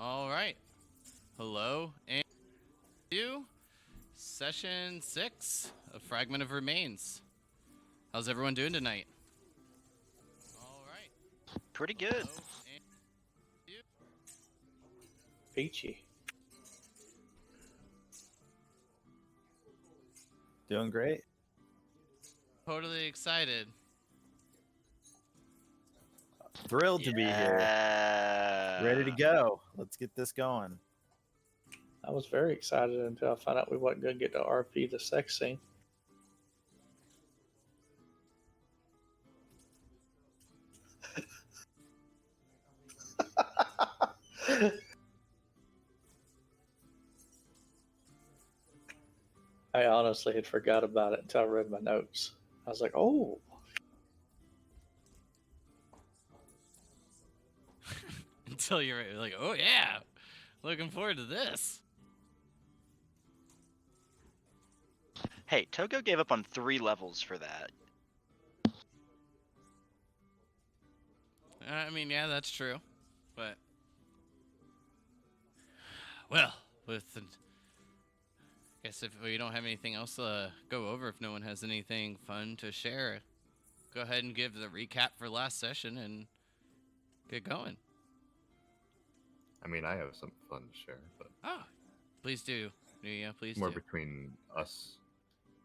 All right. Hello and you. Session 6 of Fragment of Remains. How's everyone doing tonight? All right. Pretty good. Hello and you. Peachy. Doing great. Totally excited. Thrilled to be here. Ready to go. Let's get this going. I was very excited until I found out we wasn't going to get to RP the sex scene. I honestly had forgot about it until I read my notes. I was like, oh, Until you're like, oh yeah, looking forward to this. Hey, Togo gave up on 3 levels for that. I mean, yeah, that's true. But, well, with the, I guess if we don't have anything else to go over, if no one has anything fun to share, go ahead and give the recap for last session and get going. I mean, I have something fun to share, but Oh, please do. Yeah, please more do. between us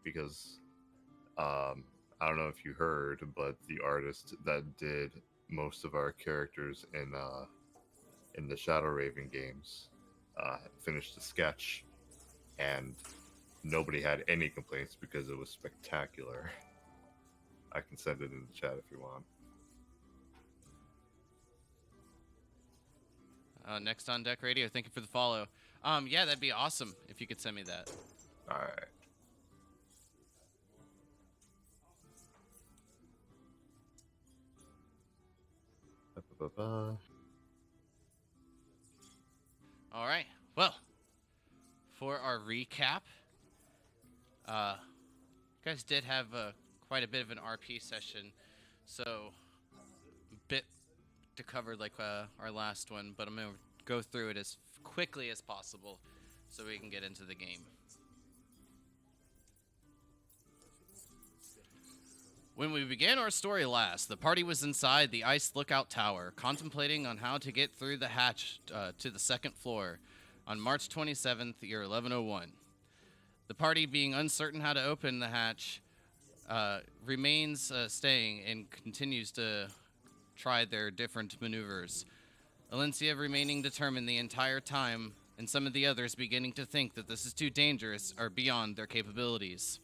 because I don't know if you heard, but the artist that did most of our characters in the Shadow Raven games finished the sketch, and nobody had any complaints because it was spectacular. I can send it in the chat if you want. Next on Deck Radio, thank you for the follow. Yeah, that'd be awesome if you could send me that. All right. Ba-ba-ba-ba. All right. Well, for our recap, you guys did have quite a bit of an RP session, so a bit to cover like our last one, but I'm going to go through it as quickly as possible so we can get into the game. When we began our story last, the party was inside the ice lookout tower, contemplating on how to get through the hatch to the second floor on March 27th, year 1101. The party, being uncertain how to open the hatch, remains staying and continues to try their different maneuvers. Alencia remaining determined the entire time, and some of the others beginning to think that this is too dangerous or beyond their capabilities.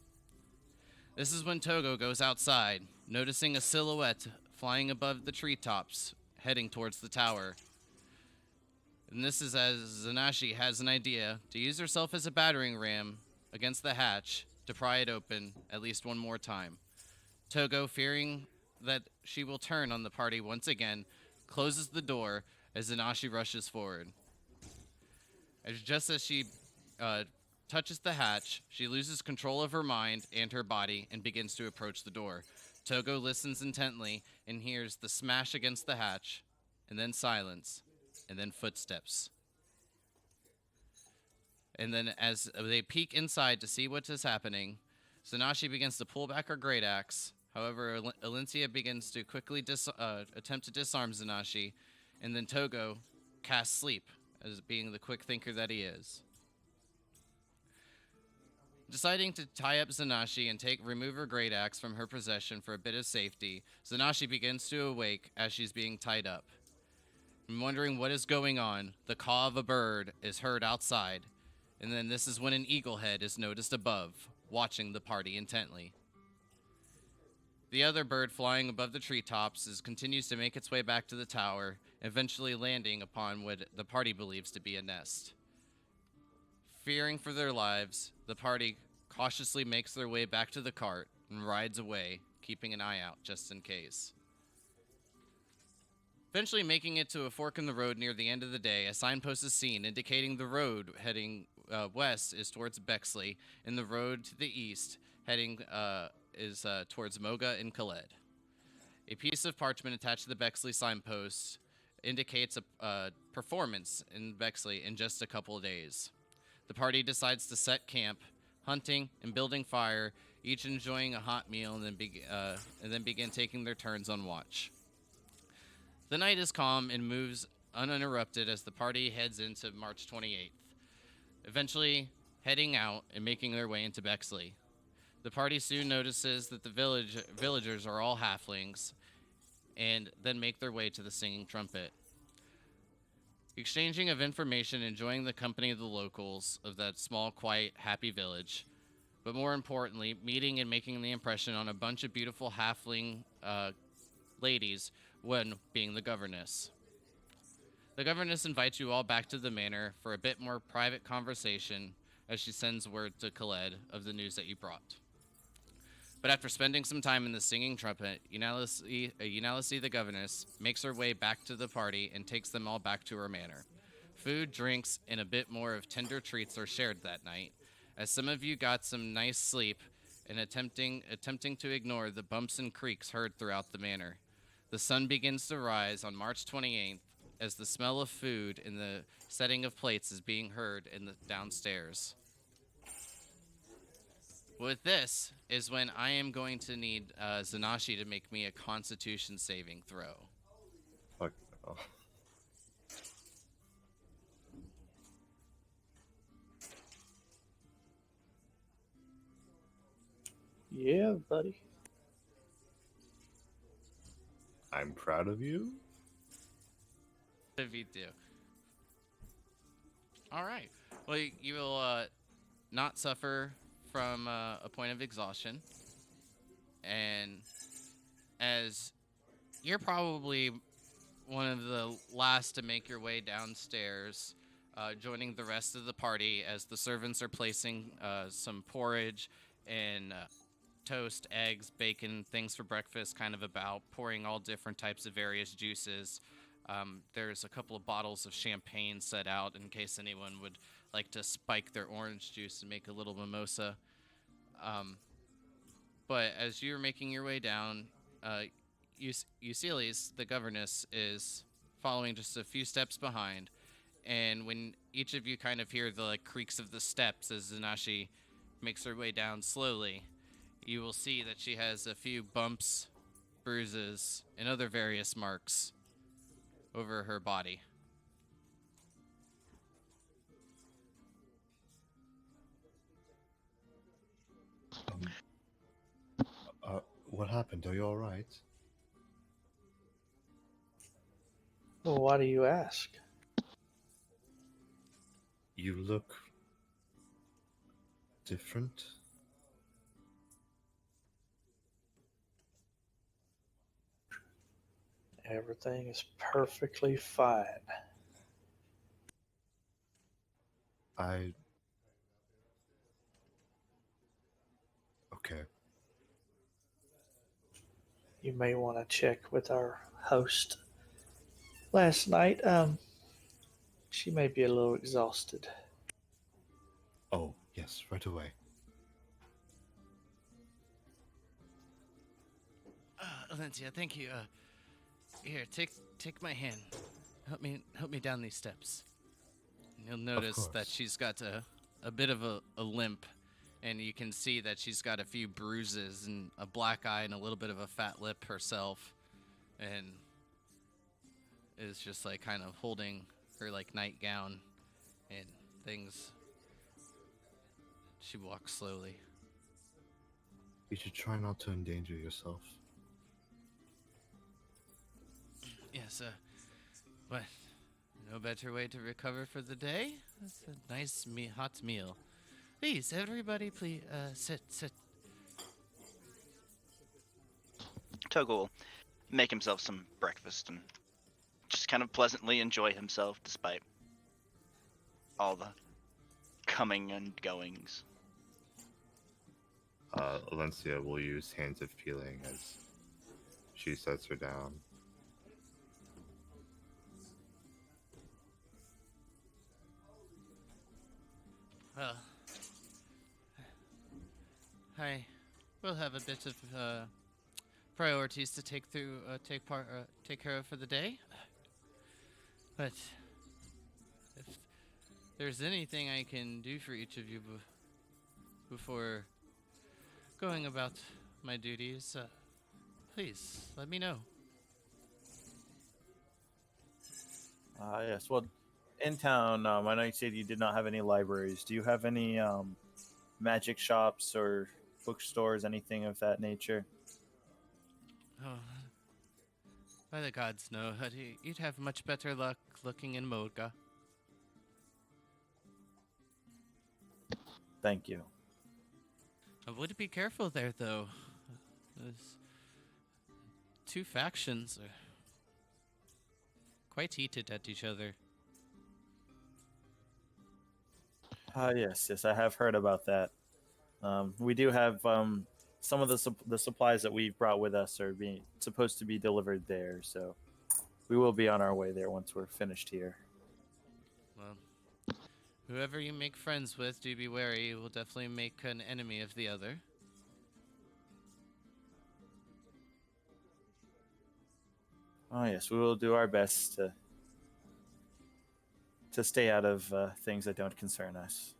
This is when Togo goes outside, noticing a silhouette flying above the treetops, heading towards the tower. And this is as Zanashi has an idea to use herself as a battering ram against the hatch to pry it open at least one more time. Togo, fearing that she will turn on the party once again, closes the door as Zanashi rushes forward. Just as she touches the hatch, she loses control of her mind and her body and begins to approach the door. Togo listens intently and hears the smash against the hatch, and then silence, and then footsteps. And then as they peek inside to see what is happening, Zanashi begins to pull back her great axe. However, Alencia begins to quickly attempt to disarm Zanashi, and then Togo casts Sleep, as being the quick thinker that he is. Deciding to tie up Zanashi and remove her great axe from her possession for a bit of safety, Zanashi begins to awake as she's being tied up. And wondering what is going on, the caw of a bird is heard outside, and then this is when an eagle head is noticed above, watching the party intently. The other bird flying above the treetops continues to make its way back to the tower, eventually landing upon what the party believes to be a nest. Fearing for their lives, the party cautiously makes their way back to the cart and rides away, keeping an eye out just in case. Eventually making it to a fork in the road near the end of the day, a signpost is seen indicating the road heading west is towards Bexley, and the road to the east heading is towards Moga and Khaled. A piece of parchment attached to the Bexley signpost indicates a performance in Bexley in just a couple of days. The party decides to set camp, hunting and building fire, each enjoying a hot meal, and then begin taking their turns on watch. The night is calm and moves uninterrupted as the party heads into March 28th, eventually heading out and making their way into Bexley. The party soon notices that the villagers are all halflings, and then make their way to the Singing Trumpet. Exchanging of information, enjoying the company of the locals of that small, quiet, happy village, but more importantly, meeting and making the impression on a bunch of beautiful halfling ladies, one being the governess. The governess invites you all back to the manor for a bit more private conversation as she sends word to Khaled of the news that you brought. But after spending some time in the Singing Trumpet, Unalisi the governess makes her way back to the party and takes them all back to her manor. Food, drinks, and a bit more of tender treats are shared that night, as some of you got some nice sleep and attempting to ignore the bumps and creaks heard throughout the manor. The sun begins to rise on March 28th as the smell of food and the setting of plates is being heard in the downstairs. With this is when I am going to need Zanashi to make me a Constitution saving throw. Fuck no. Yeah, buddy. I'm proud of you. If you do. All right. Well, you will not suffer from a point of exhaustion, and as you're probably one of the last to make your way downstairs, joining the rest of the party as the servants are placing some porridge and toast, eggs, bacon, things for breakfast, kind of about pouring all different types of various juices. There's a couple of bottles of champagne set out in case anyone would like to spike their orange juice and make a little mimosa. But as you're making your way down, Euseles, the governess, is following just a few steps behind. And when each of you kind of hear the creaks of the steps as Zanashi makes her way down slowly, you will see that she has a few bumps, bruises, and other various marks over her body. What happened? Are you all right? Well, why do you ask? You look different. Everything is perfectly fine. Okay. You may want to check with our host last night. She may be a little exhausted. Oh, yes, right away. Valencia, thank you. Here, take my hand. Help me down these steps. And you'll notice that she's got a bit of a limp, and you can see that she's got a few bruises and a black eye and a little bit of a fat lip herself, and is just kind of holding her nightgown and things. She walks slowly. You should try not to endanger yourself. Yes, but no better way to recover for the day? That's a nice hot meal. Please, everybody, please, sit. Togo will make himself some breakfast and just kind of pleasantly enjoy himself despite all the coming and goings. Alencia will use Hands of Healing as she sets her down. Well, I will have a bit of priorities to take care of for the day. But if there's anything I can do for each of you before going about my duties, please let me know. Yes. Well, in town, I know you said you did not have any libraries. Do you have any magic shops or bookstores, anything of that nature? Oh, by the gods, no. You'd have much better luck looking in Modga. Thank you. I would be careful there, though. Those two factions are quite heated at each other. Yes, yes, I have heard about that. We do have some of the supplies that we've brought with us are being supposed to be delivered there, so we will be on our way there once we're finished here. Well, whoever you make friends with, do be wary. You will definitely make an enemy of the other. Oh yes, we will do our best to stay out of things that don't concern us.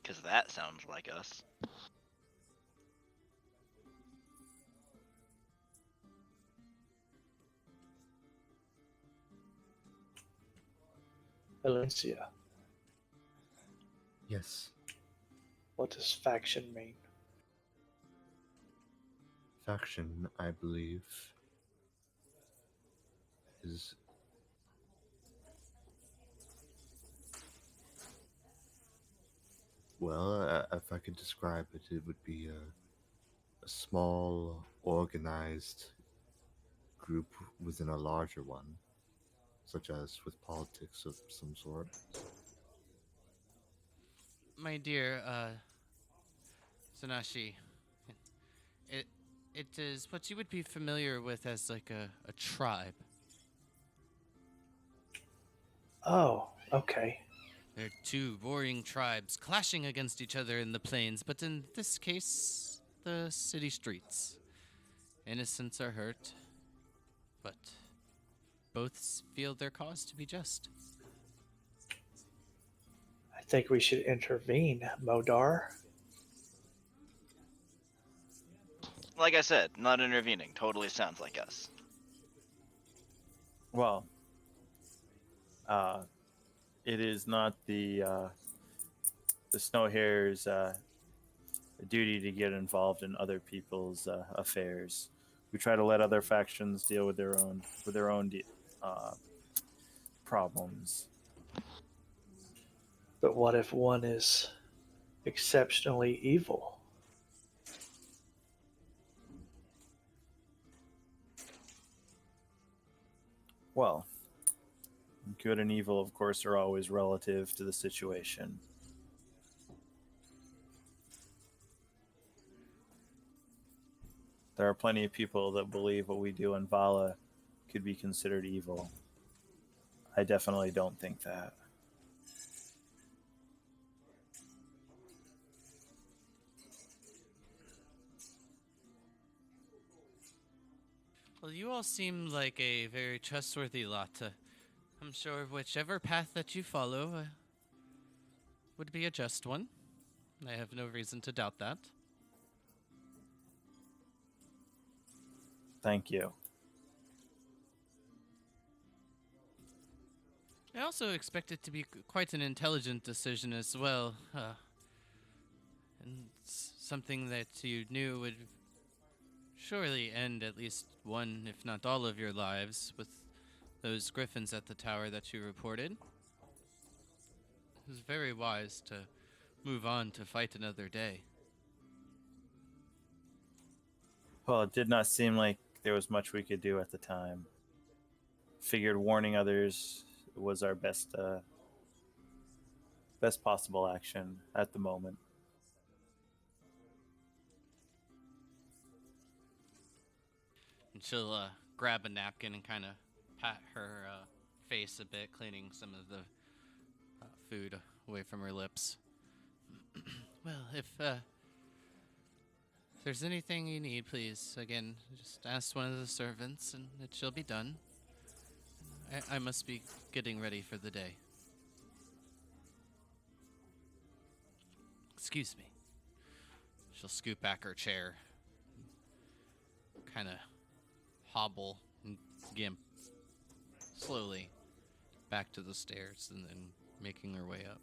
Because that sounds like us. Valencia, Yes. what does faction mean? Faction, I believe, is well, if I could describe it, it would be a small, organized group within a larger one, such as with politics of some sort. My dear, Sanashi, it it is what you would be familiar with as like a tribe. Oh, okay. They're two warring tribes clashing against each other in the plains, but in this case, the city streets. Innocents are hurt, but both feel their cause to be just. I think we should intervene, Modar. Like I said, not intervening. Totally sounds like us. Well, it is not the snow hare's duty to get involved in other people's affairs. We try to let other factions deal with their own uh, problems. But what if one is exceptionally evil? Well, good and evil, of course, are always relative to the situation. There are plenty of people that believe what we do in Vala could be considered evil. I definitely don't think that. Well, you all seem like a very trustworthy lot. I'm sure whichever path that you follow would be a just one. I have no reason to doubt that. Thank you. I also expect it to be quite an intelligent decision as well, and something that you knew would surely end at least one, if not all, of your lives with those griffins at the tower that you reported. It was very wise to move on to fight another day. Well, it did not seem like there was much we could do at the time. Figured warning others was our best possible action at the moment. And she'll grab a napkin and kind of pat her face a bit, cleaning some of the food away from her lips. Well, if there's anything you need, please, again, just ask one of the servants and it shall be done. I must be getting ready for the day. Excuse me. She'll scoot back her chair, kind of hobble and gimp slowly back to the stairs and then making her way up.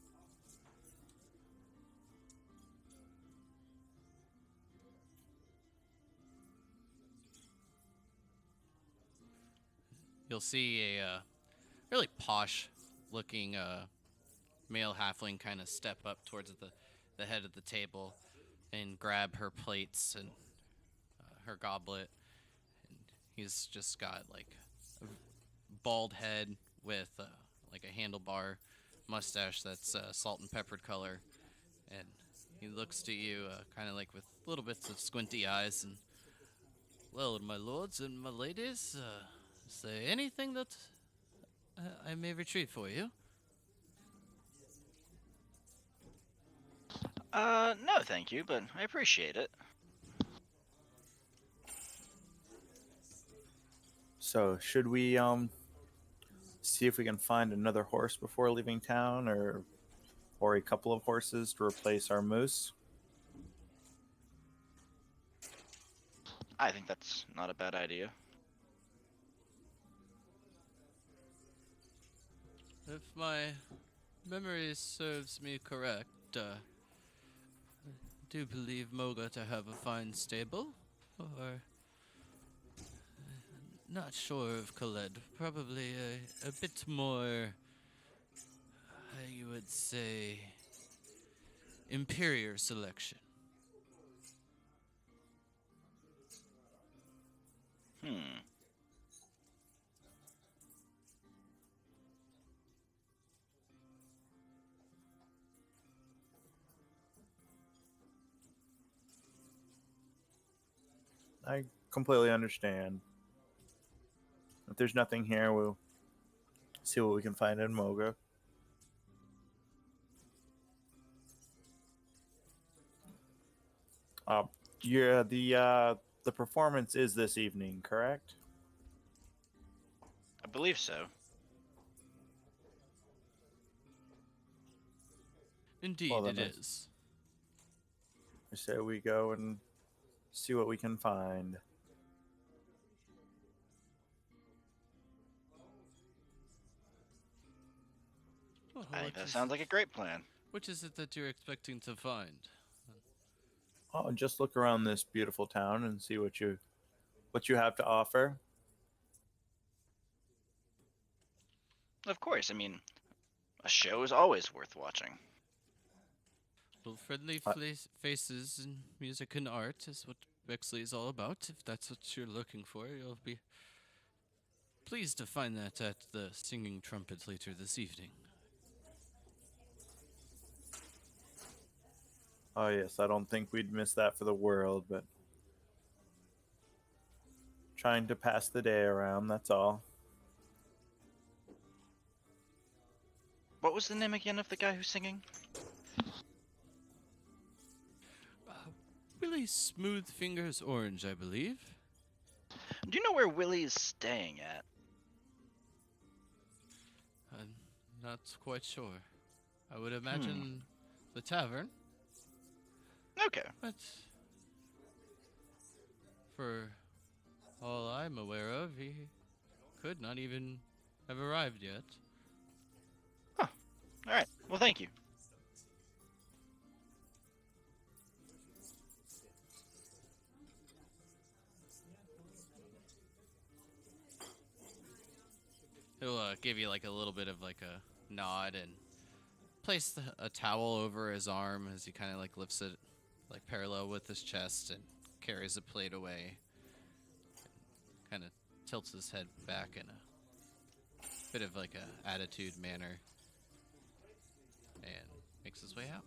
You'll see a really posh looking male halfling kind of step up towards the head of the table and grab her plates and her goblet. And he's just got like a bald head with like a handlebar mustache that's salt and peppered color. And he looks to you kind of like with little bits of squinty eyes and, well, my lords and my ladies, is there anything that I may retrieve for you? No, thank you, but I appreciate it. So, should we see if we can find another horse before leaving town, or a couple of horses to replace our moose? I think that's not a bad idea. If my memory serves me correct, I do believe Moga to have a fine stable, or not sure of Khaled. Probably a bit more, you would say, inferior selection. Hmm. I completely understand. If there's nothing here, we'll see what we can find in Moga. Yeah, the performance is this evening, correct? I believe so. Indeed, Well, it then is. I say we go and see what we can find. Well, I think what that is sounds it- like a great plan. Which is it that you're expecting to find? Oh, just look around this beautiful town and see what you have to offer. Of course, I mean, a show is always worth watching. Well, friendly Uh, faces and music and art is what Bexley is all about. If that's what you're looking for, you'll be pleased to find that at the Singing Trumpet later this evening. Oh yes, I don't think we'd miss that for the world, but trying to pass the day around, that's all. What was the name again of the guy who's singing? Really smooth fingers orange, I believe. Do you know where Willie's staying at? I'm not quite sure. I would imagine the tavern, Okay. but for all I'm aware of, he could not even have arrived yet. All right. Well, thank you. He'll give you like a little bit of like a nod and place a towel over his arm as he kind of like lifts it like parallel with his chest and carries a plate away. Kind of tilts his head back in a bit of like a attitude manner and makes his way out.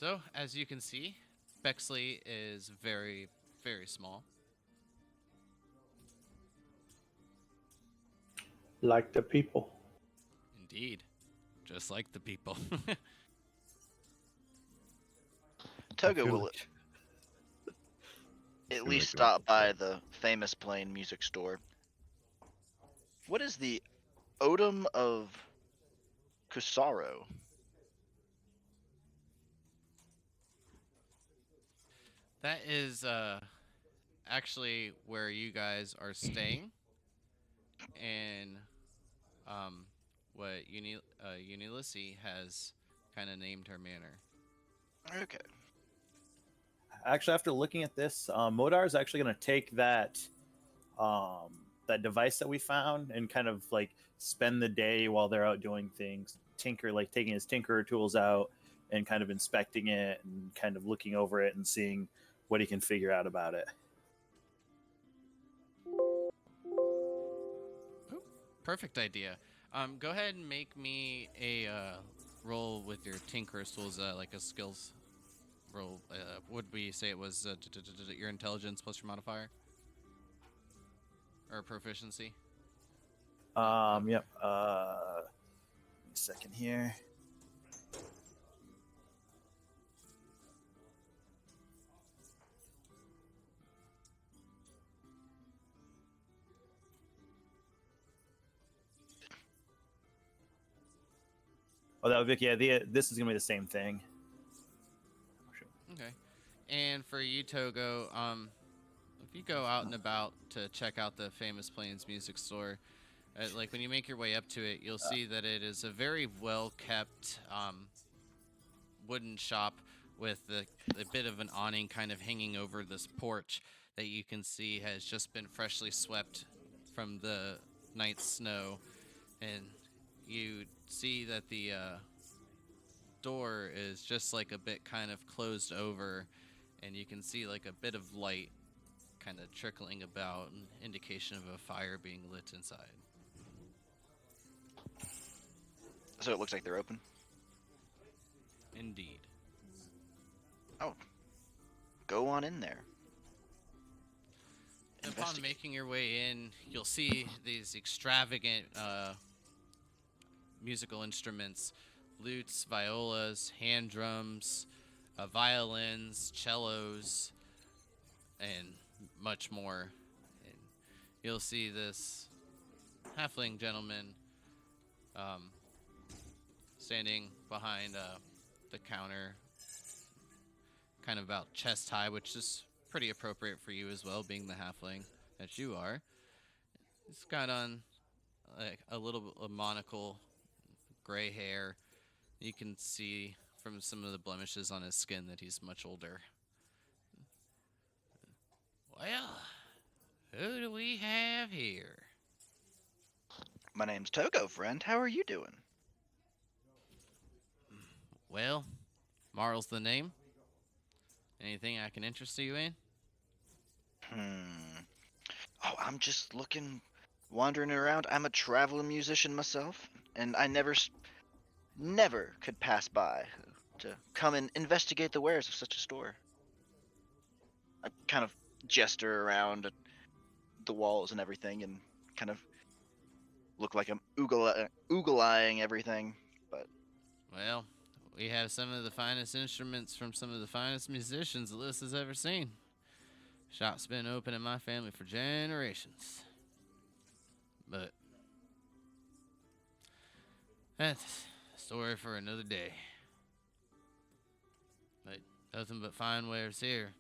So, as you can see, Bexley is very, very small. Like the people. Indeed. Just like the people. Togo feel will like- at Seem least like stop by the famous Plain music store. What is the Odom of Kusaro? That is actually where you guys are staying, and what Unilisi has kind of named her manor. Okay. Actually, after looking at this, Modar is actually going to take that device that we found and kind of like spend the day while they're out doing things, taking his tinkerer tools out and kind of inspecting it and kind of looking over it and seeing what he can figure out about it. Perfect idea. Go ahead and make me a roll with your tinker's tools, like a skills roll. Would we say it was your intelligence plus your modifier or proficiency? Yep. Give me a second here. Oh, that would be this is gonna be the same thing. Okay. And for you, Togo, if you go out and about to check out the famous Plains music store, like when you make your way up to it, you'll see that it is a very well kept wooden shop with a bit of an awning kind of hanging over this porch that you can see has just been freshly swept from the night's snow. And you see that the door is just like a bit kind of closed over, and you can see like a bit of light kind of trickling about, an indication of a fire being lit inside. So it looks like they're open. Indeed. Oh. Go on in there. Upon Investigate. making your way in, you'll see these extravagant musical instruments: lutes, violas, hand drums, violins, cellos, and much more. And you'll see this halfling gentleman standing behind the counter, kind of about chest high, which is pretty appropriate for you as well, being the halfling that you are. He's got on like a little a monocle, gray hair. You can see from some of the blemishes on his skin that he's much older. Well, who do we have here? My name's Togo, friend. How are you doing? Well, Marl's the name. Anything I can interest you in? Oh, I'm just wandering around. I'm a traveling musician myself, and I never could pass by to come and investigate the wares of such a store. I kind of gesture around at the walls and everything, and kind of look like I'm oogle-eyeing everything. But Well, we have some of the finest instruments from some of the finest musicians Elisa's ever seen. Shop's been open in my family for generations. But that's a story for another day. But nothing but fine wares here.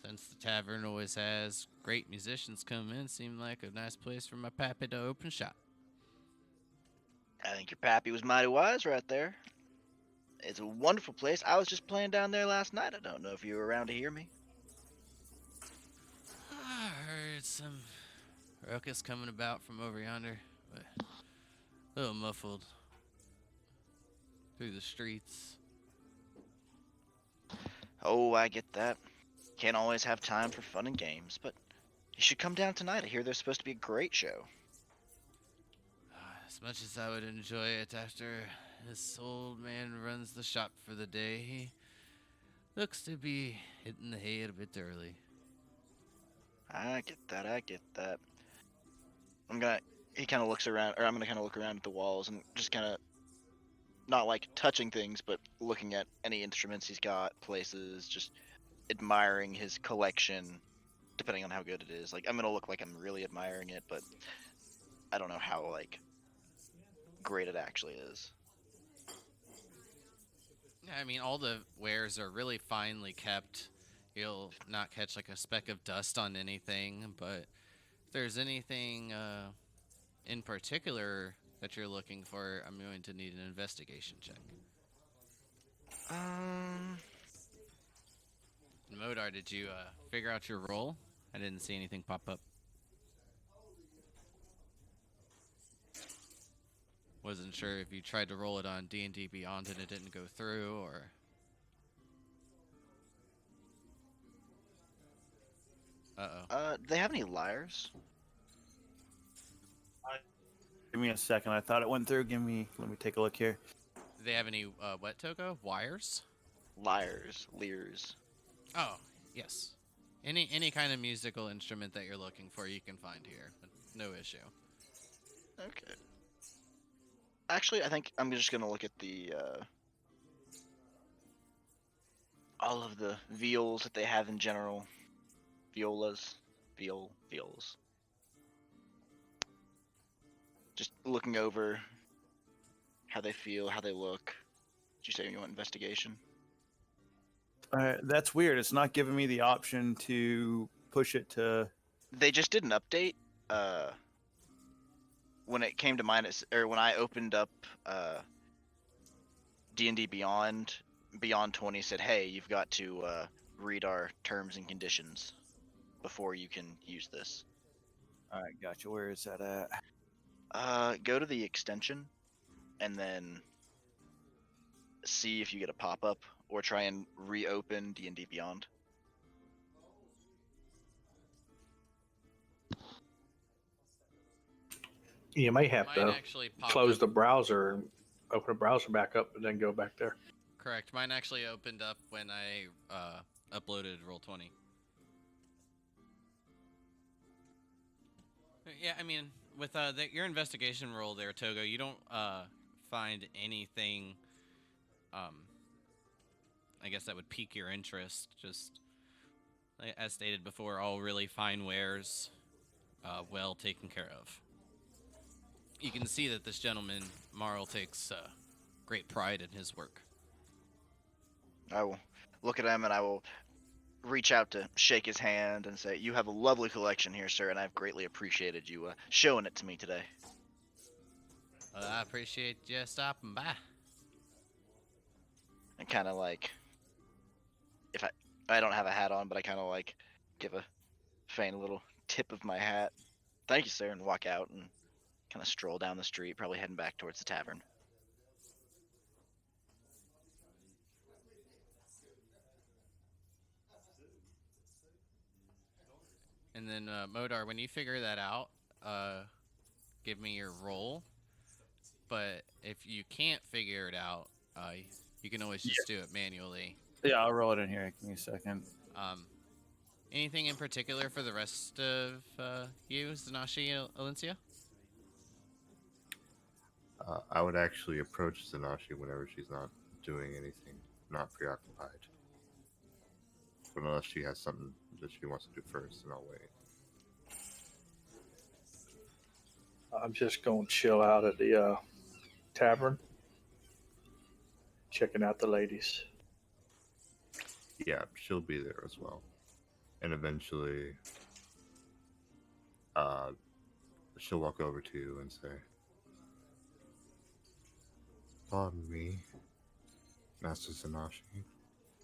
Since the tavern always has great musicians come in, seemed like a nice place for my pappy to open shop. I think your pappy was mighty wise right there. It's a wonderful place. I was just playing down there last night. I don't know if you were around to hear me. I heard some ruckus coming about from over yonder, but a little muffled through the streets. Oh, I get that. Can't always have time for fun and games, but you should come down tonight. I hear there's supposed to be a great show. As much as I would enjoy it after This old man runs the shop for the day. He looks to be hitting the hay a bit early. I get that. I get that. I'm gonna. He kind of looks around, or I'm gonna kind of look around at the walls and just kind of not like touching things, but looking at any instruments he's got, places, just admiring his collection, depending on how good it is. Like I'm gonna look like I'm really admiring it, but I don't know how like great it actually is. Yeah, I mean, all the wares are really finely kept. You'll not catch like a speck of dust on anything, but if there's anything in particular that you're looking for, I'm going to need an investigation check. Um, Modar, did you figure out your role? I didn't see anything pop up. Wasn't sure if you tried to roll it on D&D Beyond and it didn't go through, or... Uh-oh. do they have any liars? Give me a second. I thought it went through. Let me take a look here. Do they have any, what, Togo? Wires? Liars, leers. Oh, yes. Any kind of musical instrument that you're looking for, you can find here. No issue. Okay. Actually, I think I'm just gonna look at the all of the viols that they have in general. Violas, viols. Just looking over how they feel, how they look. Did you say you want investigation? That's weird. It's not giving me the option to push it to. They just did an update. When it came to mine, or when I opened up D&D Beyond 20 said, "Hey, you've got to read our terms and conditions before you can use this." All right, gotcha. Where is that at? Go to the extension, and then see if you get a pop-up, or try and reopen D&D Beyond. You may have Mine to actually popped close up. the browser and open the browser back up, and then go back there. Correct. Mine actually opened up when I uploaded Roll20. Yeah, I mean, with your investigation roll there, Togo, you don't find anything, I guess that would pique your interest. Just, as stated before, all really fine wares, well taken care of. You can see that this gentleman, Marl, takes great pride in his work. I will look at him, and I will reach out to shake his hand and say, "You have a lovely collection here, sir, and I've greatly appreciated you showing it to me today." I appreciate you stopping by. And kind of like, if I don't have a hat on, but I kind of like give a faint little tip of my hat. "Thank you, sir," and walk out and kind of stroll down the street, probably heading back towards the tavern. And then, Modar, when you figure that out, give me your roll. But if you can't figure it out, you can always just do it manually. Yeah, I'll roll it in here. Give me a second. Anything in particular for the rest of you, Zanashi and Alencia? I would actually approach Zanashi whenever she's not doing anything, not preoccupied. But unless she has something that she wants to do first, then I'll wait. I'm just going to chill out at the tavern, checking out the ladies. Yeah, she'll be there as well. And eventually, she'll walk over to you and say, "Pardon me, Master Zanashi.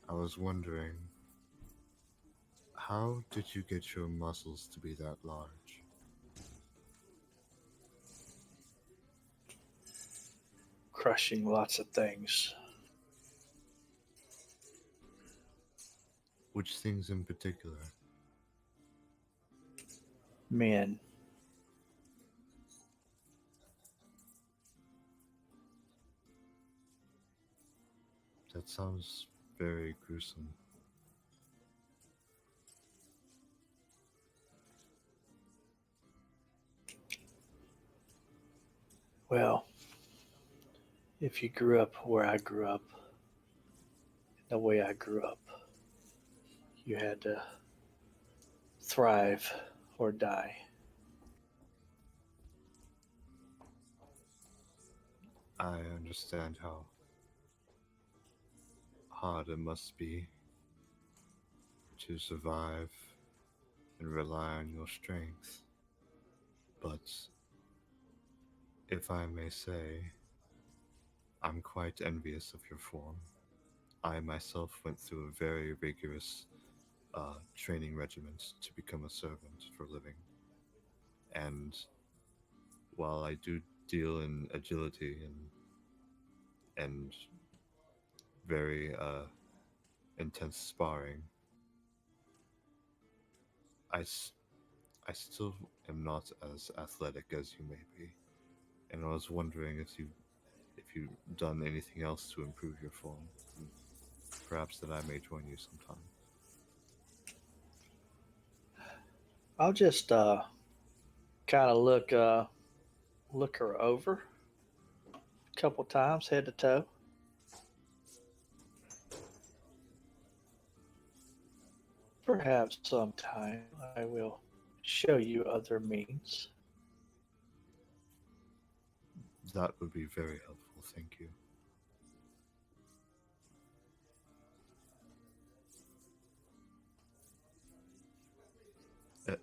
I was wondering, how did you get your muscles to be that large?" Crushing lots of things. Which things in particular? Men. That sounds very gruesome. Well, if you grew up where I grew up, the way I grew up, you had to thrive or die. I understand how hard it must be to survive and rely on your strength. But if I may say, I'm quite envious of your form. I myself went through a very rigorous training regiment to become a servant for a living. And while I do deal in agility and very intense sparring, I, s- I still am not as athletic as you may be. And I was wondering if you've done anything else to improve your form. And perhaps that I may join you sometime. I'll just kind of look her over a couple times, head to toe. Perhaps sometime I will show you other means. That would be very helpful, thank you.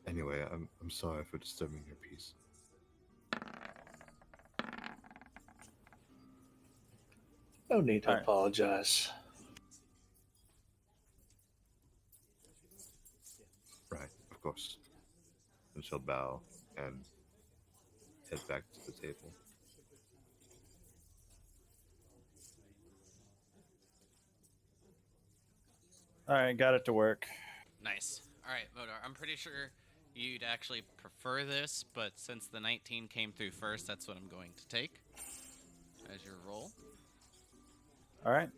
Anyway, I'm sorry for disturbing your peace. No need to All right. apologize. Right, of course. And she'll bow and head back to the table. All right, got it to work. Nice. All right, Modar. I'm pretty sure you'd actually prefer this, but since the 19 came through first, that's what I'm going to take as your roll. All right.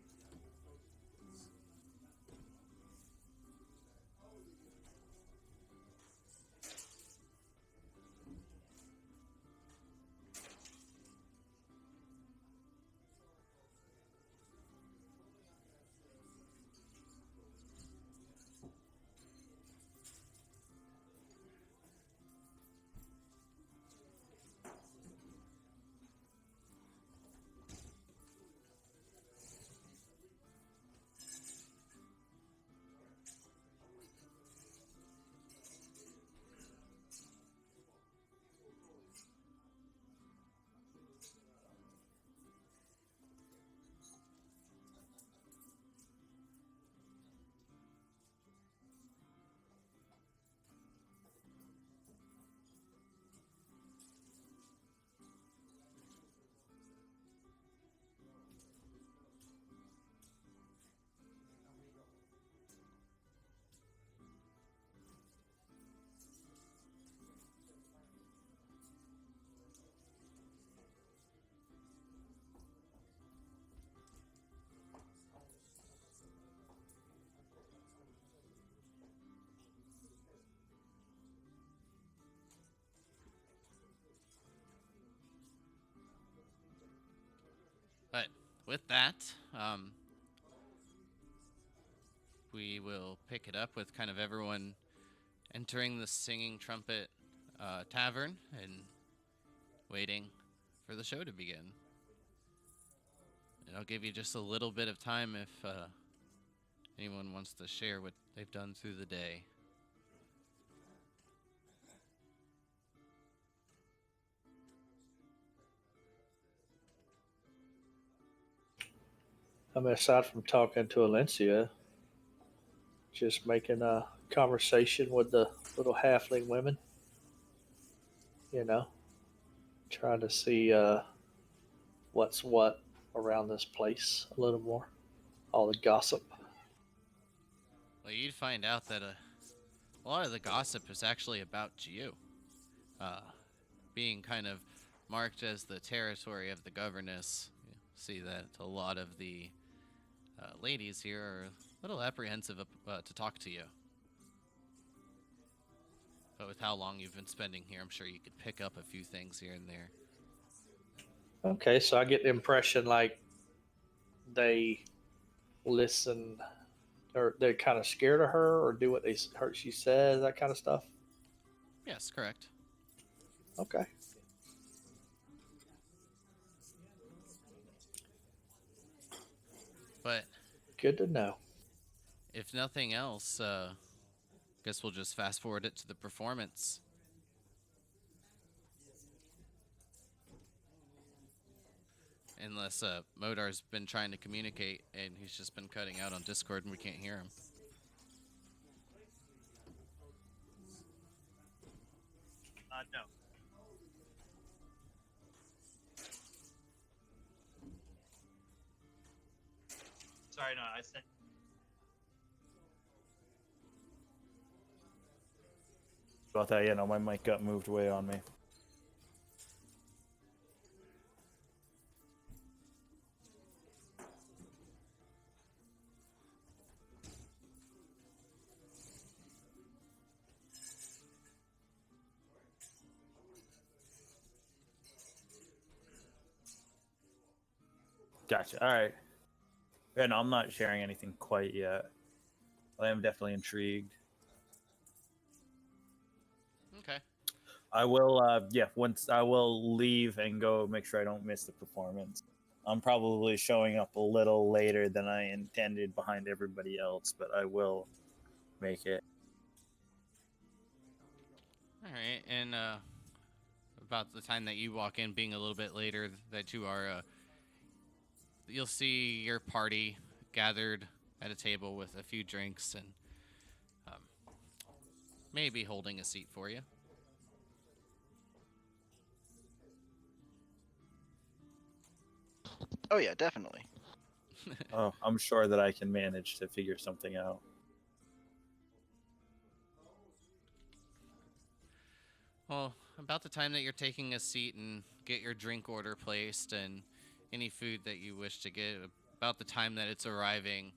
But with that, we will pick it up with kind of everyone entering the Singing Trumpet Tavern and waiting for the show to begin. And I'll give you just a little bit of time if anyone wants to share what they've done through the day. I mean, aside from talking to Alencia, just making a conversation with the little halfling women, you know, trying to see what's what around this place a little more. All the gossip. Well, you'd find out that a lot of the gossip is actually about you, uh, being kind of marked as the territory of the governess. You see that a lot of the ladies here are a little apprehensive to talk to you. But with how long you've been spending here, I'm sure you could pick up a few things here and there. Okay, so I get the impression like they listen, or they're kind of scared of her, or do what they heard she says, that kind of stuff. Yes, correct. Okay. But Good to know. if nothing else, guess we'll just fast forward it to the performance. Unless Modar's been trying to communicate and he's just been cutting out on Discord and we can't hear him. No. Sorry, no, I said. About that, my mic got moved away on me. Gotcha. All right. Yeah, no, I'm not sharing anything quite yet. I am definitely intrigued. Okay. I will, once I will leave and go make sure I don't miss the performance. I'm probably showing up a little later than I intended behind everybody else, but I will make it. All right, and about the time that you walk in, being a little bit later, that you are, you'll see your party gathered at a table with a few drinks and maybe holding a seat for you. Oh yeah, definitely. Oh, I'm sure that I can manage to figure something out. Well, about the time that you're taking a seat and get your drink order placed and any food that you wish to get, about the time that it's arriving,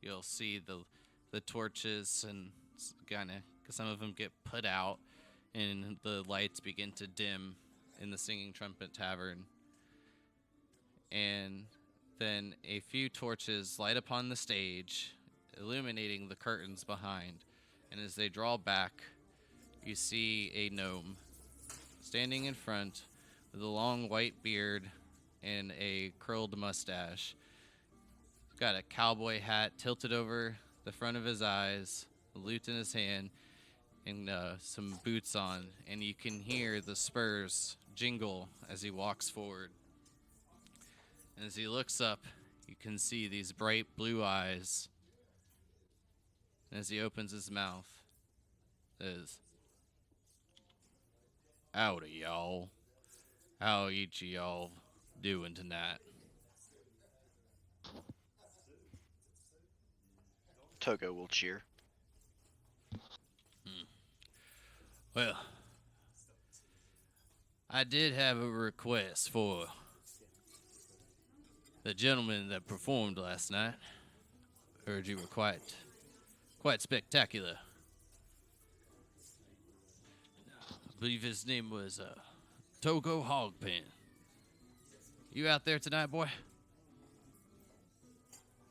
you'll see the torches and kind of some of them get put out and the lights begin to dim in the Singing Trumpet Tavern. And then a few torches light upon the stage, illuminating the curtains behind. And as they draw back, you see a gnome standing in front with a long white beard and a curled mustache. He's got a cowboy hat tilted over the front of his eyes, a lute in his hand, and some boots on. And you can hear the spurs jingle as he walks forward. And as he looks up, you can see these bright blue eyes. And as he opens his mouth, says, "Howdy, y'all. How each of y'all doing tonight?" Togo will cheer. Well, I did have a request for the gentleman that performed last night. Heard you were quite spectacular. I believe his name was Togo Hogpen. You out there tonight, boy?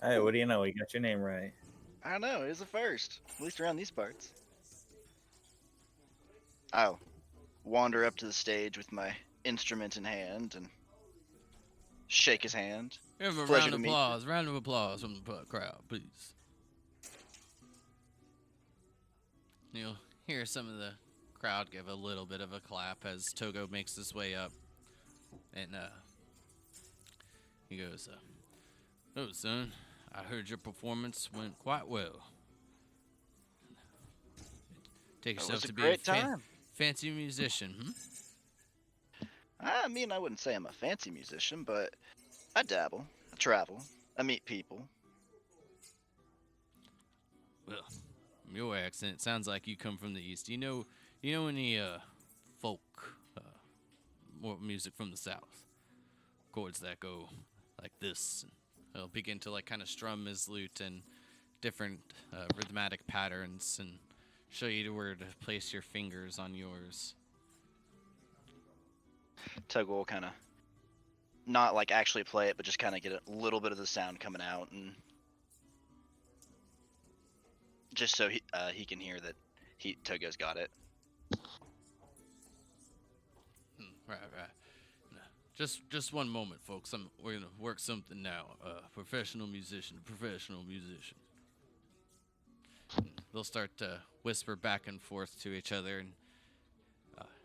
Hey, what do you know? You got your name right. I don't know, it was the first, at least around these parts. I'll wander up to the stage with my instrument in hand and shake his hand. Give him a Pleasure round to of meet you. applause. Round of applause from the crowd, please. You'll hear some of the crowd give a little bit of a clap as Togo makes his way up. And he goes, "Oh, son, I heard your performance went quite well. Take It yourself was a to be great time. fancy musician, hmm?" I mean, I wouldn't say I'm a fancy musician, but I dabble, I travel, I meet people. Well, from your accent, it sounds like you come from the east. You know any folk, more music from the south? Chords that go like this. And he'll begin to like kind of strum his lute in different rhythmic patterns and show you where to place your fingers on yours. Tug will kind of not like actually play it, but just kind of get a little bit of the sound coming out, and just so he can hear that Togo's got it. Right. No, just one moment, folks. We're gonna work something now. Professional musician. They'll start to whisper back and forth to each other and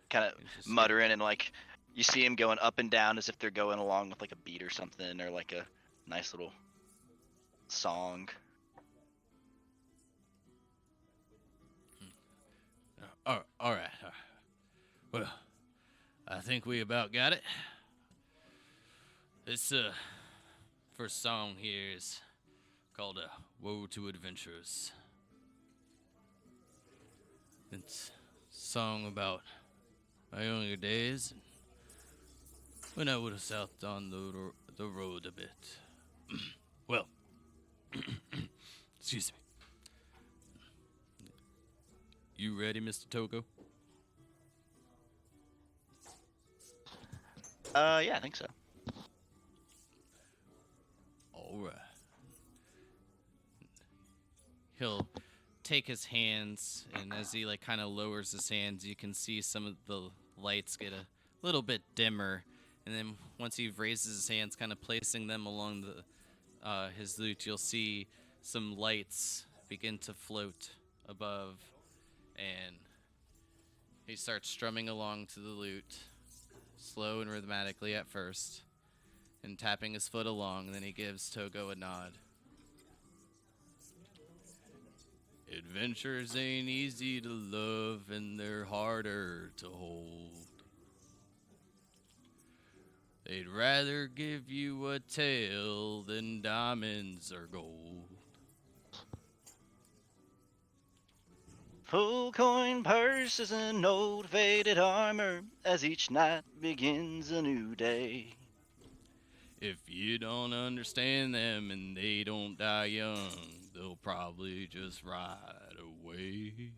Kind of it's just- muttering, and like you see him going up and down as if they're going along with like a beat or something, or like a nice little song. All right. Well, I think we about got it. This first song here is called "Woe to Adventurers." It's a song about my younger days when I would have south on the road a bit. Well, excuse me. You ready, Mr. Togo? Yeah, I think so. All right. He'll take his hands, and as he like kind of lowers his hands, you can see some of the lights get a little bit dimmer. And then once he raises his hands, kind of placing them along his lute, you'll see some lights begin to float above, and he starts strumming along to the lute, slow and rhythmically at first, and tapping his foot along, and then he gives Togo a nod. Adventures ain't easy to love, and they're harder to hold. They'd rather give you a tail than diamonds or gold. Full coin purses and old faded armor as each night begins a new day. If you don't understand them and they don't die young, they'll probably just ride away.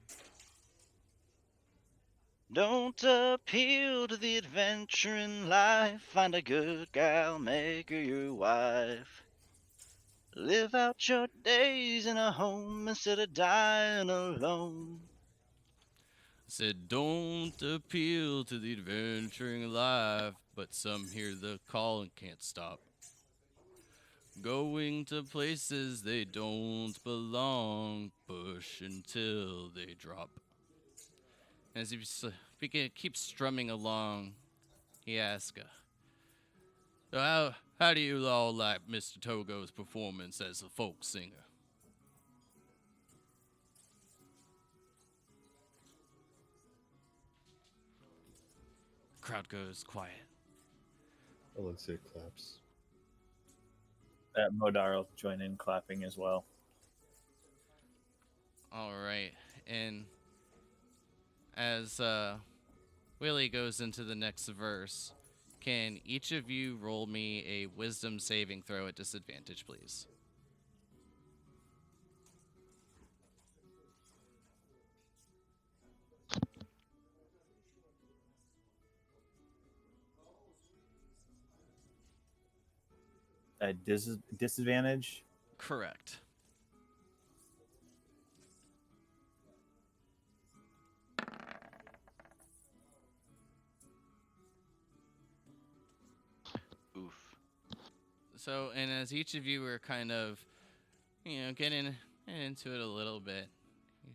Don't appeal to the adventuring life. Find a good gal, make her your wife. Live out your days in a home instead of dying alone. Said, don't appeal to the adventuring life, but some hear the call and can't stop. Going to places they don't belong, push until they drop. As he keeps strumming along, he asks, how do you all like Mr. Togo's performance as a folk singer? Crowd goes quiet. Elixir claps. Modar will join in clapping as well. All right, and as Willie goes into the next verse, can each of you roll me a wisdom saving throw at disadvantage, please? Disadvantage? Correct. Oof. So, and as each of you are kind of, getting into it a little bit, you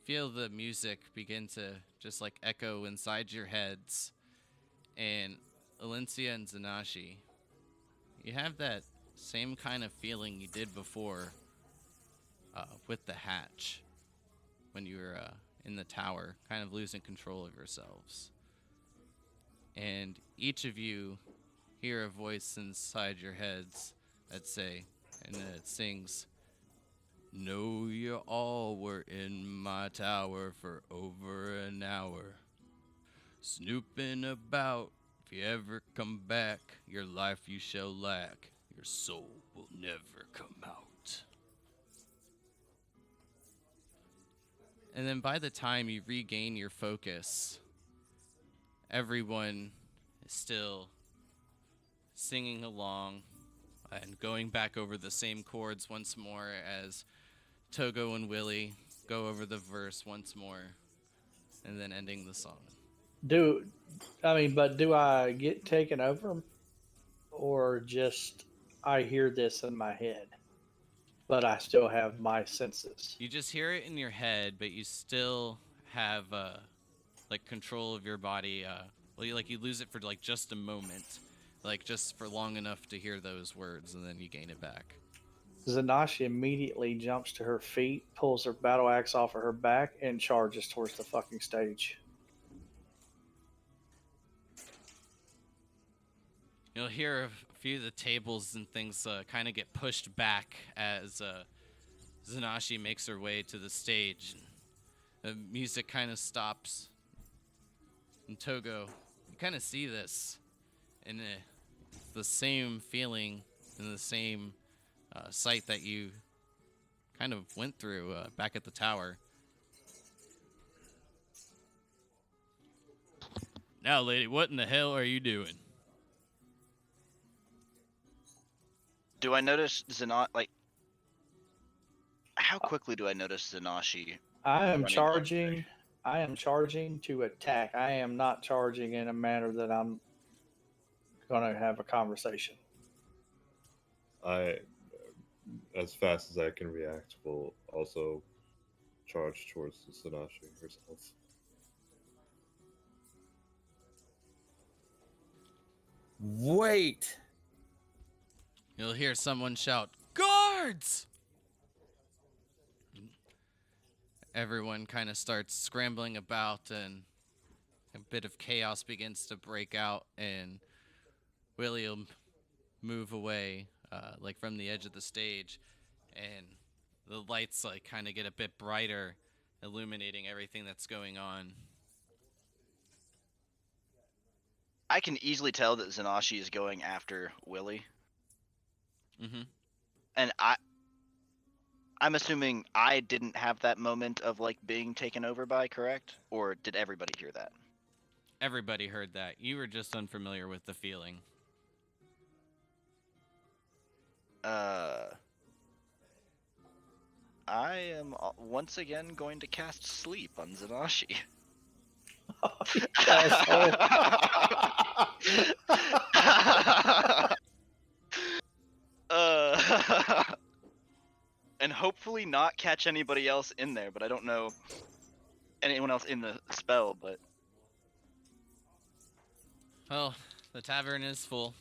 feel the music begin to just like echo inside your heads. And Alencia and Zanashi, you have that same kind of feeling you did before with the hatch when you were in the tower, kind of losing control of yourselves. And each of you hear a voice inside your heads that it sings, "Know you all were in my tower for over an hour, snooping about. If you ever come back, your life you shall lack. Your soul will never come out. And then by the time you regain your focus, everyone is still singing along and going back over the same chords once more as Togo and Willie go over the verse once more and then ending the song. Do I get taken over, or just I hear this in my head, but I still have my senses? You just hear it in your head, but you still have like control of your body. Well, you lose it for like just a moment, like just for long enough to hear those words, and then you gain it back. Zanashi immediately jumps to her feet, pulls her battle axe off of her back, and charges towards the fucking stage. You'll hear a few of the tables and things kind of get pushed back as Zanashi makes her way to the stage. The music kind of stops. And Togo, you kind of see this, and the same feeling and the same sight that you kind of went through back at the tower. Now, lady, what in the hell are you doing? Do I notice how quickly do I notice Zanashi? I am running charging. I am charging to attack. I am not charging in a manner that I'm going to have a conversation. I, as fast as I can react, will also charge towards Sanashi herself. Wait! You'll hear someone shout, "Guards!" Everyone kind of starts scrambling about, and a bit of chaos begins to break out, and Willie will move away, like from the edge of the stage, and the lights like kind of get a bit brighter, illuminating everything that's going on. I can easily tell that Zanashi is going after Willie, Mm-hmm. and I'm assuming I didn't have that moment of like being taken over by, correct? Or did everybody hear that? Everybody heard that. You were just unfamiliar with the feeling. I am once again going to cast sleep on Zanashi. Asshole. And hopefully not catch anybody else in there, but I don't know anyone else in the spell, but Well, the tavern is full,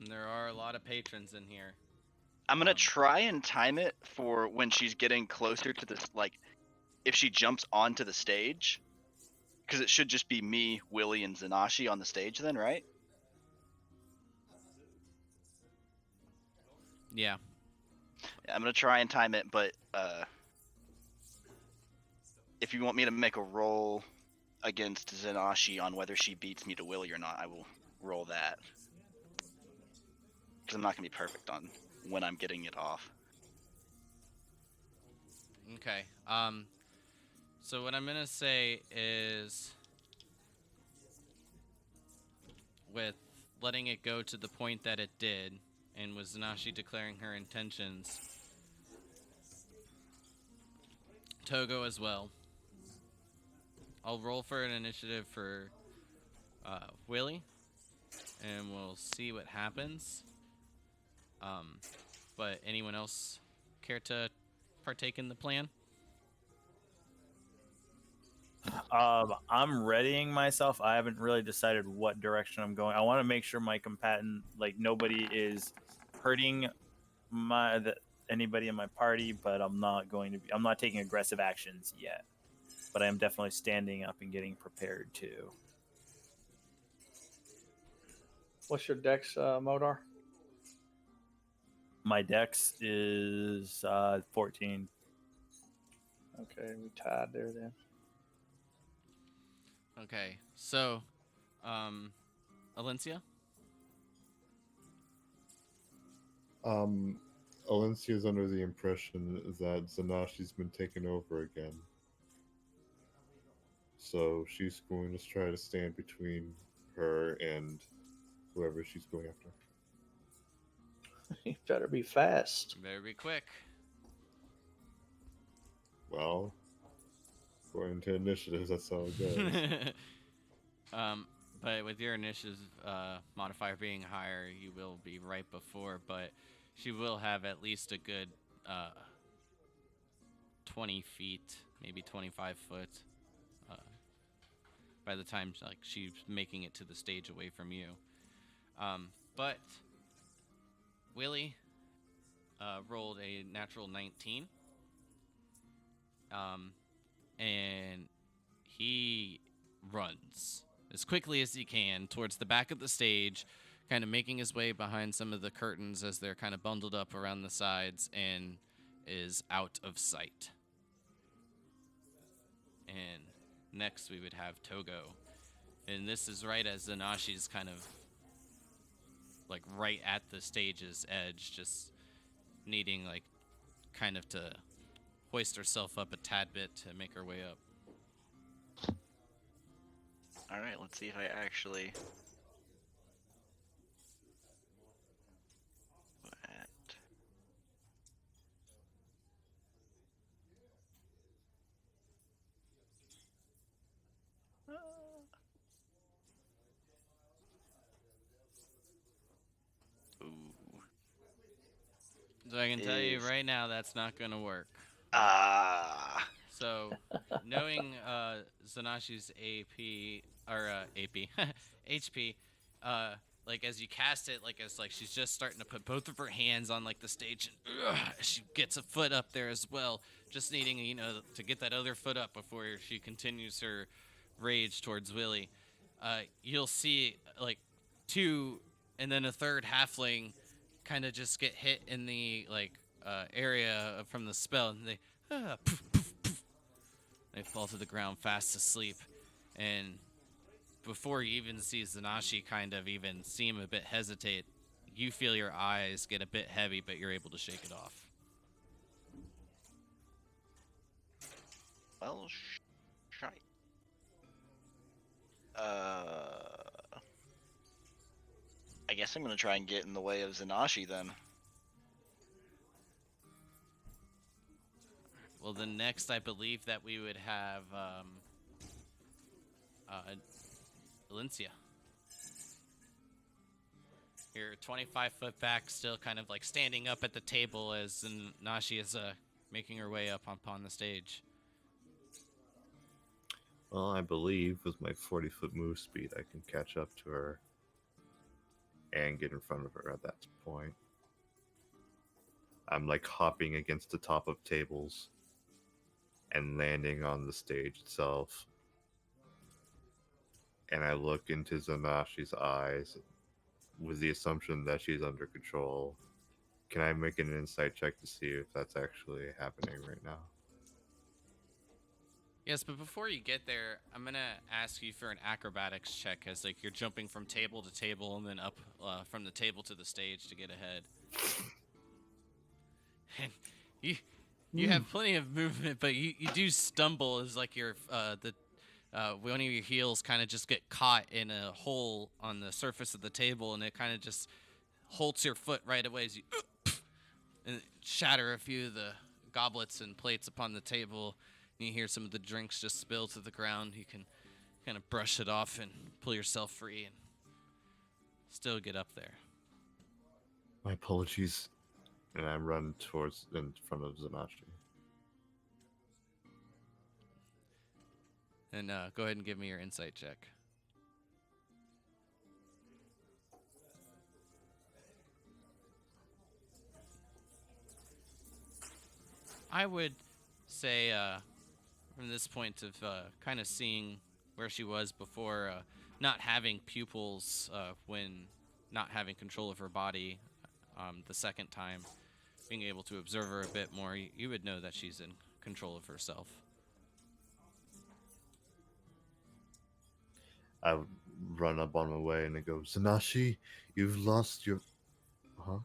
and there are a lot of patrons in here. I'm gonna try and time it for when she's getting closer to this, like, if she jumps onto the stage, because it should just be me, Willie, and Zanashi on the stage then, right? Yeah. I'm gonna try and time it, but if you want me to make a roll against Zanashi on whether she beats me to Willie or not, I will roll that. Because I'm not gonna be perfect on when I'm getting it off. Okay. So what I'm gonna say is, with letting it go to the point that it did, and with Zanashi declaring her intentions, Togo as well. I'll roll for an initiative for Willie, and we'll see what happens. But anyone else care to partake in the plan? I'm readying myself. I haven't really decided what direction I'm going. I want to make sure my combatant, like nobody is hurting anybody in my party, but I'm not taking aggressive actions yet. But I am definitely standing up and getting prepared too. What's your dex, Modar? My dex is 14. Okay, we tied there then. Okay, so, Alencia? Um, Alencia is under the impression that Zanashi's been taken over again. So she's going to try to stand between her and whoever she's going after. You better be fast. Better be quick. Well, according to initiatives, that's how it goes. um, but with your initiative modifier being higher, you will be right before. But she will have at least a good 20 feet, maybe 25 foot. Uh, by the time like she's making it to the stage away from you. But Willie rolled a natural 19. And he runs as quickly as he can towards the back of the stage, kind of making his way behind some of the curtains as they're kind of bundled up around the sides, and is out of sight. And next we would have Togo. And this is right as Zanashi's kind of like right at the stage's edge, just needing like kind of to hoist herself up a tad bit to make her way up. All right, let's see if I actually. What? Ooh. So I can tell you Is- right now that's not going to work. Ah. So, knowing Zanashi's AP or AP HP, like as you cast it, like as like she's just starting to put both of her hands on like the stage, and she gets a foot up there as well, just needing to get that other foot up before she continues her rage towards Willie. You'll see like two and then a third halfling kind of just get hit in the like area from the spell, and they poof, poof, poof. They fall to the ground fast asleep, and before you even see Zanashi kind of even seem a bit hesitate, you feel your eyes get a bit heavy, but you're able to shake it off. Well, shite. I guess I'm gonna try and get in the way of Zanashi then. Well, then next, I believe that we would have Valencia. You're 25 foot back, still kind of like standing up at the table as Nashi is making her way up upon the stage. Well, I believe with my 40-foot move speed, I can catch up to her and get in front of her at that point. I'm like hopping against the top of tables and landing on the stage itself. And I look into Zanashi's eyes with the assumption that she's under control. Can I make an insight check to see if that's actually happening right now? Yes, but before you get there, I'm gonna ask you for an acrobatics check, as like you're jumping from table to table and then up from the table to the stage to get ahead. And you have plenty of movement, but you do stumble as like your one of your heels kind of just get caught in a hole on the surface of the table, and it kind of just holds your foot right away as you and shatter a few of the goblets and plates upon the table. And you hear some of the drinks just spill to the ground. You can kind of brush it off and pull yourself free and still get up there. My apologies. And I run towards in front of Zanashi. And go ahead and give me your insight check. I would say, from this point of kind of seeing where she was before, not having pupils when not having control of her body the second time, being able to observe her a bit more, you would know that she's in control of herself. I would run up on my way and I go, Zanashi, you've lost your... Huh?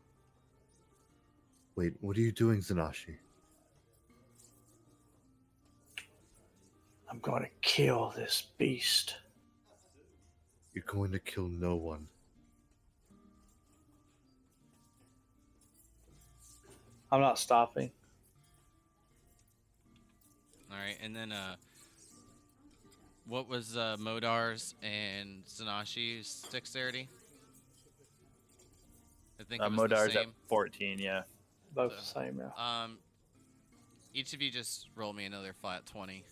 Wait, what are you doing, Zanashi? I'm going to kill this beast. You're going to kill no one. I'm not stopping. All right, and then what was Modar's and Zanashi's dexterity? I think it was the Modar's at same. 14, yeah. Both So, the same, yeah. Each of you just roll me another flat 20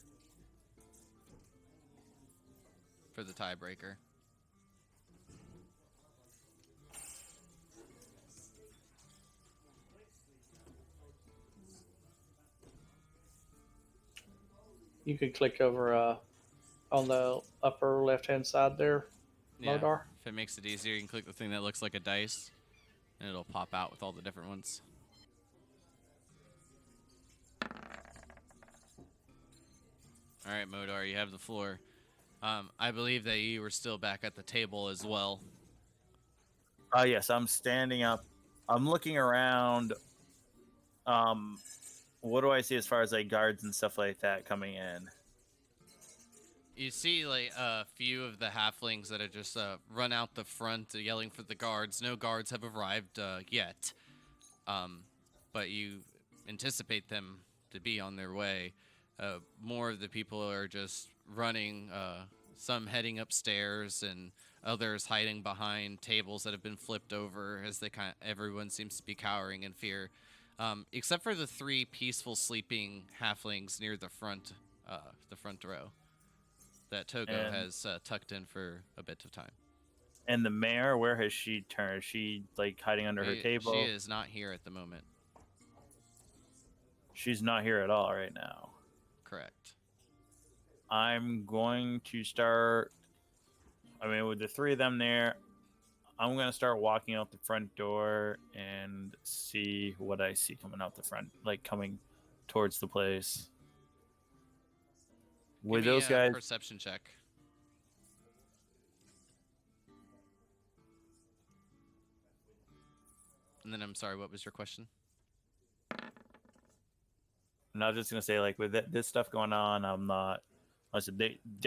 for the tiebreaker. You could click over on the upper left-hand side there, Yeah. Modar. If it makes it easier, you can click the thing that looks like a dice, and it'll pop out with all the different ones. All right, Modar, you have the floor. I believe that you were still back at the table as well. Yes, I'm standing up. I'm looking around. What do I see as far as like guards and stuff like that coming in? You see, like, a few of the halflings that have just run out the front yelling for the guards. No guards have arrived yet, but you anticipate them to be on their way. More of the people are just running, some heading upstairs and others hiding behind tables that have been flipped over as everyone seems to be cowering in fear, except for the 3 peaceful sleeping halflings near the front row that Togo And- has tucked in for a bit of time. And the mayor, where has she turned? Is she like hiding under her table? She is not here at the moment. She's not here at all right now. Correct. I'm going to start. I mean, with the 3 of them there, I'm going to start walking out the front door and see what I see coming out the front, like coming towards the place. With Give me those a guys, perception check. And then I'm sorry, what was your question? I'm not just going to say, like, with this stuff going on, I'm not.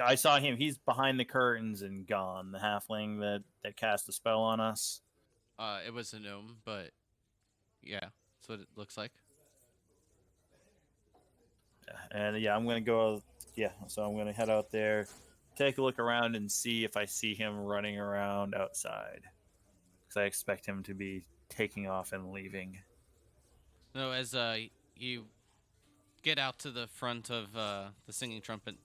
I saw him. He's behind the curtains and gone. The halfling that cast the spell on us. It was a gnome, but yeah, that's what it looks like. And yeah, I'm gonna go. Yeah, so I'm gonna head out there, take a look around, and see if I see him running around outside. Because I expect him to be taking off and leaving. No, as you get out to the front of the singing trumpet,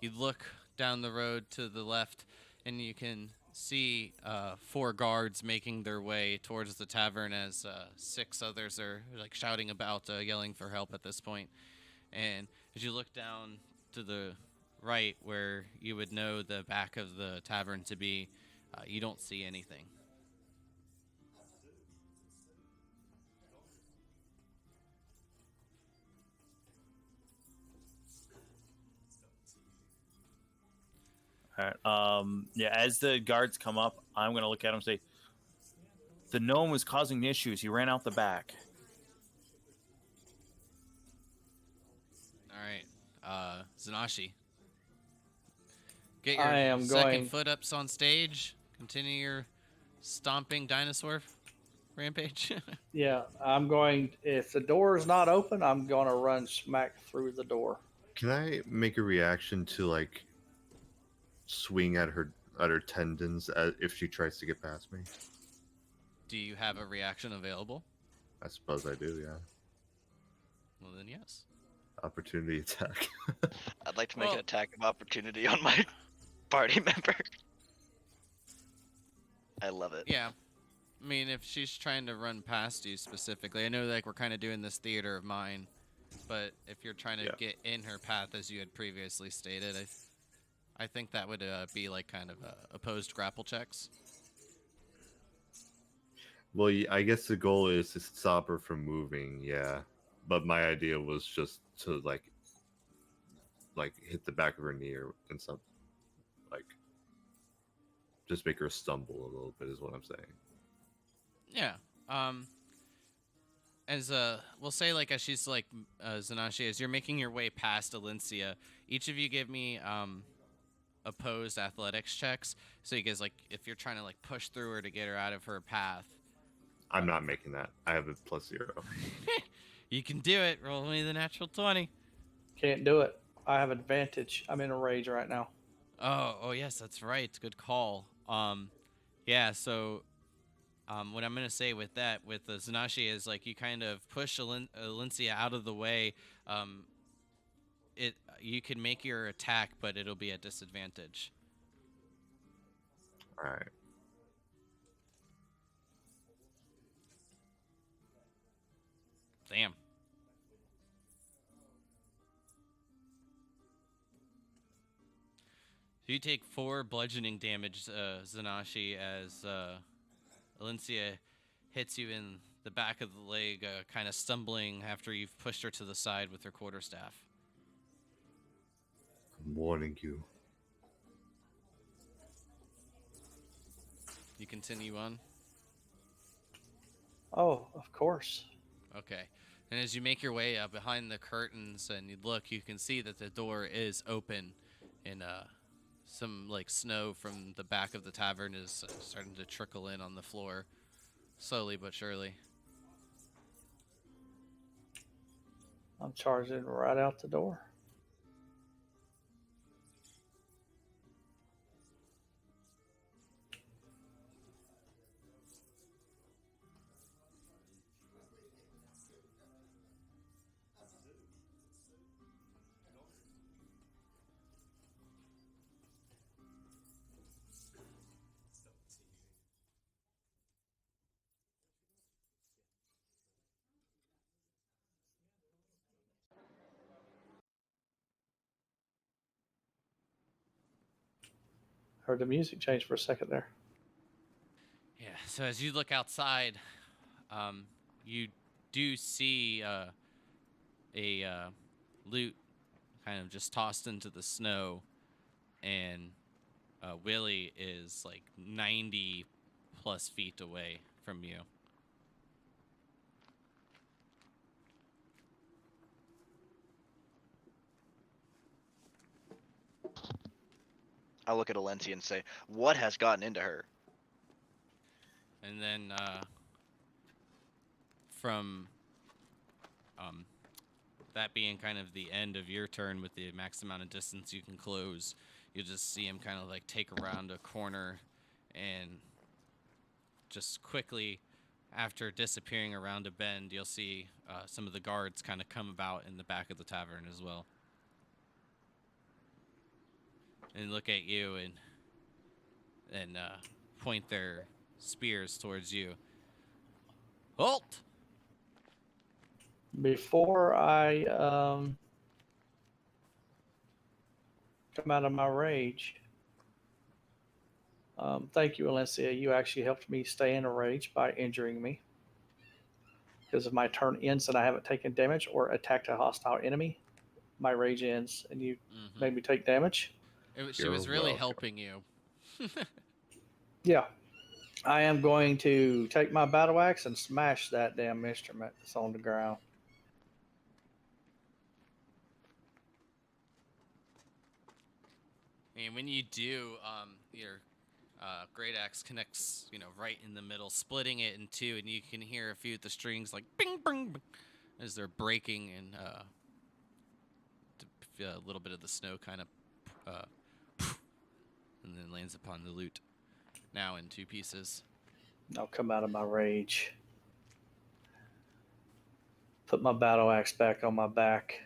you look down the road to the left, and you can see 4 guards making their way towards the tavern as 6 others are like shouting about, yelling for help at this point. And as you look down to the right, where you would know the back of the tavern to be, you don't see anything. All right. Yeah. As the guards come up, I'm gonna look at him and say, "The gnome was causing issues. He ran out the back." All right, Zanashi, get I your am second going- foot ups on stage. Continue your stomping dinosaur rampage. Yeah, I'm going. If the door is not open, I'm going to run smack through the door. Can I make a reaction to like swing at her tendons if she tries to get past me? Do you have a reaction available? I suppose I do. Yeah. Well, then yes. Opportunity attack. I'd like to make Well- an attack of opportunity on my party member. I love it. Yeah. I mean, if she's trying to run past you specifically, I know like we're kind of doing this theater of mind, but if you're trying to Yeah. get in her path as you had previously stated, I think that would be like kind of opposed grapple checks. Well, I guess the goal is to stop her from moving. Yeah, but my idea was just to like hit the back of her knee and something, like just make her stumble a little bit is what I'm saying. Yeah. as we'll say, like, as she's like Zanashi, as you're making your way past Alencia, each of you give me opposed athletics checks. So you guys, like, if you're trying to like push through her to get her out of her path, I'm not making that. I have a +0. you can do it. Roll me the natural 20. Can't do it. I have advantage. I'm in a rage right now. Oh yes, that's right. Good call. Yeah. So what I'm gonna say with that, with the Zanashi, is like you kind of push Alencia out of the way. Um, you can make your attack, but it'll be at disadvantage. All right. Damn. So you take 4 bludgeoning damage, Zanashi, as Alencia hits you in the back of the leg, kind of stumbling after you've pushed her to the side with her quarterstaff. I'm warning you. You continue on. Oh, of course. Okay. And as you make your way behind the curtains and you look, you can see that the door is open, and some like snow from the back of the tavern is starting to trickle in on the floor, slowly but surely. I'm charging right out the door. Heard the music change for a second there. Yeah. So as you look outside, you do see a loot kind of just tossed into the snow, and Willie is like 90 plus feet away from you. I look at Alencia and say, "What has gotten into her?" And then from um, that being kind of the end of your turn with the max amount of distance you can close, you just see him kind of like take around a corner and just quickly, after disappearing around a bend, you'll see some of the guards kind of come about in the back of the tavern as well. And look at you and point their spears towards you. Halt! Before I come out of my rage, thank you, Alencia. You actually helped me stay in a rage by injuring me. Because if my turn ends and I haven't taken damage or attacked a hostile enemy, my rage ends and you Mm-hmm. made me take damage. She You're was really welcome. helping you. Yeah. I am going to take my battle axe and smash that damn instrument that's on the ground. And when you do, your great axe connects, right in the middle, splitting it in two, and you can hear a few of the strings like bing, bing, bing as they're breaking, and a little bit of the snow kind of, and then lands upon the loot, now in 2 pieces. I'll come out of my rage. Put my battle axe back on my back.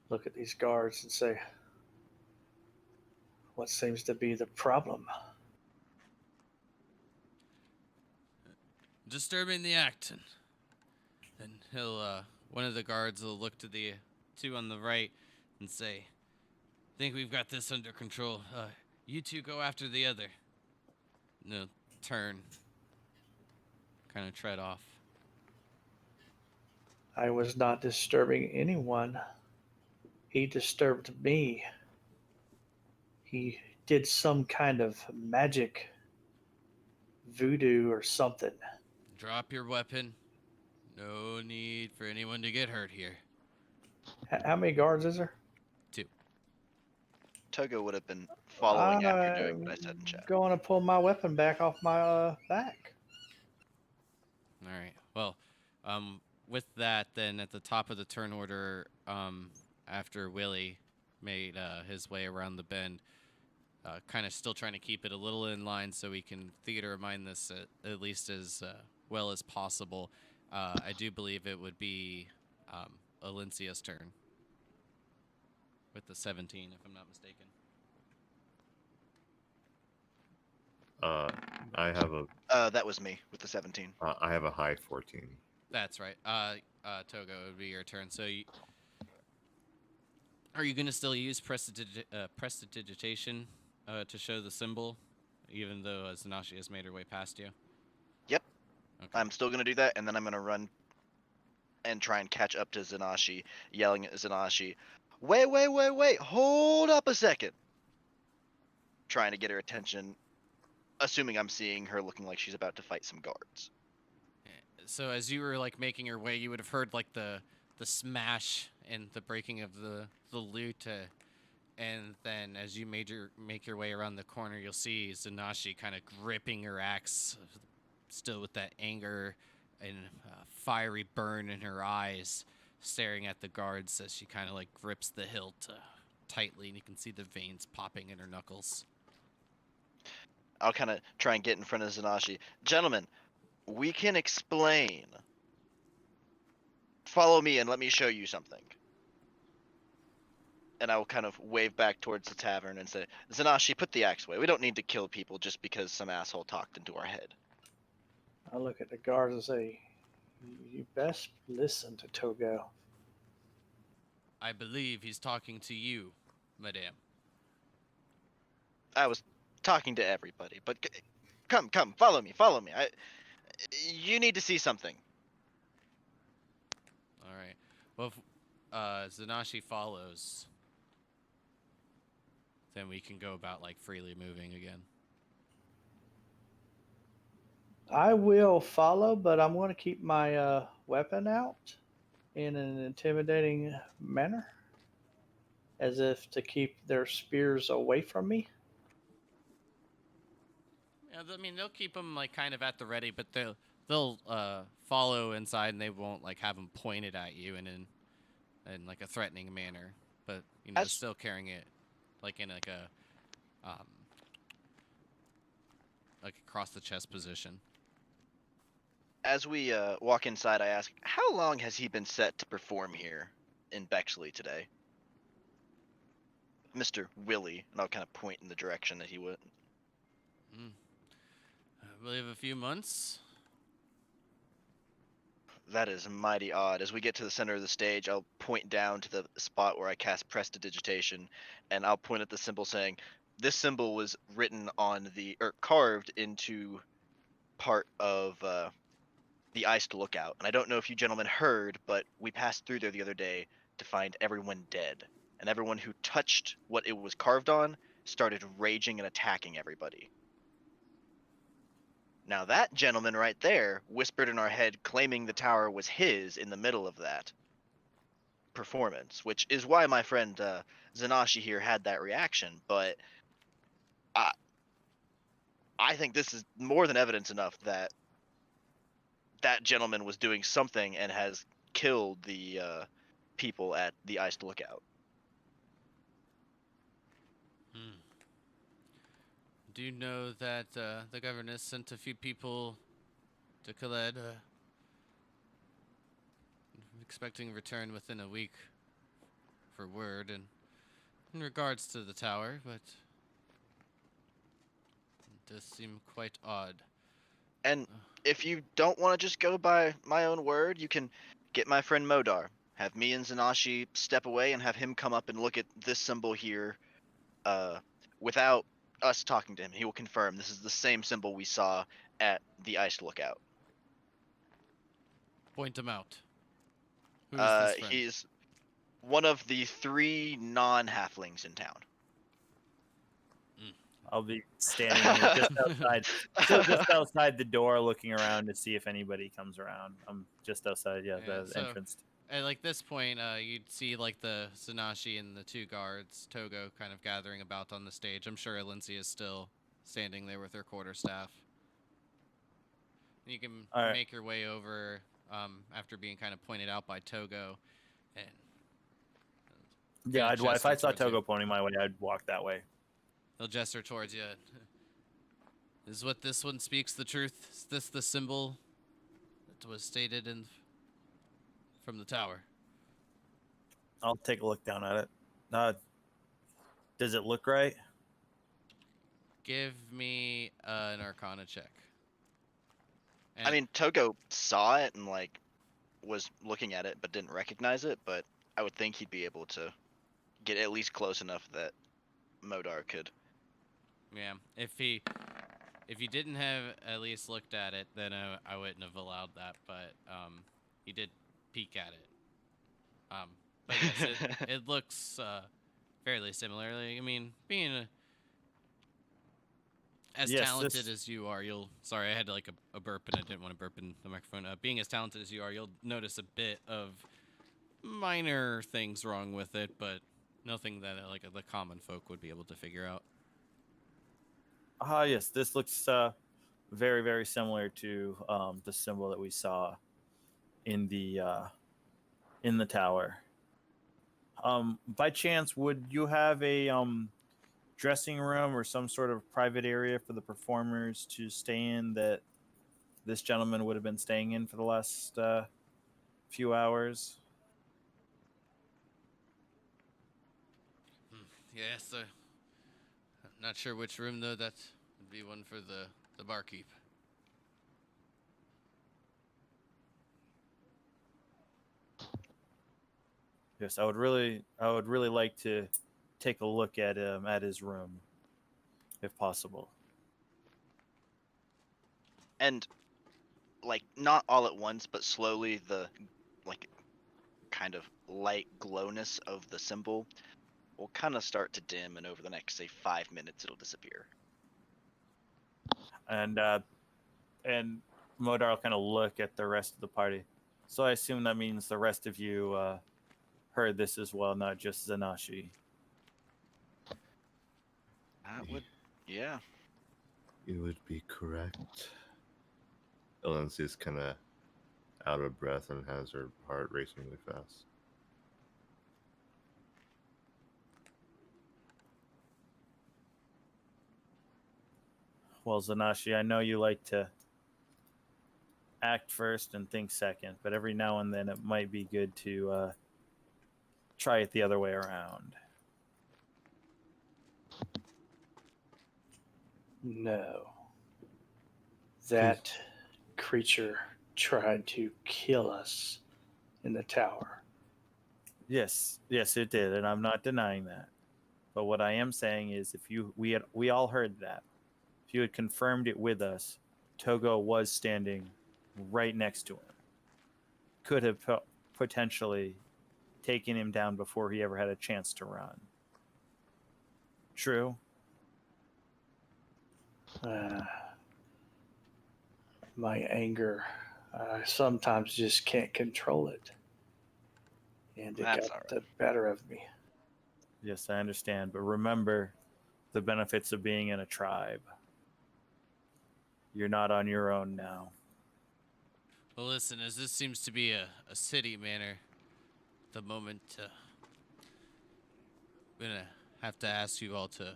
Look at these guards and say, what seems to be the problem? Disturbing the act, and then he'll, one of the guards will look to the 2 on the right and say, "Think we've got this under control. You 2 go after the other." No, turn. Kind of tread off. I was not disturbing anyone. He disturbed me. He did some kind of magic, voodoo or something. Drop your weapon. No need for anyone to get hurt here. How many guards is there? 2. Togo would have been following after doing what I I'm said in chat. going to pull my weapon back off my back. All right. Well, with that, then at the top of the turn order, after Willie made his way around the bend, kind of still trying to keep it a little in line so we can theater mine this at least as well as possible. I do believe it would be Alencia's turn with the 17, if I'm not mistaken. I have a That was me with the 17. I have a high 14. That's right. Togo, it would be your turn. So, are you going to still use prestidigitation to show the symbol, even though Zanashi has made her way past you? Yep. Okay. I'm still gonna do that, and then I'm gonna run and try and catch up to Zanashi, yelling at Zanashi, wait, hold up a second. Trying to get her attention, assuming I'm seeing her looking like she's about to fight some guards. So as you were like making your way, you would have heard like the smash and the breaking of the loot, and then as you make your way around the corner, you'll see Zanashi kind of gripping her axe, still with that anger and fiery burn in her eyes, staring at the guards as she kind of like grips the hilt tightly, and you can see the veins popping in her knuckles. I'll kind of try and get in front of Zanashi. Gentlemen, we can explain. Follow me and let me show you something. And I will kind of wave back towards the tavern and say, Zanashi, put the axe away. We don't need to kill people just because some asshole talked into our head. I look at the guards and say, "You best listen to Togo." I believe he's talking to you, madame. I was talking to everybody, but come, follow me. You need to see something. All right. Well, if Zanashi follows, then we can go about like freely moving again. I will follow, but I'm going to keep my weapon out in an intimidating manner, as if to keep their spears away from me. Yeah, I mean they'll keep them like kind of at the ready, but they'll follow inside and they won't like have them pointed at you in like a threatening manner, but you know still carrying it like in like a like across the chest position. As we walk inside, I ask, how long has he been set to perform here in Bexley today? Mr. Willie, and I'll kind of point in the direction that he went. I believe a few months. That is mighty odd. As we get to the center of the stage, I'll point down to the spot where I cast Prestidigitation, and I'll point at the symbol saying, this symbol was written on or carved into part of the iced lookout. And I don't know if you gentlemen heard, but we passed through there the other day to find everyone dead. And everyone who touched what it was carved on started raging and attacking everybody. Now that gentleman right there whispered in our head claiming the tower was his in the middle of that performance, which is why my friend Zanashi here had that reaction. But I think this is more than evidence enough that that gentleman was doing something and has killed the people at the iced lookout. Do you know that the governor sent a few people to Khaled, expecting return within a week for word and in regards to the tower, but it does seem quite odd. And if you don't want to just go by my own word, you can get my friend Modar. Have me and Zanashi step away and have him come up and look at this symbol here without us talking to him. He will confirm this is the same symbol we saw at the iced lookout. Point him out. Who is this friend? He's one of the 3 non-halflings in town. I'll be standing here just outside the door, looking around to see if anybody comes around. I'm just outside, Yeah, the so- entrance. At like this point, you'd see like the Sanashi and the two guards, Togo, kind of gathering about on the stage. I'm sure Alincia is still standing there with her quarterstaff. You can All right. make your way over after being kind of pointed out by Togo, and Yeah, Gonna if I gesture saw towards you. Togo pointing my way, I'd walk that way. he'll gesture towards you. Is what this one speaks the truth? Is this the symbol that was stated from the tower? I'll take a look down at it. Does it look right? Give me an Arcana check. I mean, Togo saw it and like was looking at it but didn't recognize it, but I would think he'd be able to get at least close enough that Modar could. Yeah, if he didn't have at least looked at it, then I wouldn't have allowed that. But he did peek at it. But yes, it looks fairly similarly. I mean, being as Yes, talented as you are, Sorry, I had like a burp and I didn't want to burp in the microphone. Being as talented as you are, you'll notice a bit of minor things wrong with it, but nothing that like the common folk would be able to figure out. Yes, this looks very, very similar to the symbol that we saw in the tower. By chance, would you have a dressing room or some sort of private area for the performers to stay in that this gentleman would have been staying in for the last few hours? Yes, I'm not sure which room though. That would be one for the barkeep. Yes, I would really like to take a look at his room, if possible. And like not all at once, but slowly the like kind of light glowness of the symbol will kind of start to dim, and over the next say 5 minutes it'll disappear. And Modar will kind of look at the rest of the party. So I assume that means the rest of you heard this as well, not just Zanashi. That would, yeah. You would be correct. Alencia's kind of out of breath and has her heart racing really fast. Well, Zanashi, I know you like to act first and think second, but every now and then it might be good to try it the other way around. No. That creature tried to kill us in the tower. Yes, it did, and I'm not denying that. But what I am saying is, we all heard that. If you had confirmed it with us, Togo was standing right next to him. Could have potentially taken him down before he ever had a chance to run. True? My anger, I sometimes just can't control it. And it That's got all the better of me. Yes, I understand. But remember the benefits of being in a tribe. You're not on your own now. Well, listen, as this seems to be a city manor, the moment I'm gonna have to ask you all to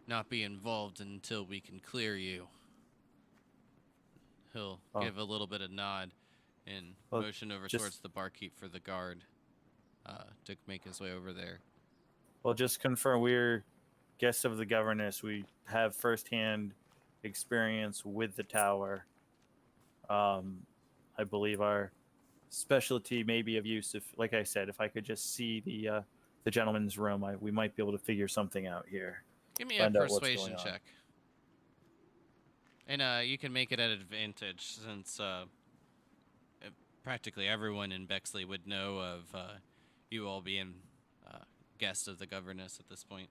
not be involved until we can clear you. He'll give a little bit of nod and motion over towards the barkeep for the guard to make his way over there. Well, just confirm we're guests of the governess. We have firsthand experience with the tower. I believe our specialty may be of use. If, like I said, if I could just see the gentleman's room, we might be able to figure something out here. Give me a persuasion check. And you can make it at advantage since practically everyone in Bexley would know of you all being guests of the governess at this point.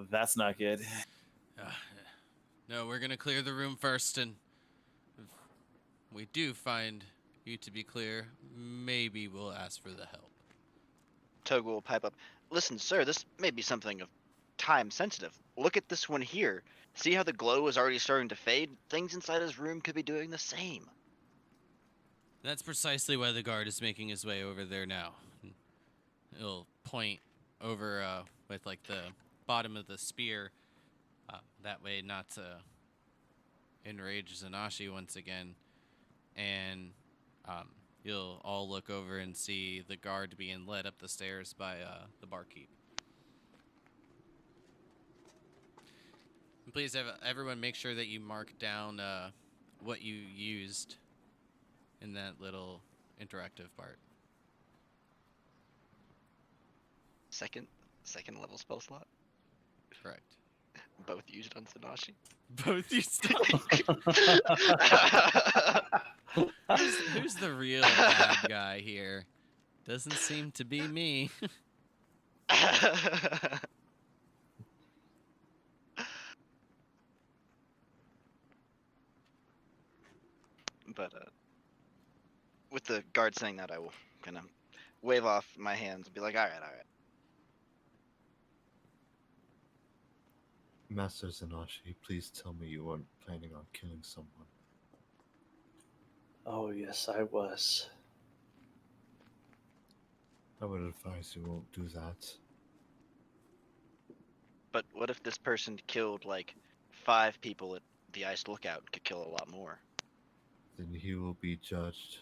That's not good. Uh, no, we're gonna clear the room first, and if we do find you to be clear, maybe we'll ask for the help. Toga will pipe up. Listen, sir, this may be something of time sensitive. Look at this one here. See how the glow is already starting to fade? Things inside his room could be doing the same. That's precisely why the guard is making his way over there now. He'll point over with like the bottom of the spear, that way not to enrage Zanashi once again, and you'll all look over and see the guard being led up the stairs by the barkeep. And please, everyone, make sure that you mark down what you used in that little interactive part. Second level spell slot. Correct. Both used on Sanashi. Both you stop. Who's the real bad guy here? Doesn't seem to be me. But with the guard saying that, I will kind of wave off my hands and be like, all right. Master Zanashi, please tell me you weren't planning on killing someone. Oh, yes, I was. I would advise you won't do that. But what if this person killed like 5 people at the Ice Lookout and could kill a lot more? Then he will be judged.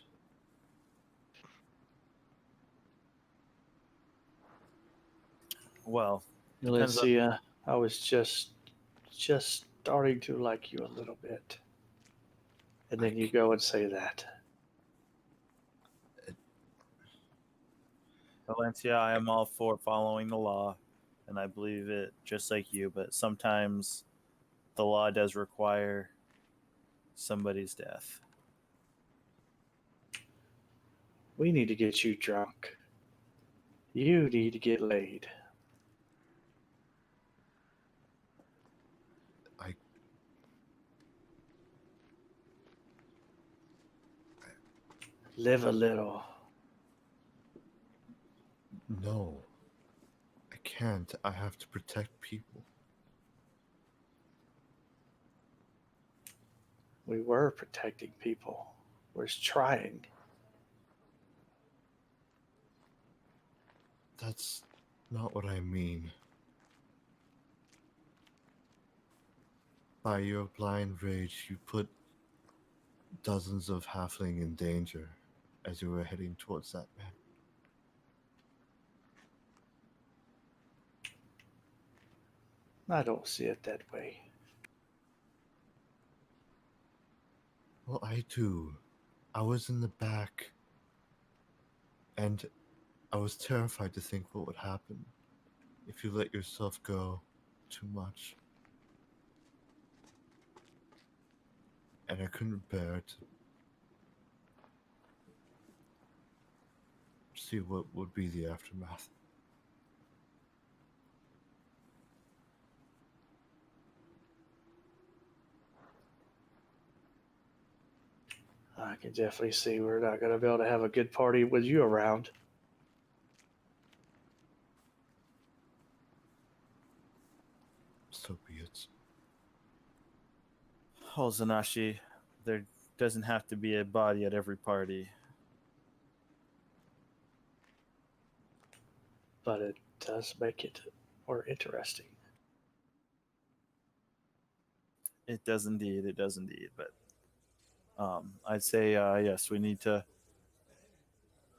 Well, depends on- Alicia, I was just starting to like you a little bit. And then you go and say that. Valencia, I am all for following the law, and I believe it just like you, but sometimes the law does require somebody's death. We need to get you drunk. You need to get laid. Live a little. No. I can't. I have to protect people. We were protecting people. We're trying. That's not what I mean. By your blind rage, you put dozens of halfling in danger as you were heading towards that man. I don't see it that way. Well, I do. I was in the back, and I was terrified to think what would happen if you let yourself go too much. And I couldn't bear to see what would be the aftermath. I can definitely see we're not going to be able to have a good party with you around. So be it. Oh, Zanashi, there doesn't have to be a body at every party. But it does make it more interesting. It does indeed. It does indeed. But I'd say yes. We need to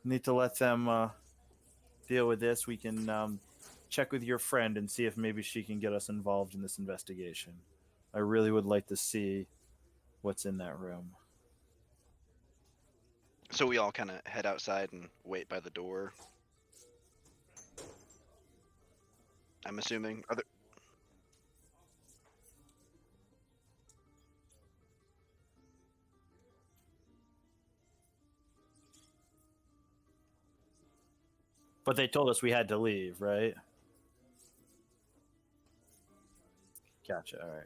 let them deal with this. We can check with your friend and see if maybe she can get us involved in this investigation. I really would like to see what's in that room. So we all kind of head outside and wait by the door. I'm assuming. Are there... But they told us we had to leave, right? Gotcha. All right.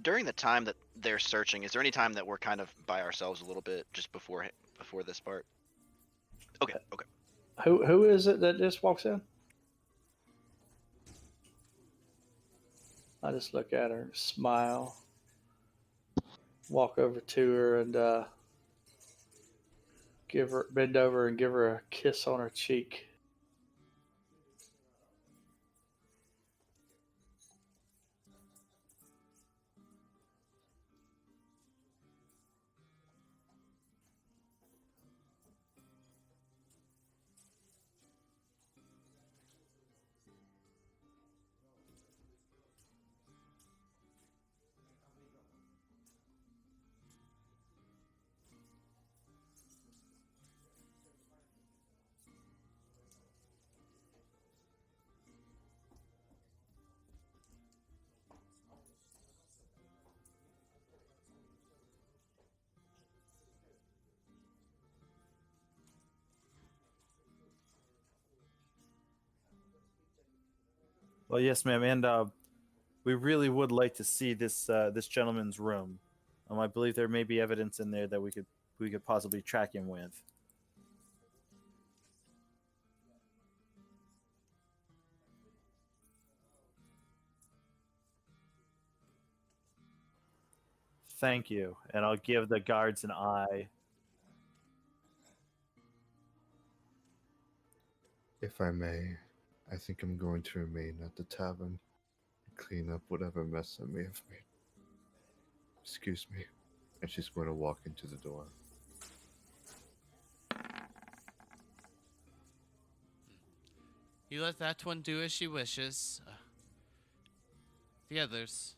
During the time that they're searching, is there any time that we're kind of by ourselves a little bit just before this part? Okay, okay. Who is it that just walks in? I just look at her, smile, walk over to her, and bend over and give her a kiss on her cheek. Well, yes, ma'am, and we really would like to see this gentleman's room. I believe there may be evidence in there that we could possibly track him with. Thank you, and I'll give the guards an eye. If I may, I think I'm going to remain at the tavern and clean up whatever mess I may have made. Excuse me. And she's going to walk into the door. You let that one do as she wishes. The others,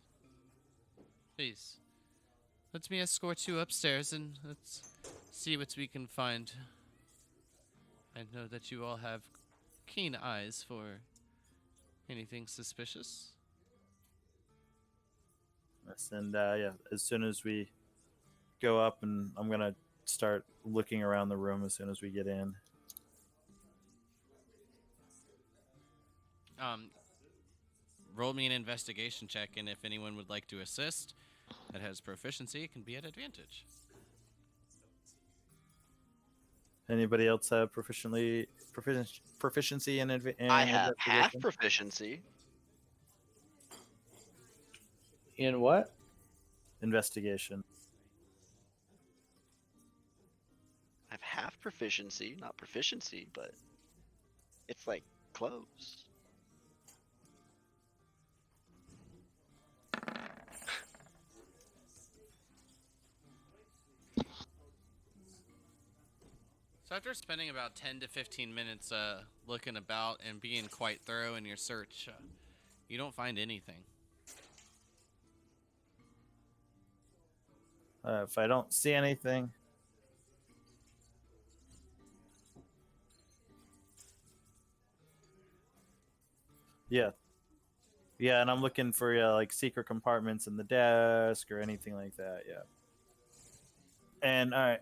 please, let me escort you upstairs and let's see what we can find. I know that you all have keen eyes for anything suspicious. Yes, and yeah, as soon as we go up, and I'm gonna start looking around the room as soon as we get in. Roll me an investigation check, and if anyone would like to assist that has proficiency, it can be at advantage. Anybody else have proficiency in, I have half investigation? proficiency. In what? Investigation. I have half proficiency, not proficiency, but it's like close. So after spending about 10 to 15 minutes looking about and being quite thorough in your search, you don't find anything. If I don't see anything, yeah, yeah, and I'm looking for like secret compartments in the desk or anything like that. Yeah. And all right,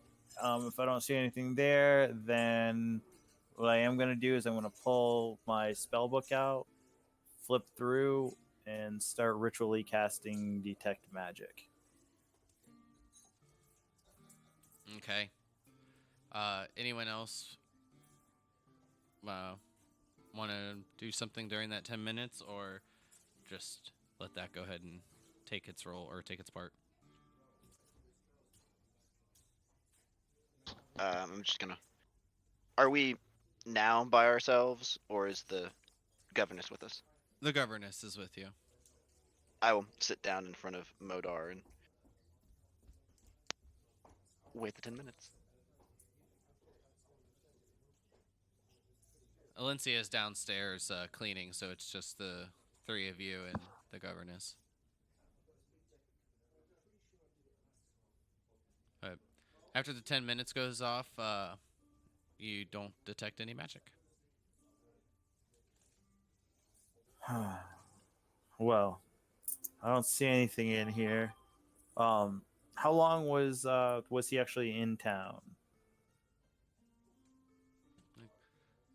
if I don't see anything there, then what I am gonna do is I'm gonna pull my spell book out, flip through, and start ritually casting detect magic. Okay. Anyone else want to do something during that 10 minutes, or just let that go ahead and take its role or take its part? I'm just gonna. Are we now by ourselves, or is the governess with us? The governess is with you. I will sit down in front of Modar and wait the 10 minutes. Alencia is downstairs cleaning, so it's just the three of you and the governess. After the 10 minutes goes off, you don't detect any magic. Well, I don't see anything in here. How long was he actually in town?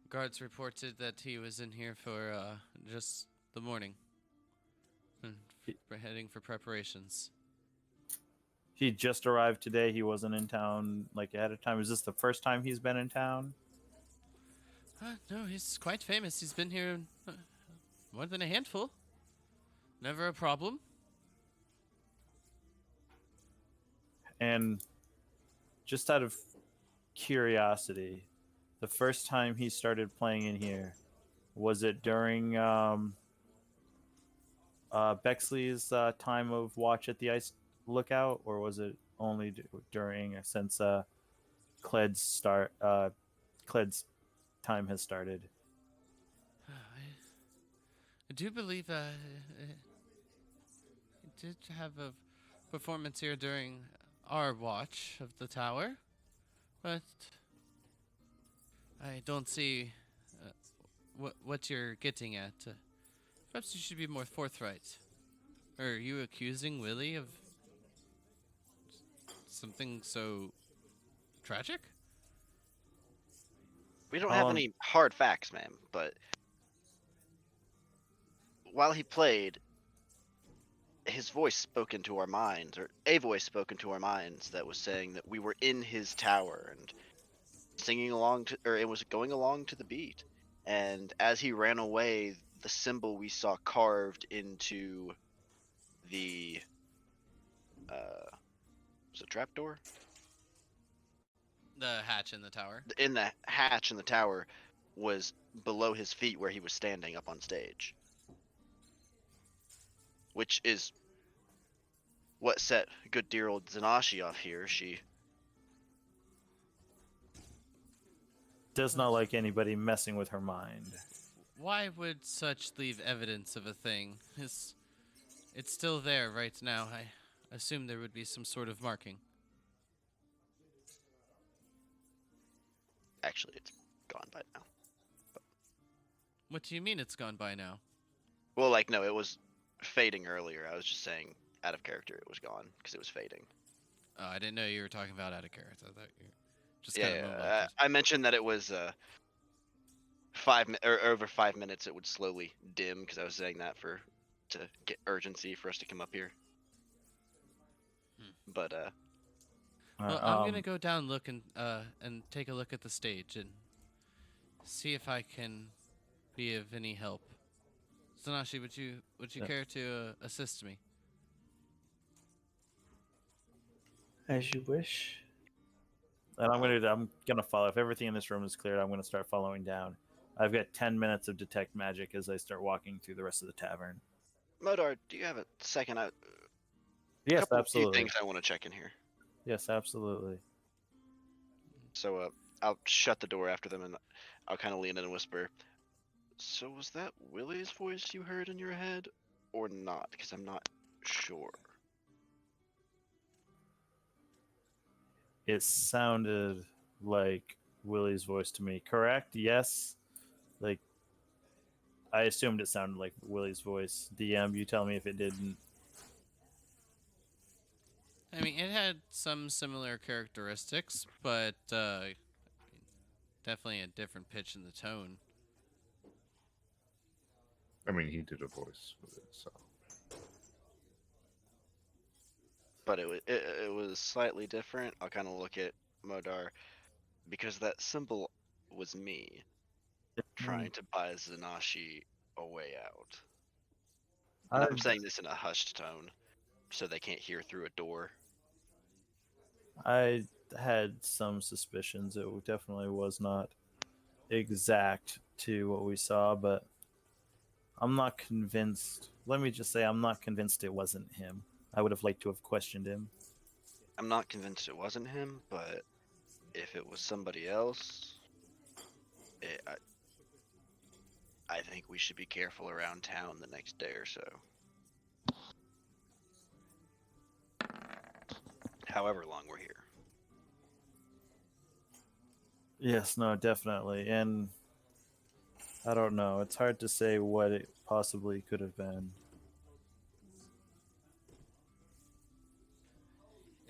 Guards reported that he was in here for just the morning. And for heading for preparations. He just arrived today. He wasn't in town like ahead of time. Is this the first time he's been in town? No, he's quite famous. He's been here more than a handful. Never a problem. And just out of curiosity, the first time he started playing in here, was it during Bexley's time of watch at the ice lookout, or was it only during since Cled's time has started? I do believe he did have a performance here during our watch of the tower, but I don't see what you're getting at. Perhaps you should be more forthright. Are you accusing Willie of something so tragic? We don't have Um, any hard facts, ma'am, but while he played, his voice spoke into our minds, or a voice spoke into our minds that was saying that we were in his tower and singing along to, or it was going along to the beat. And as he ran away, the symbol we saw carved into the was it trapdoor? The hatch in the tower. In the hatch in the tower was below his feet where he was standing up on stage. Which is what set good dear old Zanashi off here. She does not like anybody messing with her mind. Why would such leave evidence of a thing? It's still there right now. I assume there would be some sort of marking. actually it's gone by now. What do you mean it's gone by now? Well, like no, it was fading earlier. I was just saying out of character it was gone because it was fading. Oh, I didn't know you were talking about out of character. I thought you just Yeah, kind of yeah, I mentioned that it was 5 or over 5 minutes. It would slowly dim because I was saying that to get urgency for us to come up here. But Well, I'm gonna go down, look and take a look at the stage and see if I can be of any help. Zanashi, would you Yeah. care to assist me? As you wish. And I'm gonna follow. If everything in this room is cleared, I'm gonna start following down. I've got 10 minutes of detect magic as I start walking through the rest of the tavern. Modar, do you have a second? Yes, Few absolutely. things I want to check in here. Yes, absolutely. So I'll shut the door after them and I'll kind of lean in and whisper. So was that Willie's voice you heard in your head, or not? Because I'm not sure. It sounded like Willie's voice to me. Correct? Yes. Like, I assumed it sounded like Willie's voice. DM, you tell me if it didn't. I mean, it had some similar characteristics, but definitely a different pitch in the tone. I mean, he did a voice with it, so. But it was slightly different. I'll kind of look at Modar because that symbol was me trying to buy Zanashi a way out. And I'm saying this in a hushed tone so they can't hear through a door. I had some suspicions. It definitely was not exact to what we saw, but I'm not convinced. Let me just say, I'm not convinced it wasn't him. I would have liked to have questioned him. I'm not convinced it wasn't him, but if it was somebody else, it, I think we should be careful around town the next day or so. However long we're here. Yes, no, definitely. And I don't know. It's hard to say what it possibly could have been.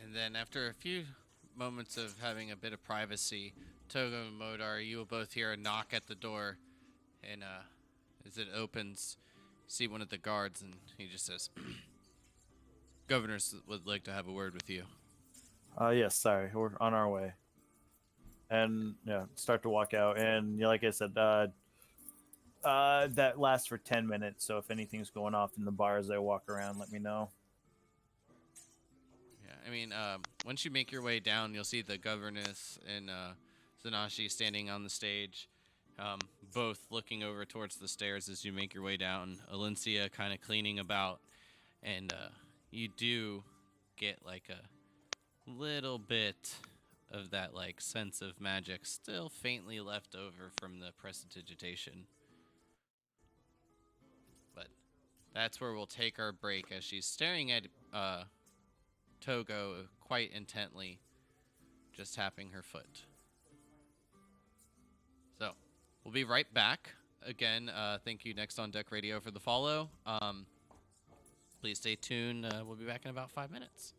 And then after a few moments of having a bit of privacy, Togo and Modar, you will both hear a knock at the door, and as it opens, see one of the guards, and he just says, "Governors would like to have a word with you." Yes, sorry. We're on our way. And yeah, start to walk out. And like I said, that lasts for 10 minutes. So if anything's going off in the bar as I walk around, let me know. Yeah, I mean, once you make your way down, you'll see the governess and Zanashi standing on the stage, both looking over towards the stairs as you make your way down. Alencia kind of cleaning about, and you do get like a little bit of that like sense of magic still faintly left over from the prestidigitation. But that's where we'll take our break as she's staring at Togo quite intently, just tapping her foot. So, we'll be right back. Again, thank you Next on Deck Radio for the follow. Please stay tuned. We'll be back in about 5 minutes.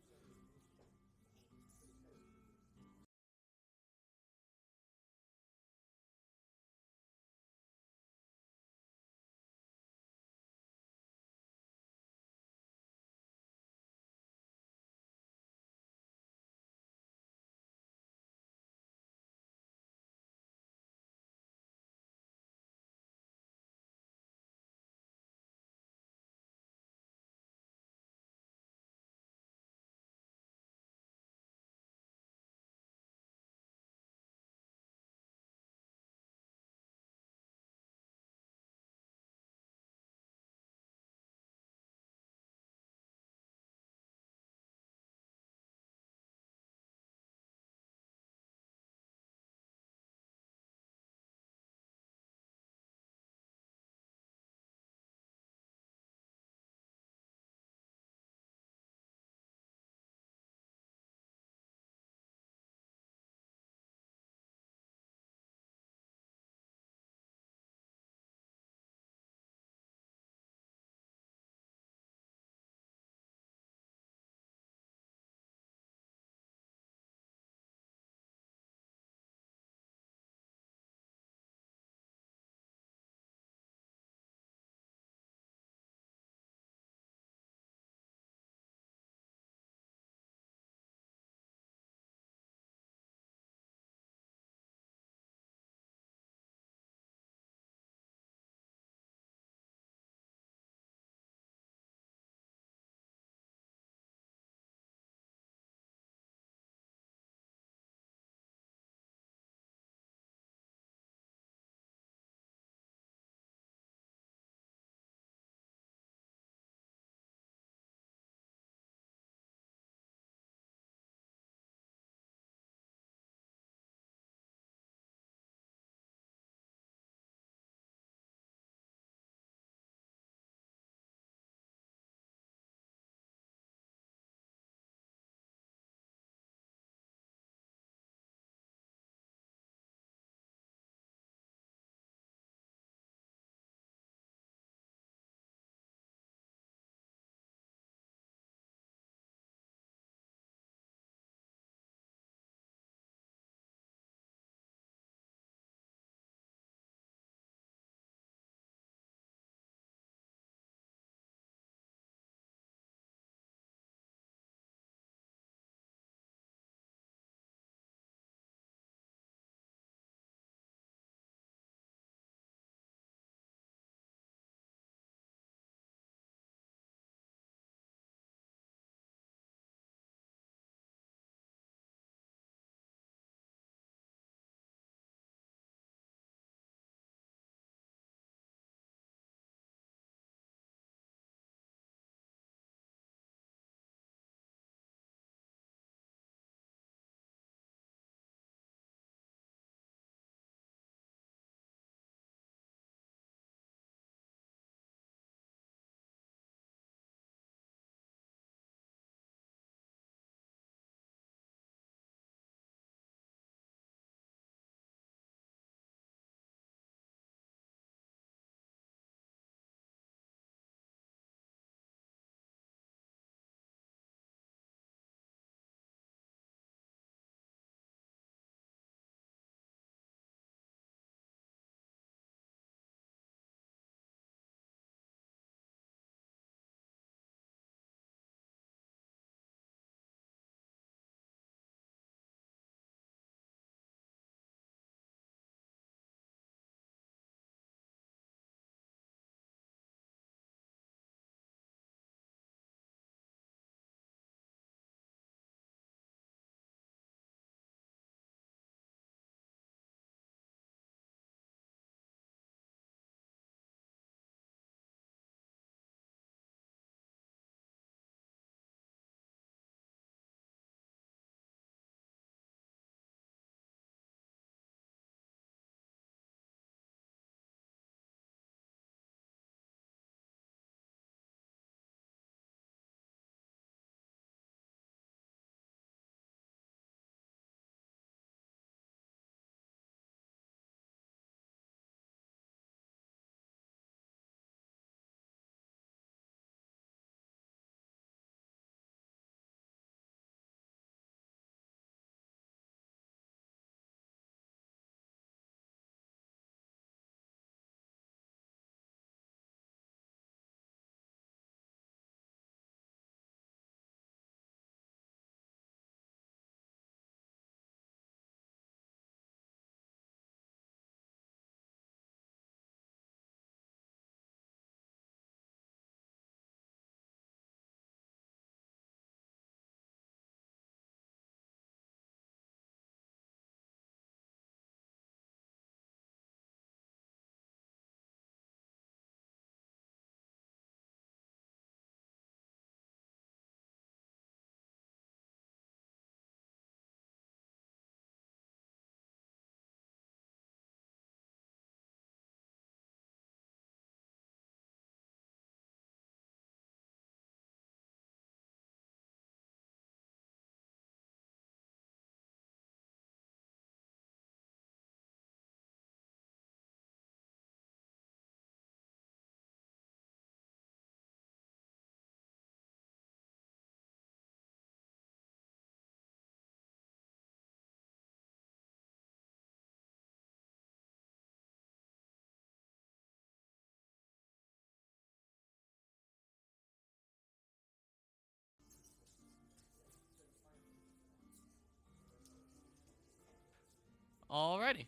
Alrighty,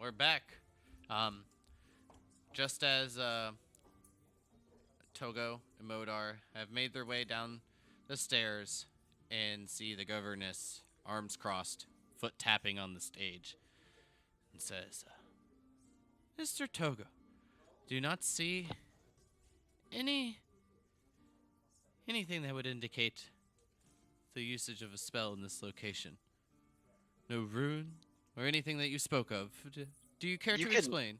we're back. Just as Togo and Modar have made their way down the stairs and see the governess, arms crossed, foot tapping on the stage, and says, Mr. Togo, do you not see anything that would indicate the usage of a spell in this location? No rune or anything that you spoke of. Do you care You to can- explain?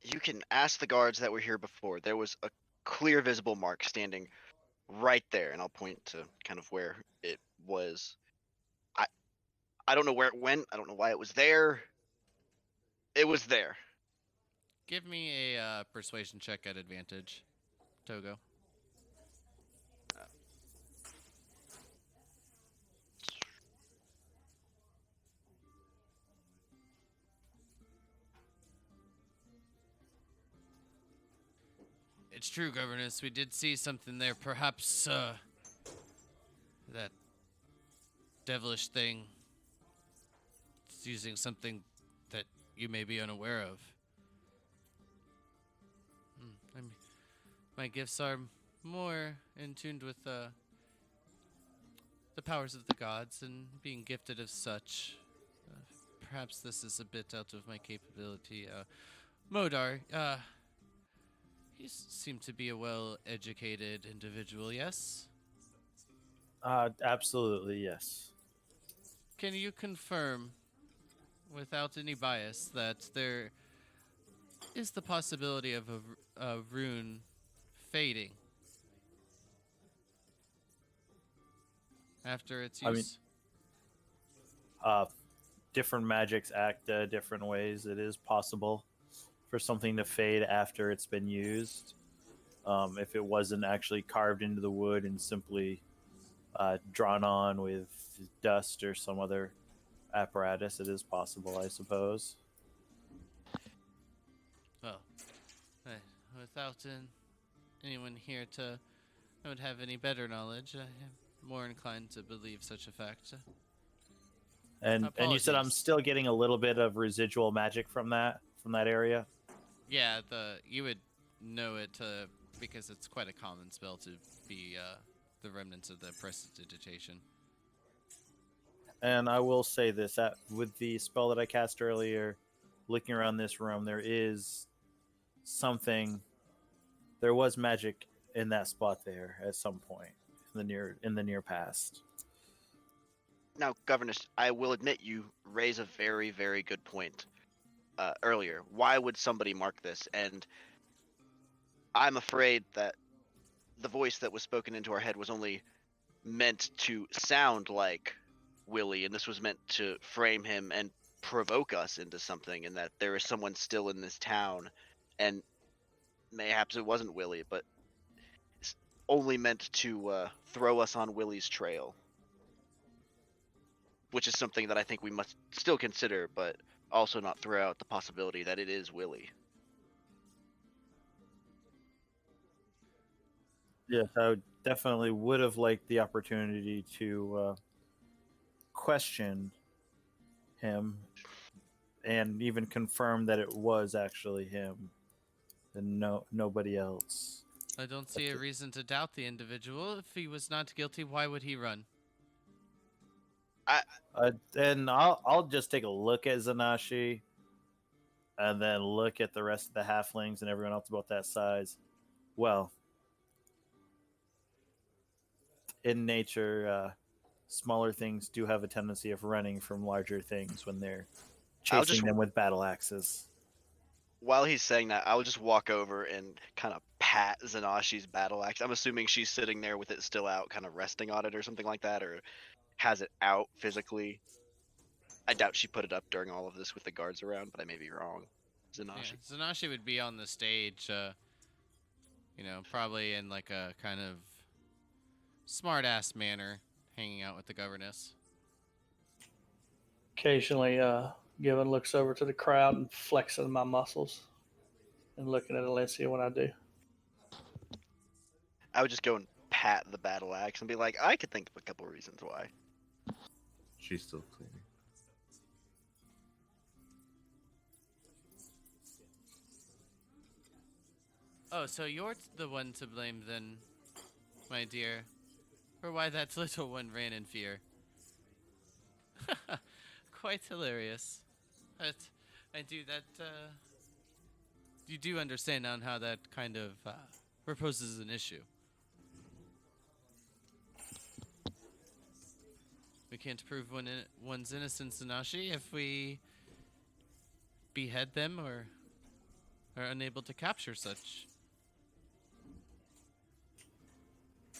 You can ask the guards that were here before. There was a clear visible mark standing right there, and I'll point to kind of where it was. I don't know where it went. I don't know why it was there. It was there. Give me a persuasion check at advantage, Togo. It's true, Governess. We did see something there. Perhaps, that devilish thing is using something that you may be unaware of. My gifts are more in tune with the powers of the gods and being gifted as such. Perhaps this is a bit out of my capability. Modar, you seem to be a well-educated individual, yes? Absolutely, yes. Can you confirm, without any bias, that there is the possibility of a rune fading after its I mean- use? Different magics act different ways. It is possible for something to fade after it's been used. If it wasn't actually carved into the wood and simply drawn on with dust or some other apparatus, it is possible, I suppose. Well, without anyone here to I would have any better knowledge, I am more inclined to believe such a fact. And you said I'm Apologies. still getting a little bit of residual magic from that area. Yeah, you would know it because it's quite a common spell to be the remnants of the prestidigitation. And I will say this: that with the spell that I cast earlier, looking around this room, there is something. There was magic in that spot there at some point in the near past. Now, Governess, I will admit you raise a very, very good point earlier. Why would somebody mark this? And I'm afraid that the voice that was spoken into our head was only meant to sound like Willie, and this was meant to frame him and provoke us into something, and that there is someone still in this town, and mayhaps it wasn't Willie, but it's only meant to throw us on Willie's trail. Which is something that I think we must still consider, but also not throw out the possibility that it is Willie. Yes, I definitely would have liked the opportunity to question him and even confirm that it was actually him and nobody else. I don't see a reason to doubt the individual. If he was not guilty, why would he run? And I'll just take a look at Zanashi and then look at the rest of the halflings and everyone else about that size. Well, in nature, smaller things do have a tendency of running from larger things when they're I'll chasing just- them with battle axes. While he's saying that, I'll just walk over and kind of pat Zanashi's battle axe. I'm assuming she's sitting there with it still out, kind of resting on it or something like that, or has it out physically. I doubt she put it up during all of this with the guards around, but I may be wrong. Zanashi. Yeah, Zanashi would be on the stage, probably in like a kind of smart-ass manner, hanging out with the governess. Occasionally, Given looks over to the crowd and flexing my muscles and looking at Alencia when I do. I would just go and pat the battle axe and be like, I could think of a couple reasons why. She's still cleaning. Oh, so you're the one to blame then, my dear, for why that little one ran in fear. Quite hilarious. But I do that, you do understand on how that kind of proposes an issue. We can't prove one's innocence, Nanashi, if we behead them or are unable to capture such.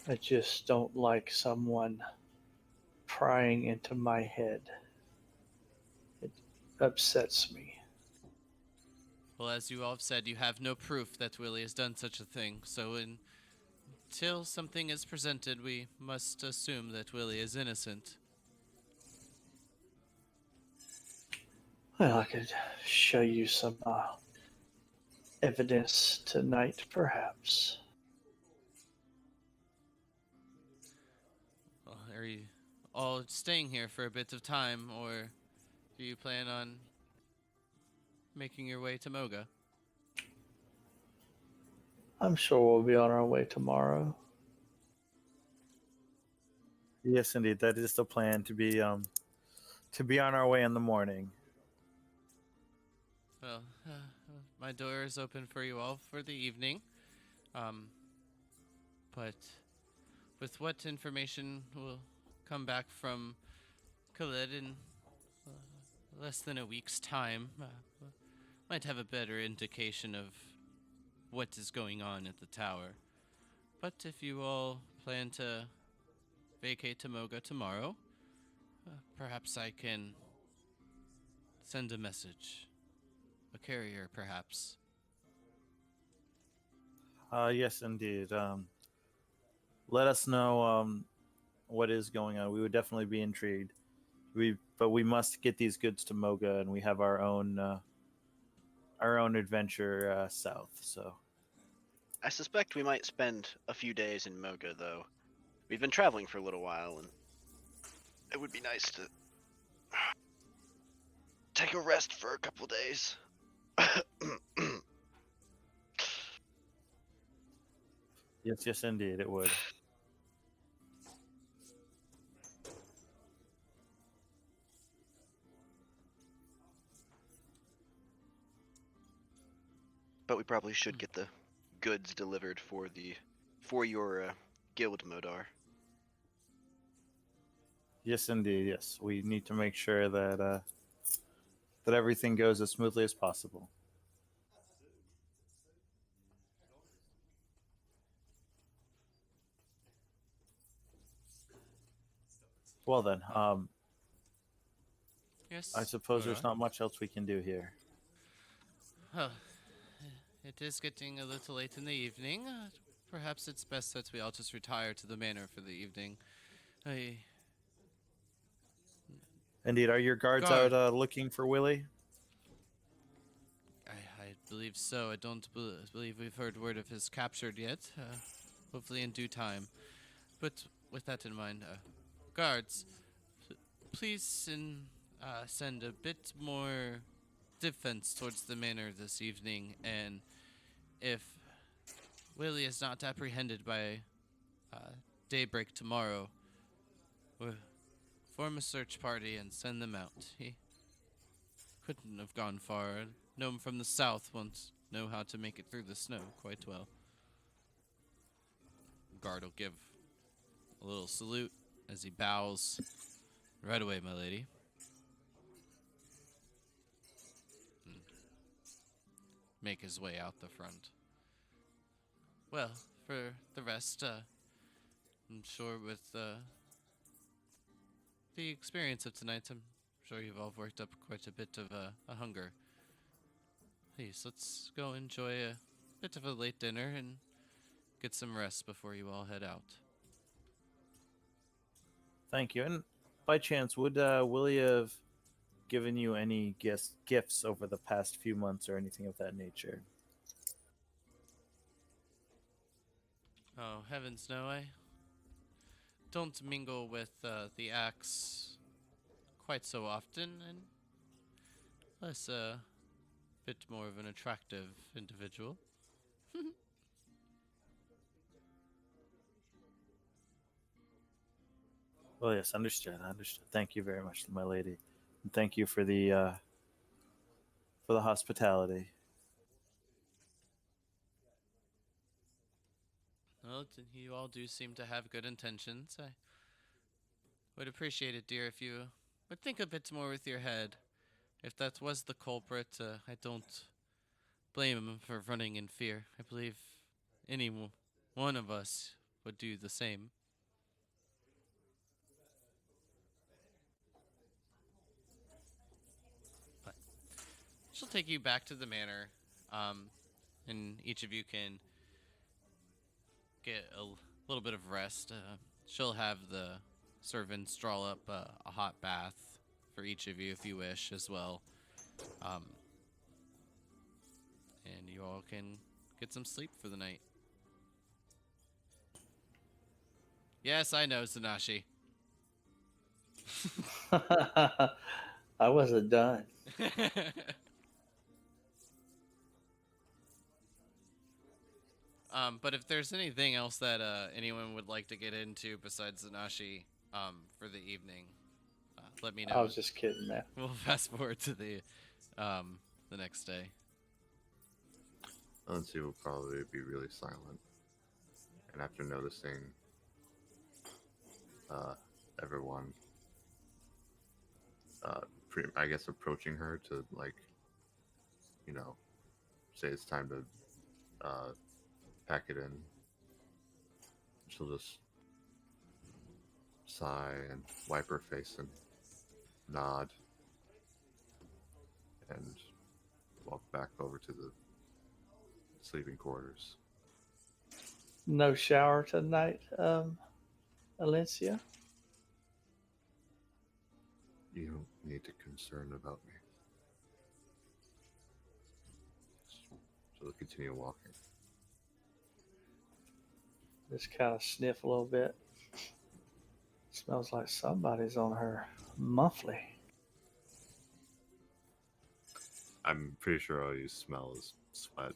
I just don't like someone prying into my head. It upsets me. Well, as you all have said, you have no proof that Willie has done such a thing, so until something is presented, we must assume that Willie is innocent. Well, I could show you some evidence tonight, perhaps. Well, are you all staying here for a bit of time, or do you plan on making your way to Moga? I'm sure we'll be on our way tomorrow. Yes, indeed. That is the plan to be on our way in the morning. Well, my door is open for you all for the evening. But with what information will come back from Khalid in less than a week's time, might have a better indication of what is going on at the tower. But if you all plan to vacate to Moga tomorrow, perhaps I can send a message. A carrier, perhaps. Yes, indeed. Let us know what is going on. We would definitely be intrigued. But we must get these goods to Moga, and we have our own adventure south. So I suspect we might spend a few days in Moga, though. We've been traveling for a little while, and it would be nice to take a rest for a couple days. yes, indeed, it would. But we probably should get the goods delivered for your guild, Modar. Yes, indeed. Yes, we need to make sure that that everything goes as smoothly as possible. Well then, Yes. I suppose there's Alright. not much else we can do here. Well, it is getting a little late in the evening. Perhaps it's best that we all just retire to the manor for the evening. I Indeed, are your guards Guard. out looking for Willie? I believe so. I don't believe we've heard word of his captured yet. Hopefully in due time. But with that in mind, guards, please send a bit more defense towards the manor this evening, and if Willie is not apprehended by daybreak tomorrow, we'll form a search party and send them out. He couldn't have gone far. A gnome from the south won't know how to make it through the snow quite well. Guard will give a little salute as he bows. Right away, my lady. And make his way out the front. Well, for the rest, I'm sure with the experience of tonight, I'm sure you've all worked up quite a bit of a hunger. Please, let's go enjoy a bit of a late dinner and get some rest before you all head out. Thank you. And by chance, would Willie have given you any gifts over the past few months or anything of that nature? Oh, heavens no, I don't mingle with the axe quite so often, and less a bit more of an attractive individual. Oh yes, understood. Understood. Thank you very much, my lady, and thank you for the hospitality. Well, you all do seem to have good intentions. I would appreciate it, dear, if you would think a bit more with your head. If that was the culprit, I don't blame him for running in fear. I believe any one of us would do the same. But she'll take you back to the manor, um, and each of you can get a little bit of rest. She'll have the servants draw up a hot bath for each of you if you wish as well. Um, and you all can get some sleep for the night. Yes, I know, Sanashi. I wasn't done. But if there's anything else that anyone would like to get into besides Sanashi for the evening, let me I know. was just kidding, man. We'll fast forward to the next day. Valencia will probably be really silent. And after noticing everyone, I guess, approaching her to, like, you know, say it's time to pack it in, she'll just sigh and wipe her face and nod and walk back over to the sleeping quarters. No shower tonight, Alencia? You don't need to concern about me. She'll continue walking. Just kind of sniff a little bit. Smells like somebody's on her monthly. I'm pretty sure all you smell is sweat.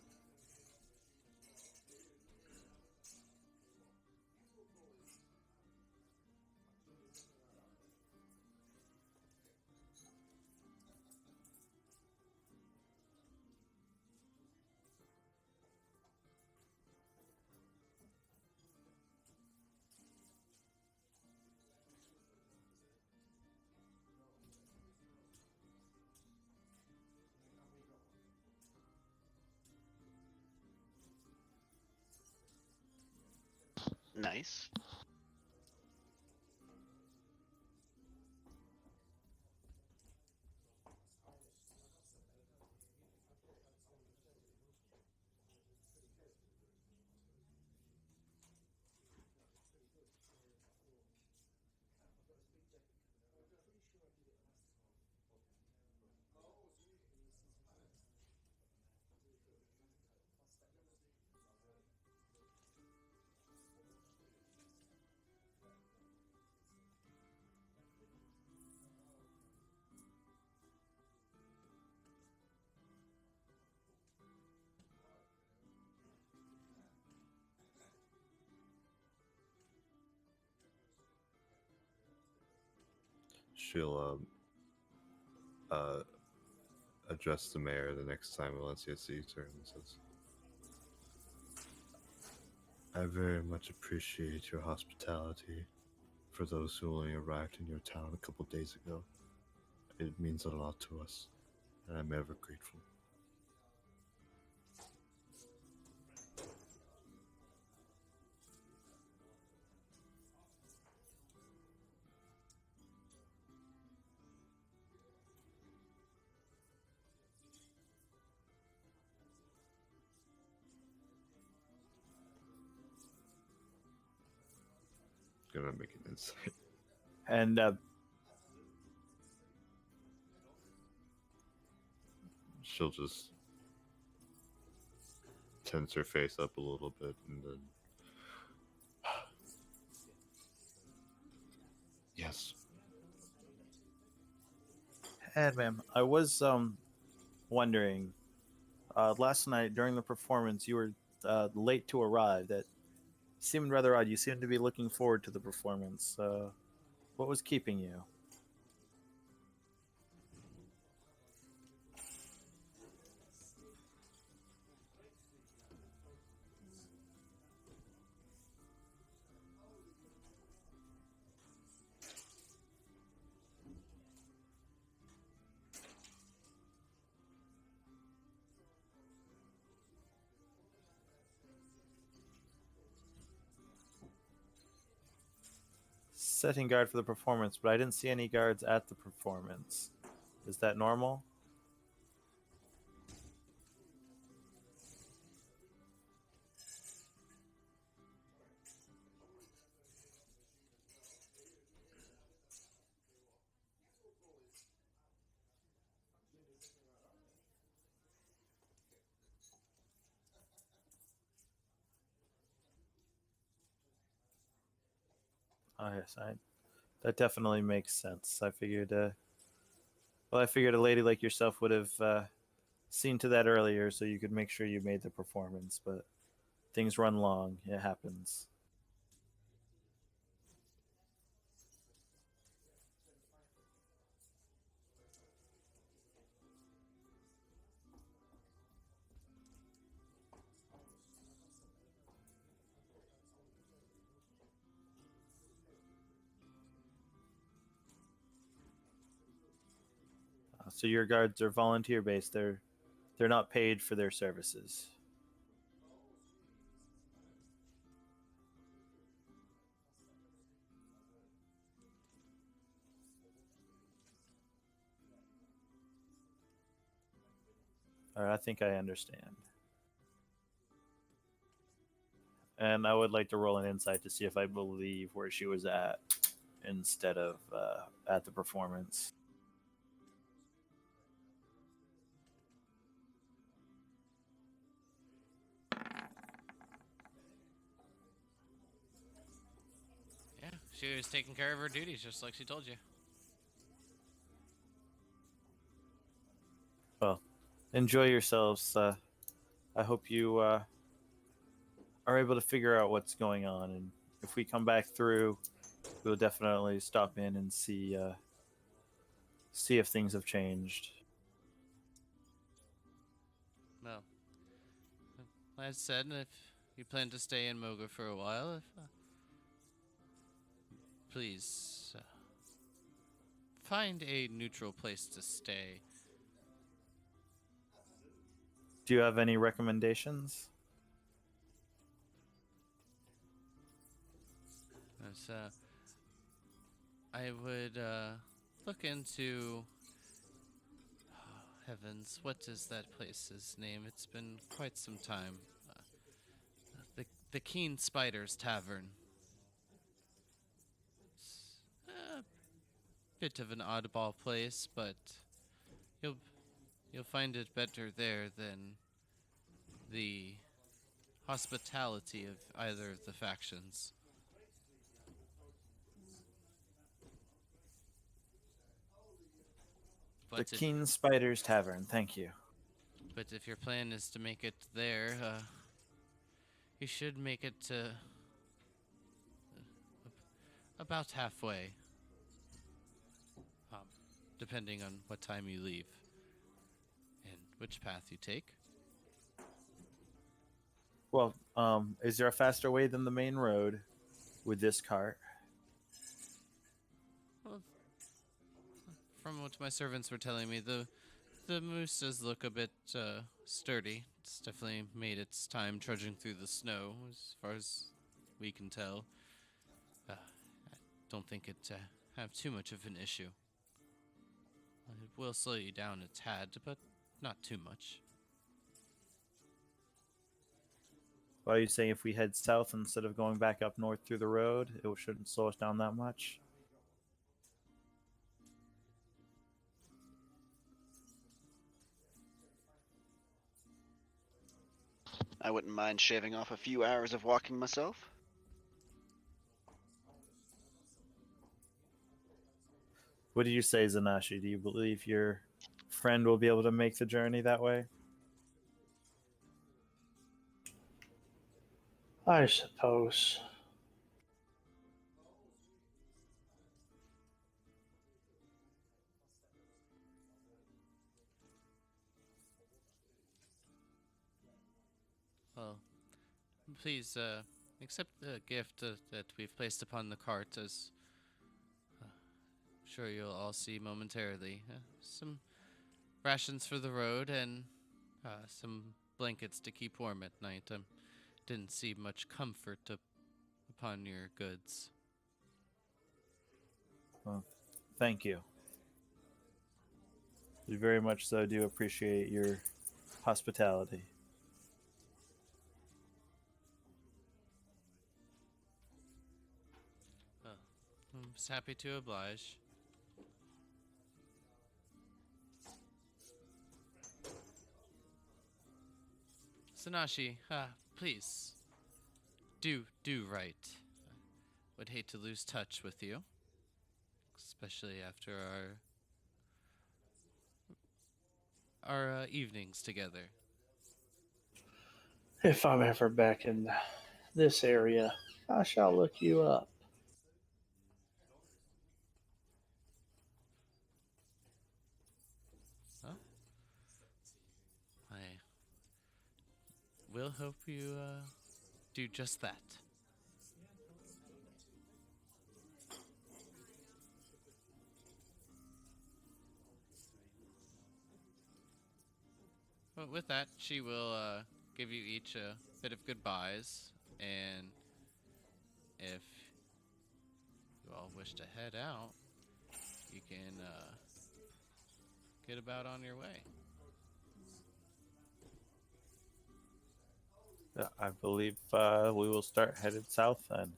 Nice. She'll address the mayor the next time Valencia sees her and says, I very much appreciate your hospitality for those who only arrived in your town a couple days ago. It means a lot to us, and I'm ever grateful. Gonna make an insight. And She'll just tense her face up a little bit and then. Yes. and ma'am, I was wondering. Last night during the performance, you were late to arrive. That seemed rather odd. You seemed to be looking forward to the performance. What was keeping you? Setting guard for the performance, but I didn't see any guards at the performance. Is that normal? Oh, yes, that definitely makes sense. I figured, I figured a lady like yourself would have seen to that earlier, so you could make sure you made the performance. But things run long; it happens. So your guards are volunteer based. They're not paid for their services. All right, I think I understand. And I would like to roll an insight to see if I believe where she was at instead of at the performance. Yeah, she was taking care of her duties just like she told you. Well, enjoy yourselves. I hope you are able to figure out what's going on, and if we come back through, we'll definitely stop in and see if things have changed. Well, like I said, if you plan to stay in Moga for a while, please find a neutral place to stay. Do you have any recommendations? Yes, I would look into. Oh, heavens, what is that place's name? It's been quite some time. The Keen Spiders Tavern. It's a bit of an oddball place, but you'll you'll find it better there than the hospitality of either of the factions. The But if, Keen Spiders Tavern. Thank you. but if your plan is to make it there, you should make it to about halfway, um, depending on what time you leave and which path you take. Well, is there a faster way than the main road with this cart? Well, from what my servants were telling me, the moose does look a bit sturdy. It's definitely made its time trudging through the snow, as far as we can tell. I don't think it have too much of an issue. It will slow you down a tad, but not too much. Well, are you saying if we head south instead of going back up north through the road, it shouldn't slow us down that much? I wouldn't mind shaving off a few hours of walking myself. What do you say, Zanashi? Do you believe your friend will be able to make the journey that way? I suppose. Please accept the gift that we've placed upon the cart, as I'm sure you'll all see momentarily. Some rations for the road and some blankets to keep warm at night. Didn't see much comfort upon your goods. Well, thank you. We very much so do appreciate your hospitality. I'm just happy to oblige. Sanashi, please, do right. Would hate to lose touch with you, especially after our evenings together. If I'm ever back in this area, I shall look you up. Well, I will hope you do just that. But with that, she will give you each a bit of goodbyes, and if you all wish to head out, you can get about on your way. Yeah, I believe we will start headed south then.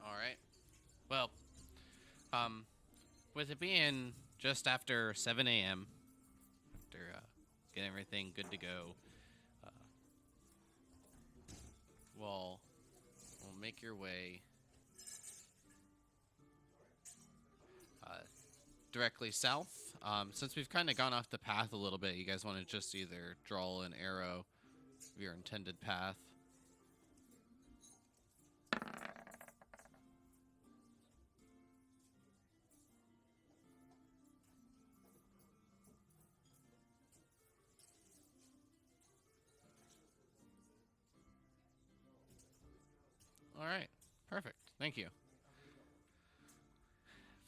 All right. Well, with it being just after 7 a.m., after getting everything good to go, uh, we'll make your way directly south. Since we've kind of gone off the path a little bit, you guys want to just either draw an arrow of your intended path. All right, perfect. Thank you.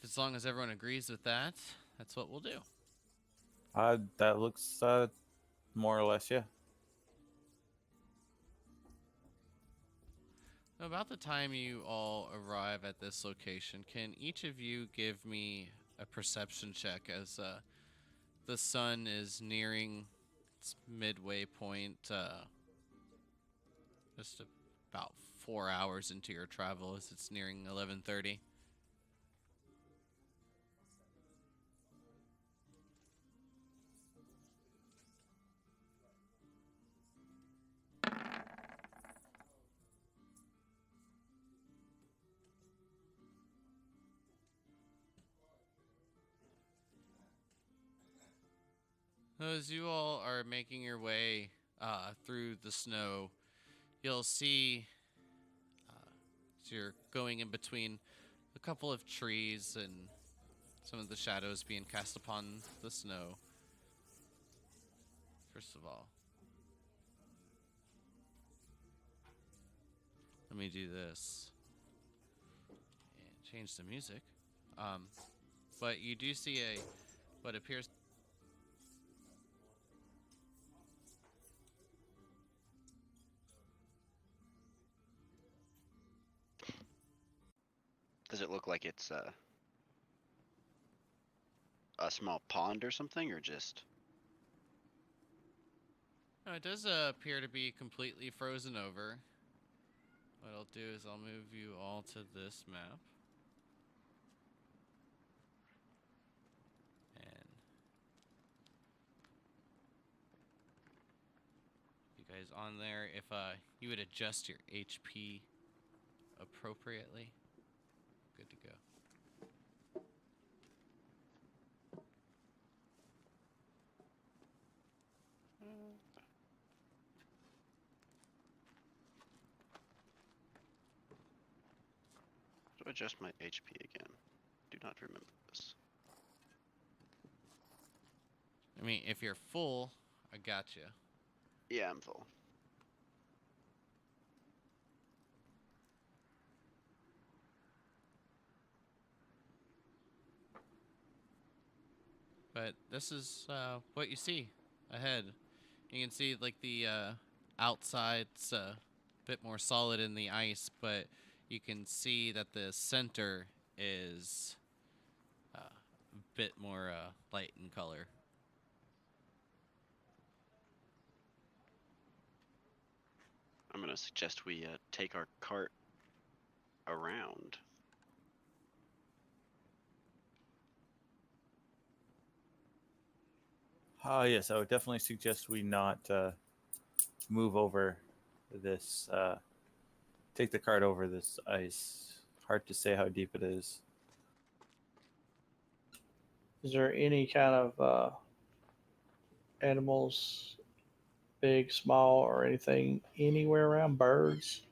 As long as everyone agrees with that, that's what we'll do. That looks more or less, yeah. About the time you all arrive at this location, can each of you give me a perception check as the sun is nearing its midway point, just about 4 hours into your travel as it's nearing 11:30? As you all are making your way through the snow, you'll see as you're going in between a couple of trees and some of the shadows being cast upon the snow. First of all, let me do this and change the music. But you do see what appears. Does it look like it's a small pond or something, or just? No, it does appear to be completely frozen over. What I'll do is I'll move you all to this map. And you guys on there, if you would adjust your HP appropriately, good to go. To adjust my HP again. Do not remember this. I mean, if you're full, I got you. Yeah, I'm full. But this is what you see ahead. You can see like the outside's a bit more solid in the ice, but you can see that the center is a bit more light in color. I'm gonna suggest we take our cart around. Yes, I would definitely suggest we not move over this. Take the cart over this ice. Hard to say how deep it is. Is there any kind of animals, big, small, or anything anywhere around? Birds?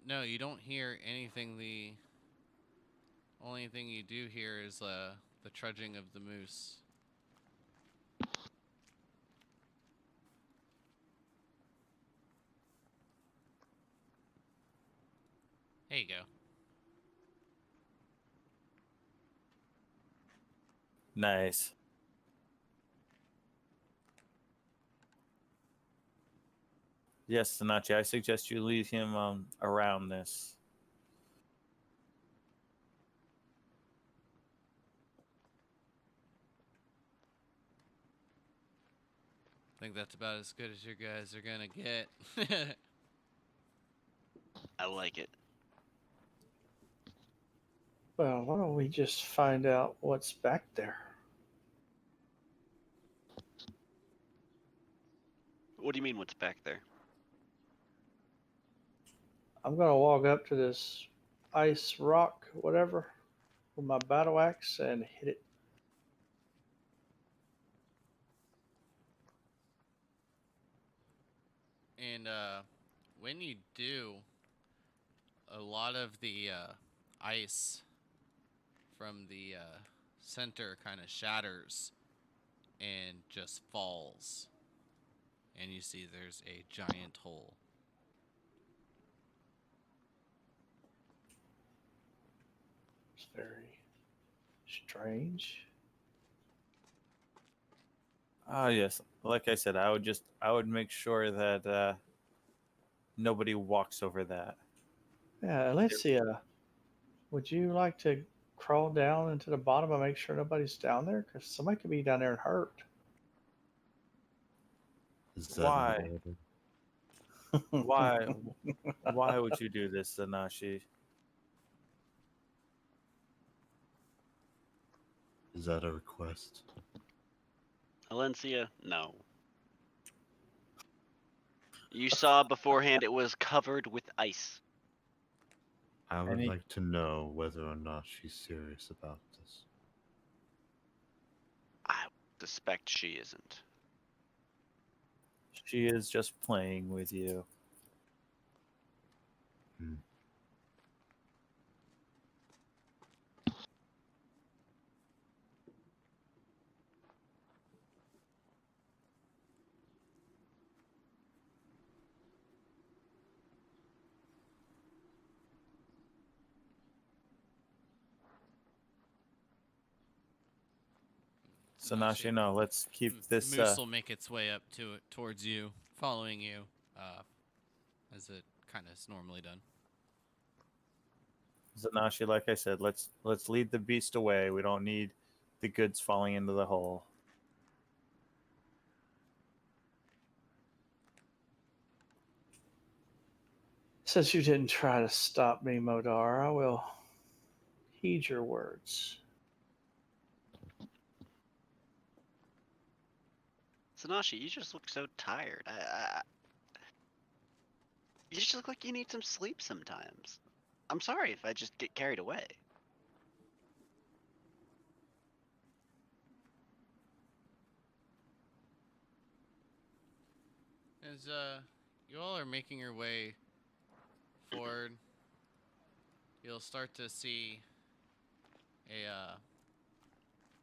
No, you don't hear anything. The only thing you do hear is the trudging of the moose. There you go. Nice. Yes, Sanachi, I suggest you lead him around this. I think that's about as good as you guys are gonna get. I like it. Well, why don't we just find out what's back there? What do you mean? What's back there? I'm gonna walk up to this ice rock, whatever, with my battle axe and hit it. And when you do, a lot of the ice from the center kind of shatters and just falls. And you see there's a giant hole. It's very strange. Yes. Like I said, I would make sure that nobody walks over that. Yeah, Alicia, would you like to crawl down into the bottom and make sure nobody's down there? Because somebody could be down there and hurt. Is that an Why? order? Why? Why would you do this, Sanashi? Is that a request? Valencia, no. You saw beforehand it was covered with ice. I would Any- like to know whether or not she's serious about this. I suspect she isn't. She is just playing with you. Hmm. Sanashi, no, let's keep this. Moose will make its way up to it towards you, following you, as it kind of is normally done. Sanashi, like I said, let's lead the beast away. We don't need the goods falling into the hole. Since you didn't try to stop me, Modar, I will heed your words. Sanashi, you just look so tired. You just look like you need some sleep sometimes. I'm sorry if I just get carried away. As you all are making your way forward, you'll start to see a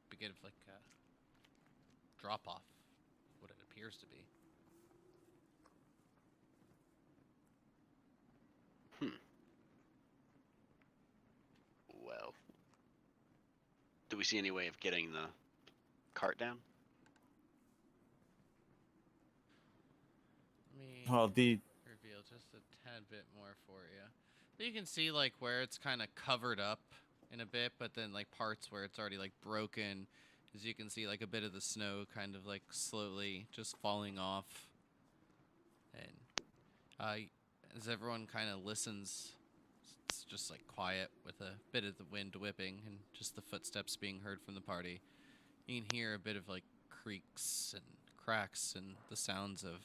begin of like drop off, what it appears to be. Well, do we see any way of getting the cart down? Let me Well, the reveal just a tad bit more for you. You can see like where it's kind of covered up in a bit, but then like parts where it's already like broken, as you can see like a bit of the snow kind of like slowly just falling off. And as everyone kind of listens, it's just like quiet with a bit of the wind whipping and just the footsteps being heard from the party. You can hear a bit of like creaks and cracks and the sounds of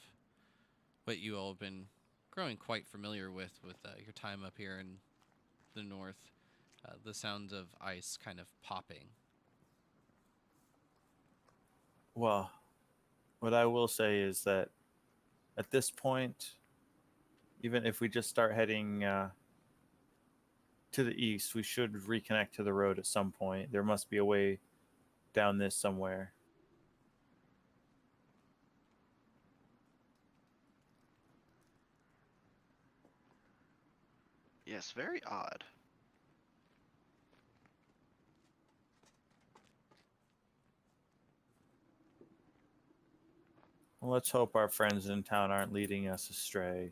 what you all have been growing quite familiar with your time up here in the north. The sound of ice kind of popping. well, what I will say is that at this point, even if we just start heading to the east, we should reconnect to the road at some point. There must be a way down this somewhere. Yes, very odd. Well, let's hope our friends in town aren't leading us astray.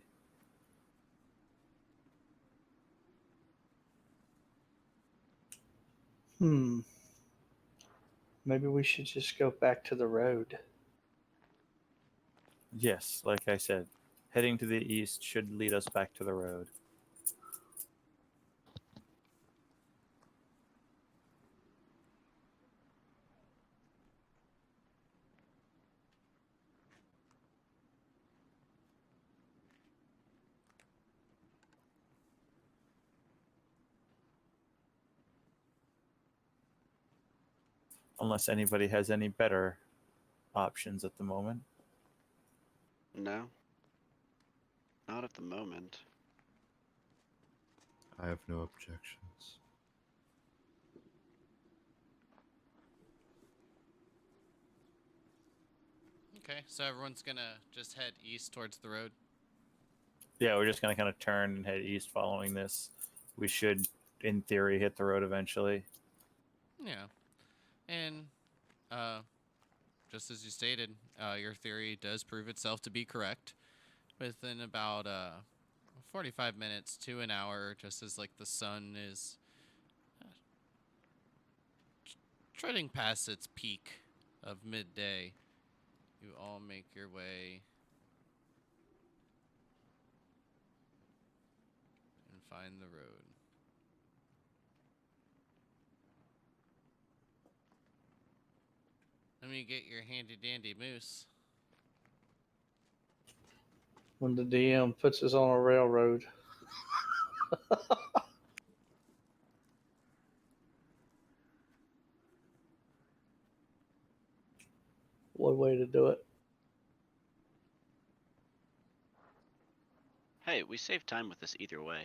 Maybe we should just go back to the road. Yes, like I said, heading to the east should lead us back to the road. Unless anybody has any better options at the moment. No, not at the moment. I have no objections. Okay, so everyone's gonna just head east towards the road. Yeah, we're just going to kind of turn and head east following this. We should, in theory, hit the road eventually. Yeah, and uh, just as you stated, your theory does prove itself to be correct. Within about 45 minutes to an hour, just as like the sun is treading past its peak of midday, you all make your way and find the road. Let me get your handy dandy moose. When the DM puts us on a railroad. One way to do it. Hey, we save time with this either way.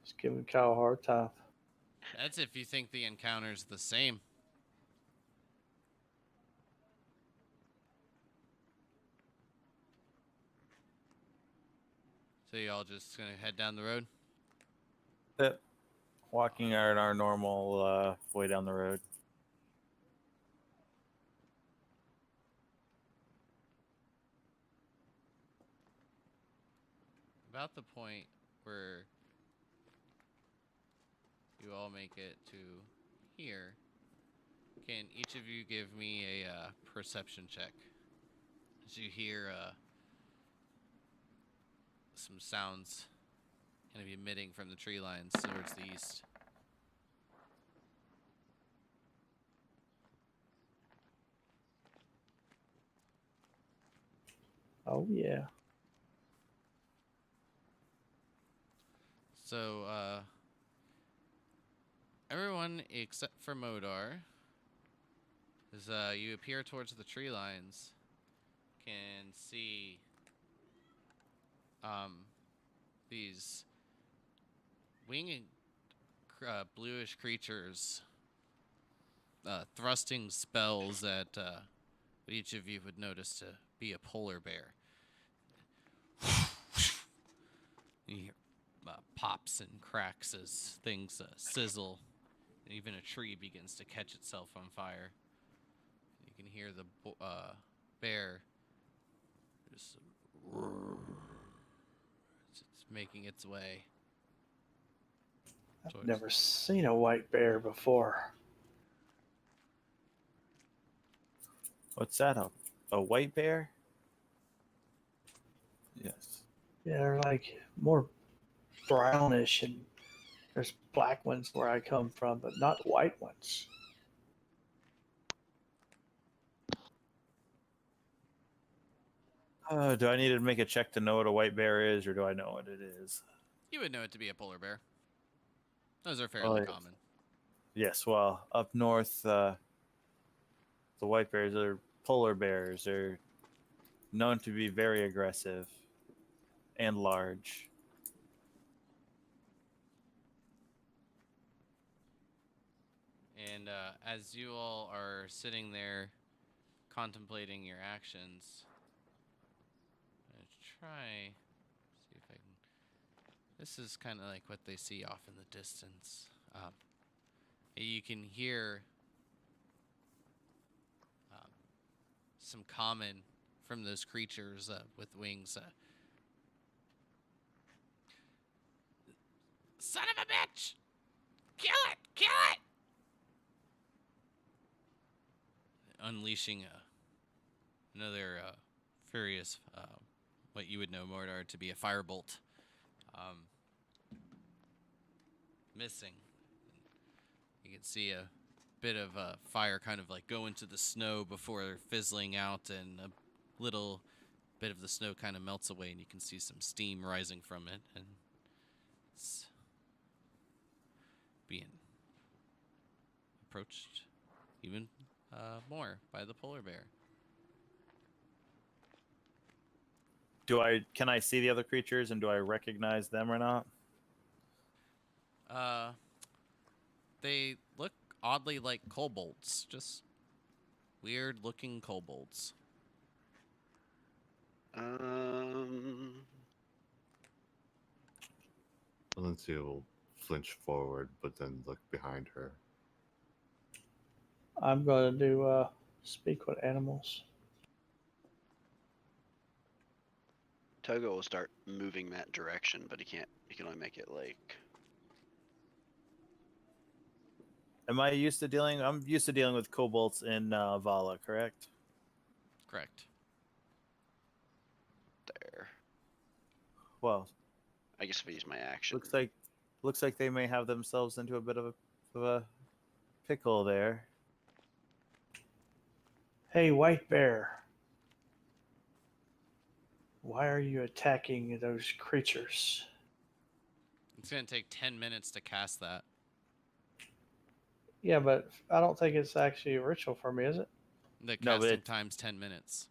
Just giving Kyle a hard time. That's if you think the encounter's the same. So y'all just gonna head down the road? Yep. Walking our normal way down the road. About the point where you all make it to here, can each of you give me a perception check? As you hear some sounds kind of emitting from the tree lines towards the east. Oh yeah. So, everyone except for Modar, as you appear towards the tree lines, can see these winged bluish creatures thrusting spells at what each of you would notice to be a polar bear. You hear pops and cracks as things sizzle, and even a tree begins to catch itself on fire. You can hear the bear just it's making its way. I've towards- never seen a white bear before. What's that? A white bear? Yes. Yeah, they're like more brownish, and there's black ones where I come from, but not white ones. Do I need to make a check to know what a white bear is, or do I know what it is? You would know it to be a polar bear. Those are fairly Well, common. Yes, well, up north, the white bears are polar bears. They're known to be very aggressive and large. And as you all are sitting there contemplating your actions, I'm gonna try see if I can. This is kind of like what they see off in the distance. You can hear some comment from those creatures with wings. Son of a bitch! Kill it! Kill it! Unleashing another furious, what you would know, Mordar, to be a firebolt. Missing. You can see a bit of fire kind of like go into the snow before fizzling out, and a little bit of the snow kind of melts away, and you can see some steam rising from it, and it's being approached even more by the polar bear. Can I see the other creatures, and do I recognize them or not? They look oddly like kobolds, just weird looking kobolds. Valencia will flinch forward, but then look behind her. I'm going to do speak with animals. Togo will start moving that direction, but he can't. He can only make it like. Am I used to dealing? I'm used to dealing with kobolds in Vala, correct? Correct. There. Well, I guess if I use my action. looks like they may have themselves into a bit of a pickle there. Hey, white bear. Why are you attacking those creatures? It's going to take 10 minutes to cast that. Yeah, but I don't think it's actually a ritual for me, is it? The No, but casting it- time's 10 minutes.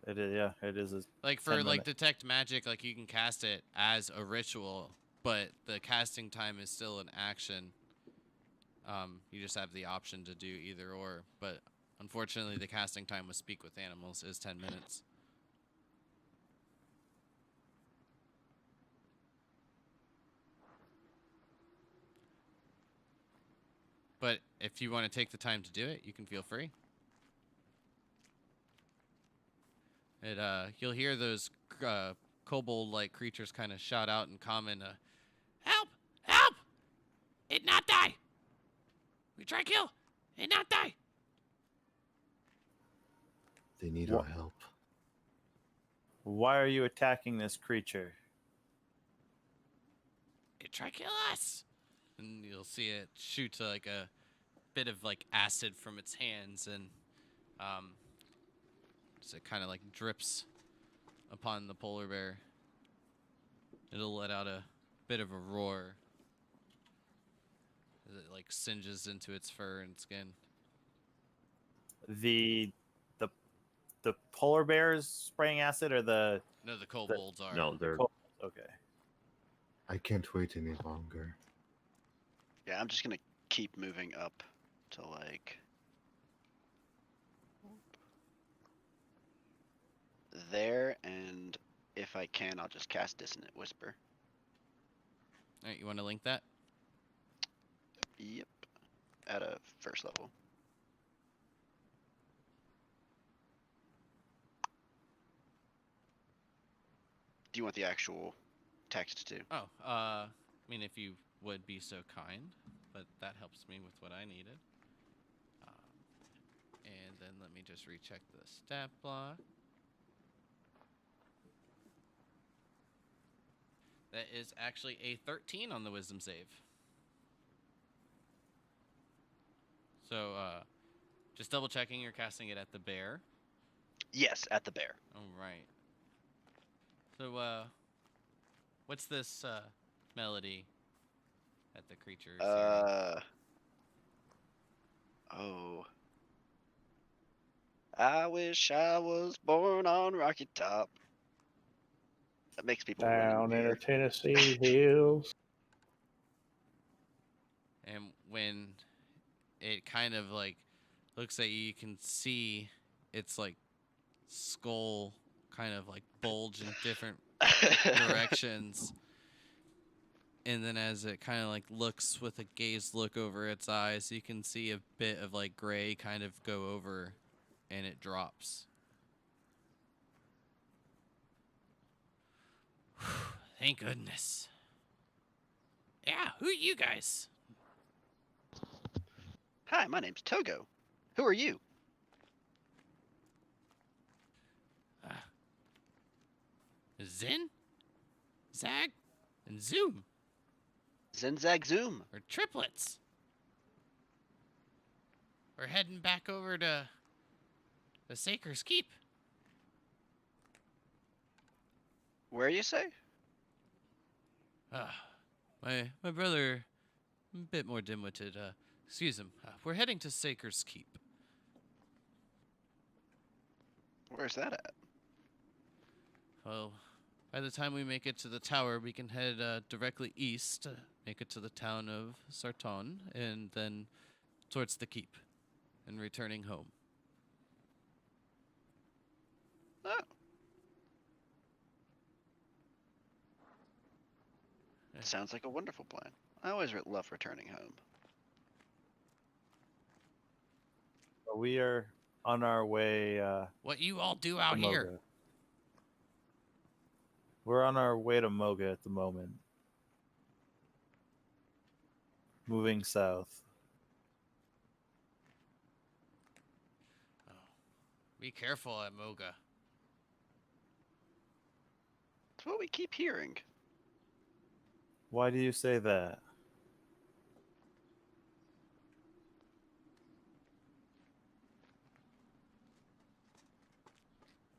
It is, yeah, it is. Like for 10 like minute. detect magic, like you can cast it as a ritual, but the casting time is still an action. You just have the option to do either or, but unfortunately the casting time with Speak with Animals is 10 minutes. But if you want to take the time to do it, you can feel free. You'll hear those kobold-like creatures kind of shout out and comment, "Help! Help! It not die! We try kill! It not die!" They need Wha- our help. Why are you attacking this creature? It try kill us! And you'll see it shoot like a bit of like acid from its hands, and so it kind of like drips upon the polar bear. It'll let out a bit of a roar as it like singes into its fur and skin. The the the polar bears spraying acid or the No, the kobolds are. No, they're. cold? Okay. I can't wait any longer. Yeah, I'm just gonna keep moving up to like there, and if I can, I'll just cast Dissonant Whisper. All right, you want to link that? Yep, at a first level. Do you want the actual text too? Oh, I mean, if you would be so kind, but that helps me with what I needed. And then let me just recheck the stat block. That is actually a 13 on the wisdom save. So, just double checking you're casting it at the bear. Yes, at the bear. All right. So, what's this melody that the creature is hearing? Oh. I wish I was born on Rocky Top. That makes people run in Down in fear. the Tennessee hills. And when it kind of like looks at you, you can see its like skull kind of like bulge in different directions. And then as it kind of like looks with a gaze look over its eyes, you can see a bit of like gray kind of go over and it drops. Thank goodness. Yeah, who are you guys? Hi, my name's Togo. Who are you? Zen, Zag, and Zoom. Zenzag Zoom. We're triplets. We're heading back over to the Saker's Keep. Where you say? My brother, a bit more dim-witted. Excuse him. We're heading to Saker's Keep. Where's that at? Well, by the time we make it to the tower, we can head directly east, make it to the town of Sarton, and then towards the keep, and returning home. Oh. Yeah. Sounds like a wonderful plan. I always love returning home. We are on our way. What you all do out to here? Moga. We're on our way to Moga at the moment. Moving south. Oh, be careful at Moga. That's what we keep hearing. Why do you say that?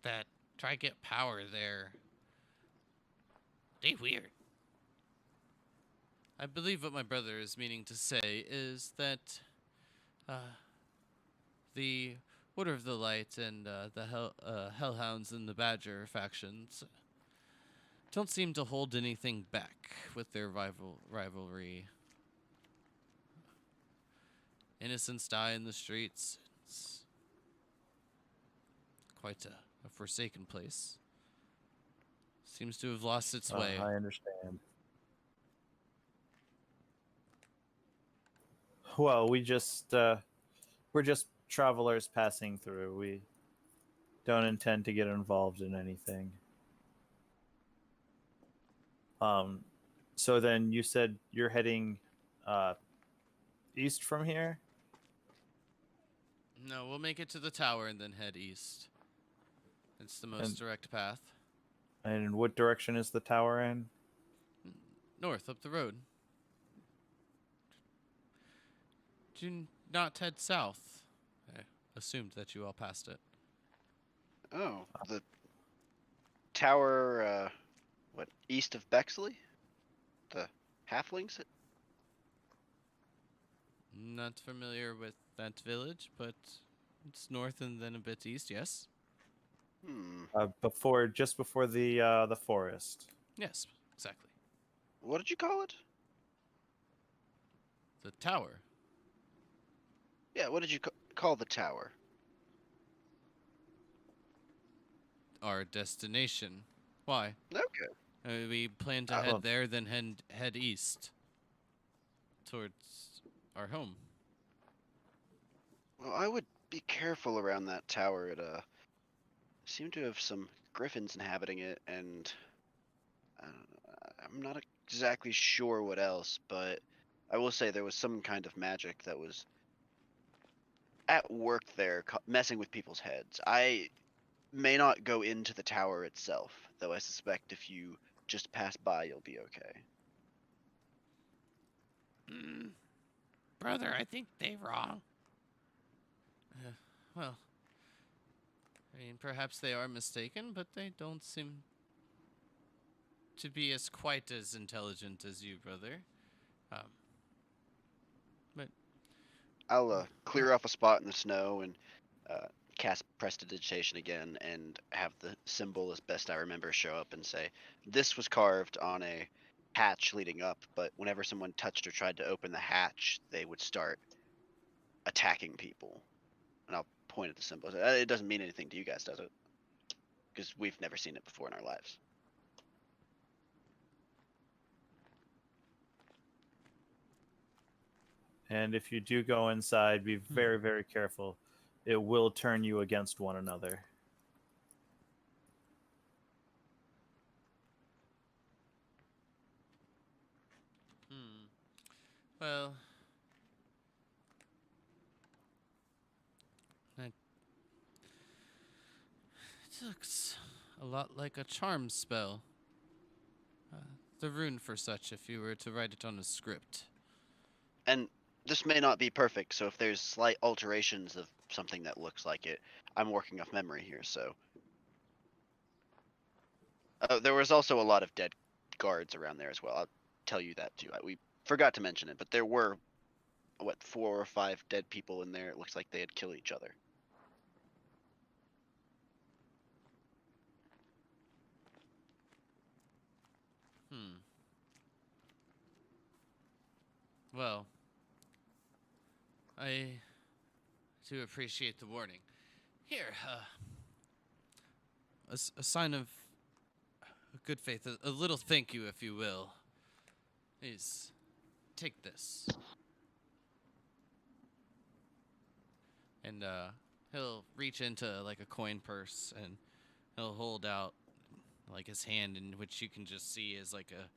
That try get power there. They weird. I believe what my brother is meaning to say is that the Order of the Light and the Hellhounds and the Badger factions don't seem to hold anything back with their rivalry. Innocents die in the streets. It's quite a forsaken place. Seems to have lost its way. I understand. Well, we're just travelers passing through. We don't intend to get involved in anything. So then you said you're heading east from here? No, we'll make it to the tower and then head east. It's the most direct path. And what direction is the tower in? North, up the road. Do not head south. I assumed that you all passed it. Oh, the tower, what, east of Bexley? The halflings? Not familiar with that village, but It's north and then a bit east. Yes. Hmm. Just before the forest. Yes. Exactly. What did you call it? The tower. Yeah, what did you call the tower? Our destination. Why? Okay. We plan to Uh, head well- there, then head east towards our home. Well, I would be careful around that tower. It seemed to have some griffins inhabiting it, and I'm not exactly sure what else, but I will say there was some kind of magic that was at work there, messing with people's heads. I may not go into the tower itself, though I suspect if you just pass by, you'll be okay. Brother, I think they wrong. Well, I mean, perhaps they are mistaken, but they don't seem to be as quite as intelligent as you, brother. Um, but I'll clear off a spot in the snow and uh, cast Prestidigitation again and have the symbol, as best I remember, show up and say, "This was carved on a hatch leading up, but whenever someone touched or tried to open the hatch, they would start attacking people." And I'll point at the symbol. It doesn't mean anything to you guys, does it? Because we've never seen it before in our lives. And if you do go inside, be very, very careful. It will turn you against one another. well, it looks a lot like a charm spell. The rune for such, if you were to write it on a script. And this may not be perfect, so if there's slight alterations of something that looks like it, I'm working off memory here, so. There was also a lot of dead guards around there as well. I'll tell you that too. We forgot to mention it, but there were, what, 4 or 5 dead people in there. It looks like they had killed each other. Well, I do appreciate the warning. Here, a sign of good faith, a little thank you, if you will. Please, take this. And he'll reach into like a coin purse and he'll hold out like his hand, in which you can just see is like a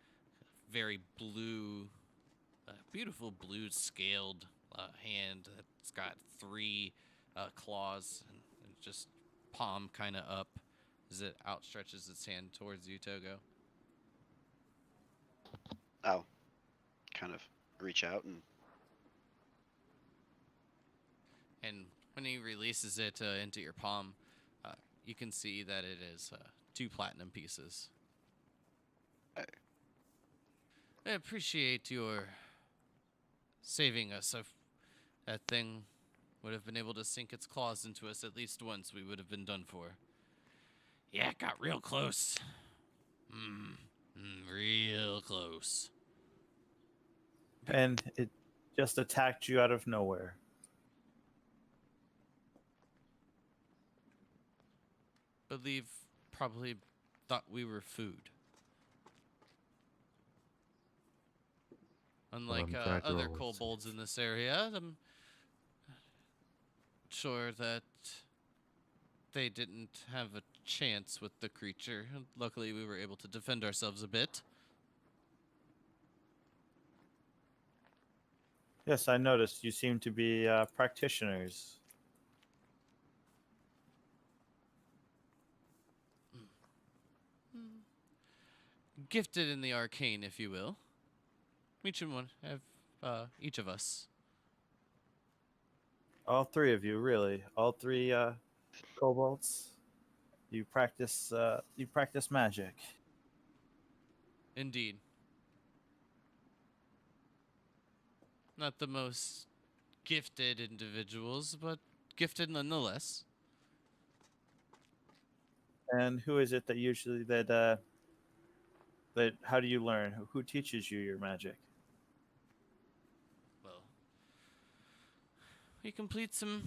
very blue, beautiful blue scaled hand that's got 3 claws and just palm kind of up as it outstretches its hand towards you, Togo. I'll kind of reach out and. And when he releases it into your palm, you can see that it is 2 platinum pieces. I appreciate your saving us. If that thing would have been able to sink its claws into us at least once, we would have been done for. Yeah, it got real close. Real close. And it just attacked you out of nowhere. Believe probably thought we were food. Unlike I'm glad you're other all kobolds in this area, I'm sure that they didn't have a chance with the creature. Luckily, we were able to defend ourselves a bit. Yes, I noticed you seem to be practitioners. Gifted in the arcane, if you will. Each and one have each of us. All 3 of you, really. All 3 kobolds. You practice magic. Indeed. Not the most gifted individuals, but gifted nonetheless. And who is it that usually that how do you learn? Who teaches you your magic? Well, we complete some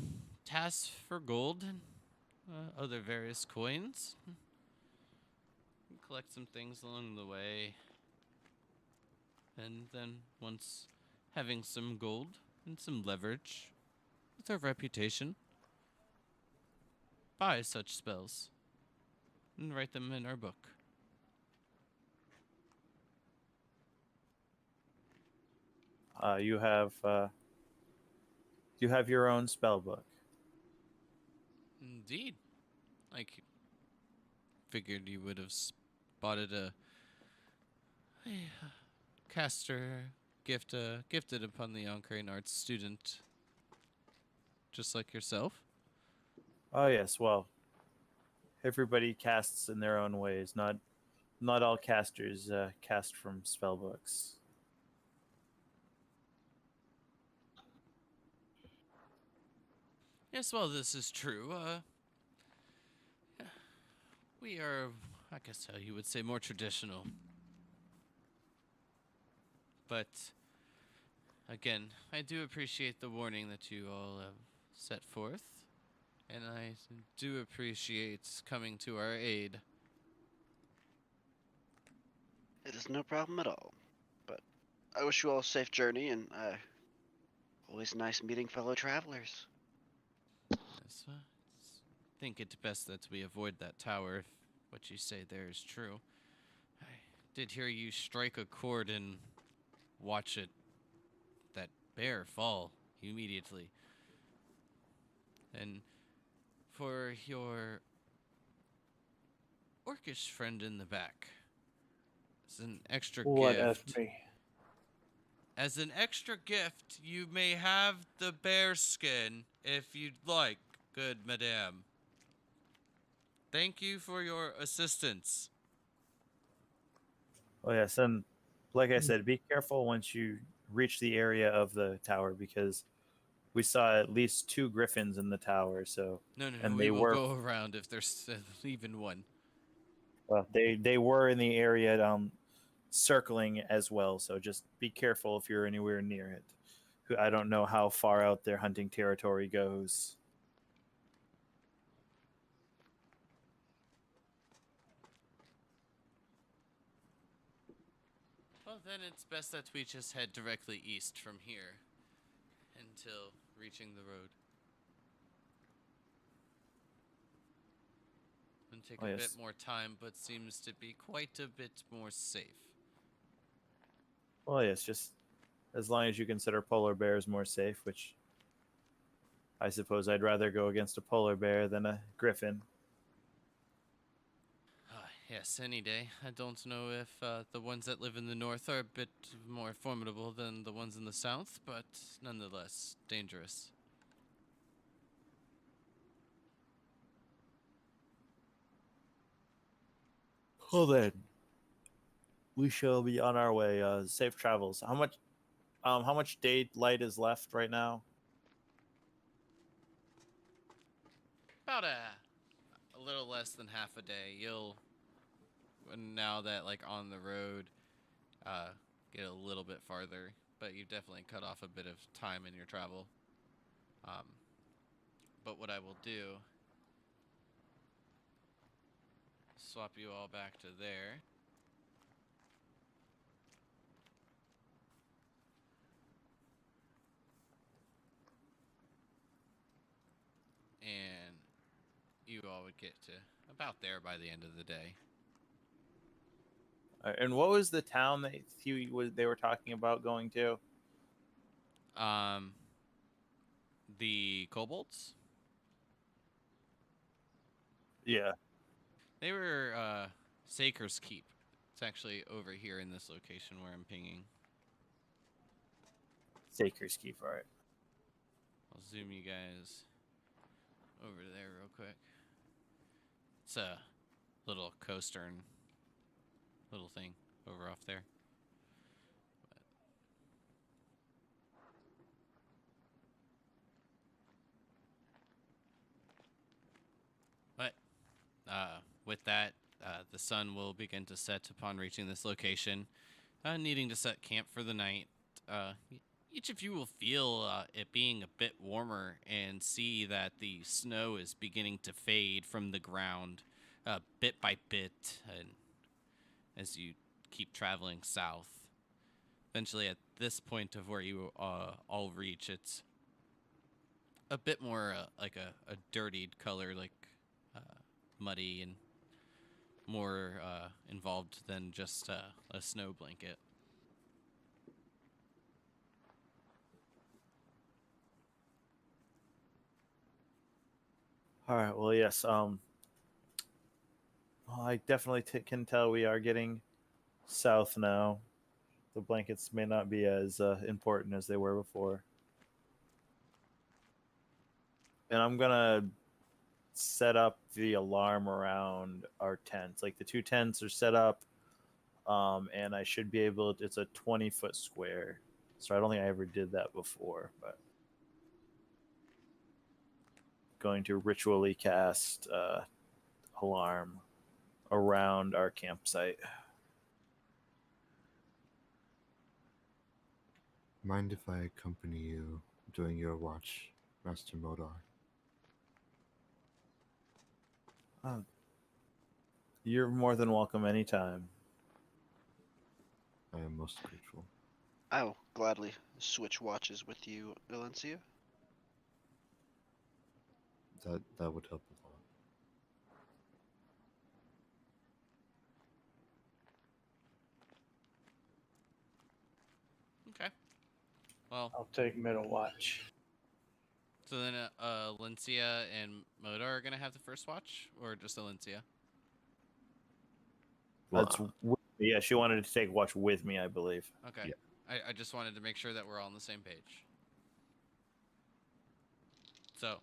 tasks for gold and other various coins. We collect some things along the way. And then once having some gold and some leverage with our reputation, buy such spells and write them in our book. You have your own spell book. Indeed. I figured you would have spotted a caster gifted upon the Ancrane Arts student, just like yourself. Oh yes, well, everybody casts in their own ways. Not all casters cast from spell books. Yes, well, this is true. We are, I guess how you would say, more traditional. But again, I do appreciate the warning that you all have set forth, and I do appreciate coming to our aid. It is no problem at all. But I wish you all a safe journey, and always nice meeting fellow travelers. Yes, think it best that we avoid that tower if what you say there is true. I did hear you strike a chord and watch that bear fall immediately. And for your orcish friend in the back, as an extra What of gift. me? As an extra gift, you may have the bear skin if you'd like, good madame. Thank you for your assistance. Oh yes, and like I said, be careful once you reach the area of the tower because we saw at least 2 griffins in the tower. So No, and we they will were go around if there's even one. they were in the area circling as well. So just be careful if you're anywhere near it. I don't know how far out their hunting territory goes. Well, then it's best that we just head directly east from here until reaching the road. And take Oh, a yes. bit more time, but seems to be quite a bit more safe. Well, yes, just as long as you consider polar bears more safe, which I suppose I'd rather go against a polar bear than a griffin. Yes, any day. I don't know if the ones that live in the north are a bit more formidable than the ones in the south, but nonetheless dangerous. Well then, we shall be on our way. Safe travels. How much daylight is left right now? About a little less than half a day. You'll now that like on the road, get a little bit farther, but you've definitely cut off a bit of time in your travel. But what I will do, swap you all back to there. And you all would get to about there by the end of the day. And what was the town that they were talking about going to? Um, the kobolds, Yeah, they were Saker's Keep. It's actually over here in this location where I'm pinging. Saker's Keep. All right. I'll zoom you guys over there real quick. It's a little coaster and little thing over off there. With that, the sun will begin to set upon reaching this location, needing to set camp for the night. Each of you will feel it being a bit warmer and see that the snow is beginning to fade from the ground bit by bit, and as you keep traveling south. Eventually, at this point of where you all reach, it's a bit more like a dirtied color, like uh, muddy and more involved than just a snow blanket. All right. Well, yes. Well, I definitely can tell we are getting south now. The blankets may not be as important as they were before. And I'm gonna set up the alarm around our tents. Like the two tents are set up, and I should be able. It's a 20-foot square, so I don't think I ever did that before. But going to ritually cast alarm around our campsite. Mind if I accompany you during your watch, Master Modar? You're more than welcome anytime. I am most grateful. I'll gladly switch watches with you, Valencia. That would help a lot. Okay. Well, I'll take middle watch. so then Lincia and Modar are gonna have the first watch, or just Lincia? That's yeah. She wanted to take watch with me, I believe. Okay. Yeah. I just wanted to make sure that we're all on the same page. So,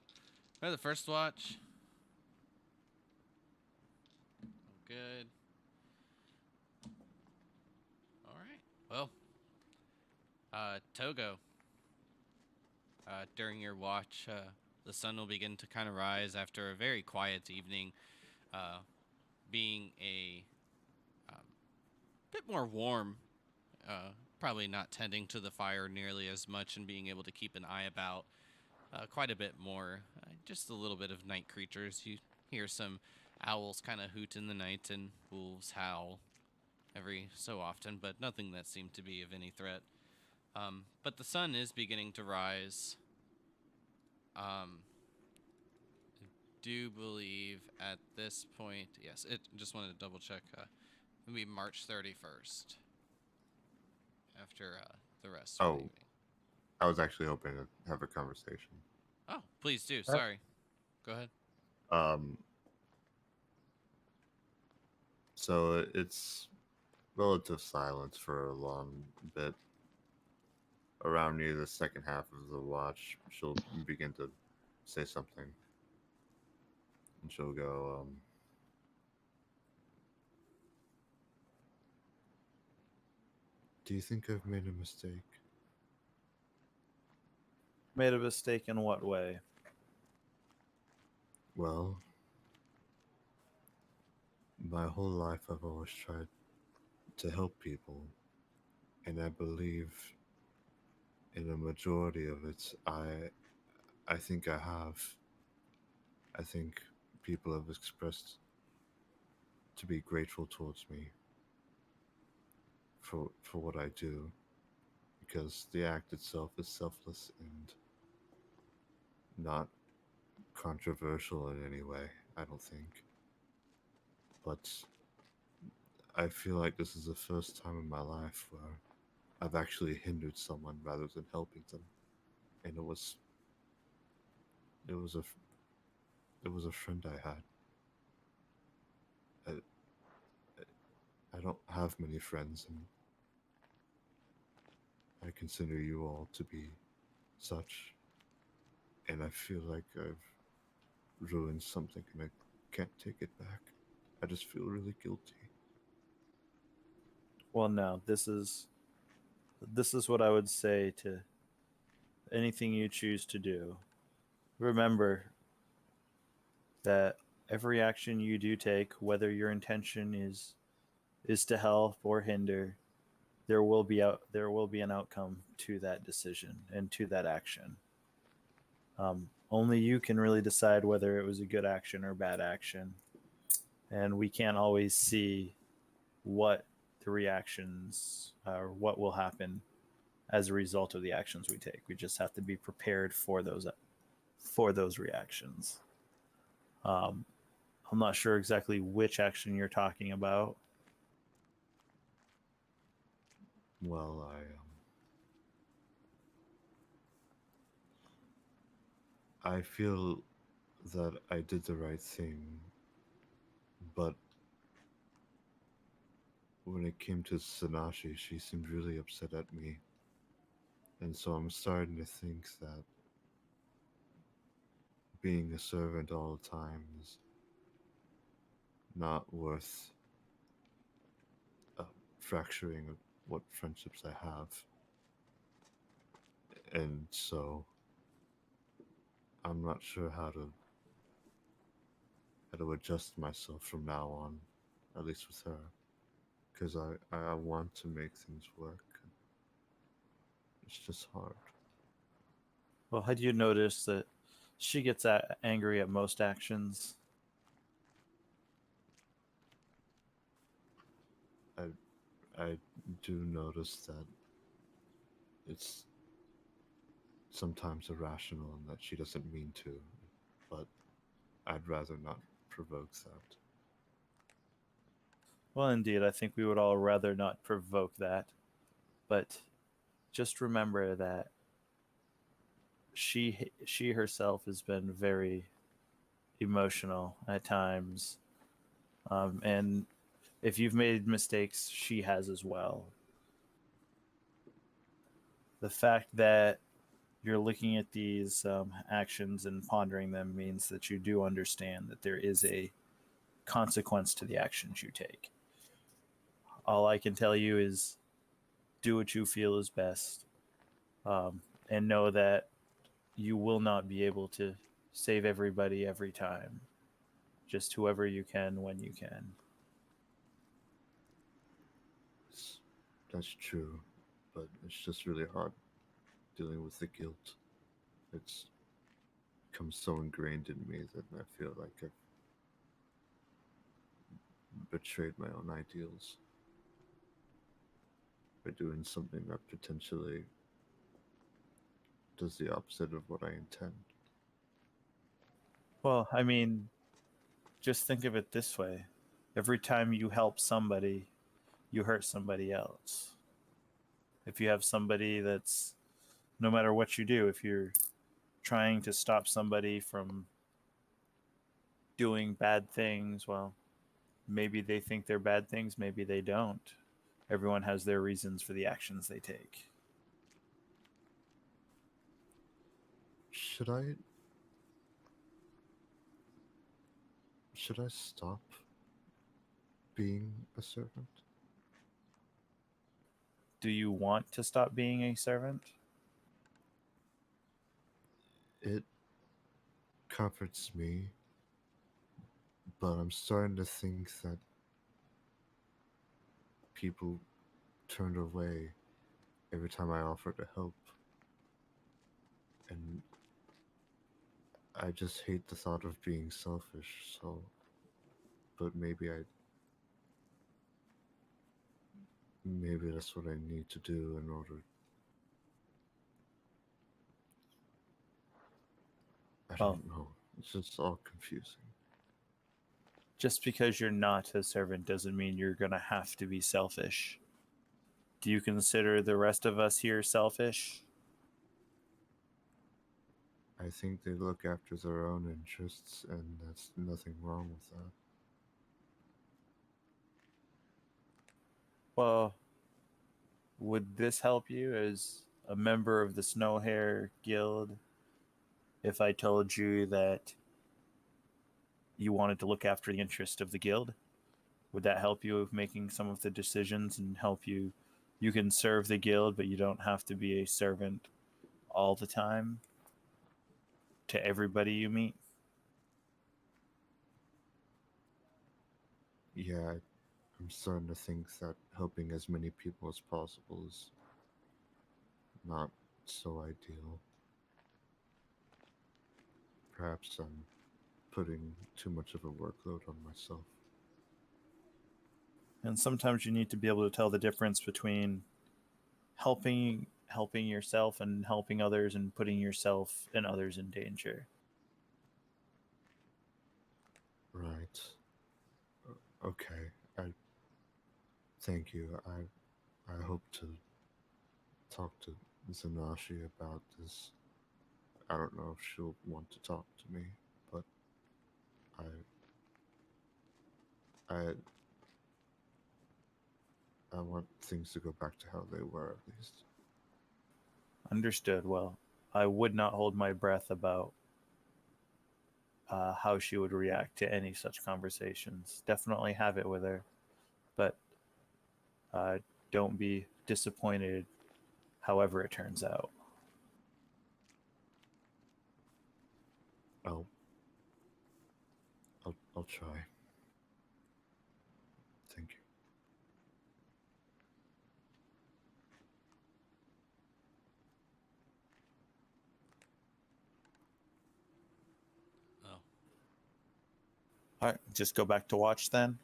the first watch. Good. All right. Well, Togo. During your watch, the sun will begin to kind of rise after a very quiet evening, uh, being a bit more warm. Probably not tending to the fire nearly as much and being able to keep an eye about quite a bit more. Just a little bit of night creatures. You hear some owls kind of hoot in the night and wolves howl every so often, but nothing that seemed to be of any threat. But the sun is beginning to rise. I do believe at this point, yes, it just wanted to double check. It'll be March 31st after the rest of the Oh, evening. I was actually hoping to have a conversation. Oh, please do. Sorry. Go ahead. Um, so it's relative silence for a long bit. Around near the second half of the watch, she'll begin to say something. And she'll go, do you think I've made a mistake? Made a mistake in what way? Well, my whole life I've always tried to help people, and I believe in a majority of it, I think I have. I think people have expressed to be grateful towards me for what I do, because the act itself is selfless and not controversial in any way, I don't think. But I feel like this is the first time in my life where I've actually hindered someone rather than helping them. And it was a it was a friend I had. I don't have many friends, and I consider you all to be such. And I feel like I've ruined something and I can't take it back. I just feel really guilty. Well, no. This is what I would say to anything you choose to do. Remember that every action you do take, whether your intention is to help or hinder, there will be an outcome to that decision and to that action. Only you can really decide whether it was a good action or bad action, and we can't always see what the reactions or what will happen as a result of the actions we take. We just have to be prepared for those reactions. I'm not sure exactly which action you're talking about. Well, I feel that I did the right thing, but when it came to Sanashi, she seemed really upset at me. And so I'm starting to think that being a servant all the time is not worth fracturing what friendships I have. And so I'm not sure how to adjust myself from now on, at least with her, because I want to make things work. It's just hard. Well, had you noticed that she gets angry at most actions? I do notice that it's sometimes irrational and that she doesn't mean to, but I'd rather not provoke that. Well, indeed, I think we would all rather not provoke that. But just remember that she herself has been very emotional at times, and if you've made mistakes, she has as well. The fact that you're looking at these actions and pondering them means that you do understand that there is a consequence to the actions you take. All I can tell you is do what you feel is best, and know that you will not be able to save everybody every time. Just whoever you can when you can. That's true, but it's just really hard dealing with the guilt. It's become so ingrained in me that I feel like I've betrayed my own ideals by doing something that potentially does the opposite of what I intend. Well, I mean, just think of it this way. Every time you help somebody, you hurt somebody else. If you have somebody that's, no matter what you do, if you're trying to stop somebody from doing bad things, well, maybe they think they're bad things, maybe they don't. Everyone has their reasons for the actions they take. Should I stop being a servant? Do you want to stop being a servant? It comforts me, but I'm starting to think that people turned away every time I offer to help. And I just hate the thought of being selfish, so but maybe that's what I need to do in order. I Well, don't know. It's just all confusing. just because you're not a servant doesn't mean you're going to have to be selfish. Do you consider the rest of us here selfish? I think they look after their own interests, and that's nothing wrong with that. Well, would this help you as a member of the Snowhair Guild if I told you that you wanted to look after the interest of the guild? Would that help you with making some of the decisions and help you? You can serve the guild, but you don't have to be a servant all the time to everybody you meet. Yeah, I'm starting to think that helping as many people as possible is not so ideal. Perhaps I'm putting too much of a workload on myself. And sometimes you need to be able to tell the difference between helping yourself and helping others and putting yourself and others in danger. Right. Okay. I thank you. I hope to talk to Zanashi about this. I don't know if she'll want to talk to me, but I I I want things to go back to how they were at least. Understood. Well, I would not hold my breath about how she would react to any such conversations. Definitely have it with her, but uh, don't be disappointed however it turns out. I'll I'll try. Thank you. Oh, All right, just go back to watch then.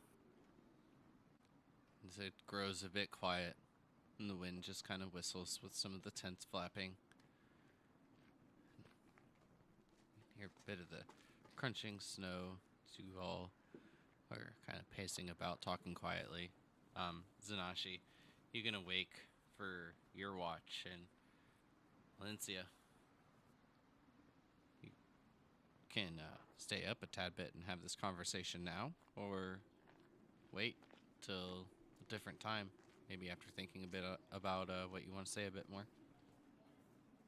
as it grows a bit quiet, and the wind just kind of whistles with some of the tents flapping. You hear a bit of the crunching snow as you all are kind of pacing about, talking quietly. Zanashi, you gonna wake for your watch, and Valencia, you can stay up a tad bit and have this conversation now, or wait till a different time, maybe after thinking a bit about what you want to say a bit more.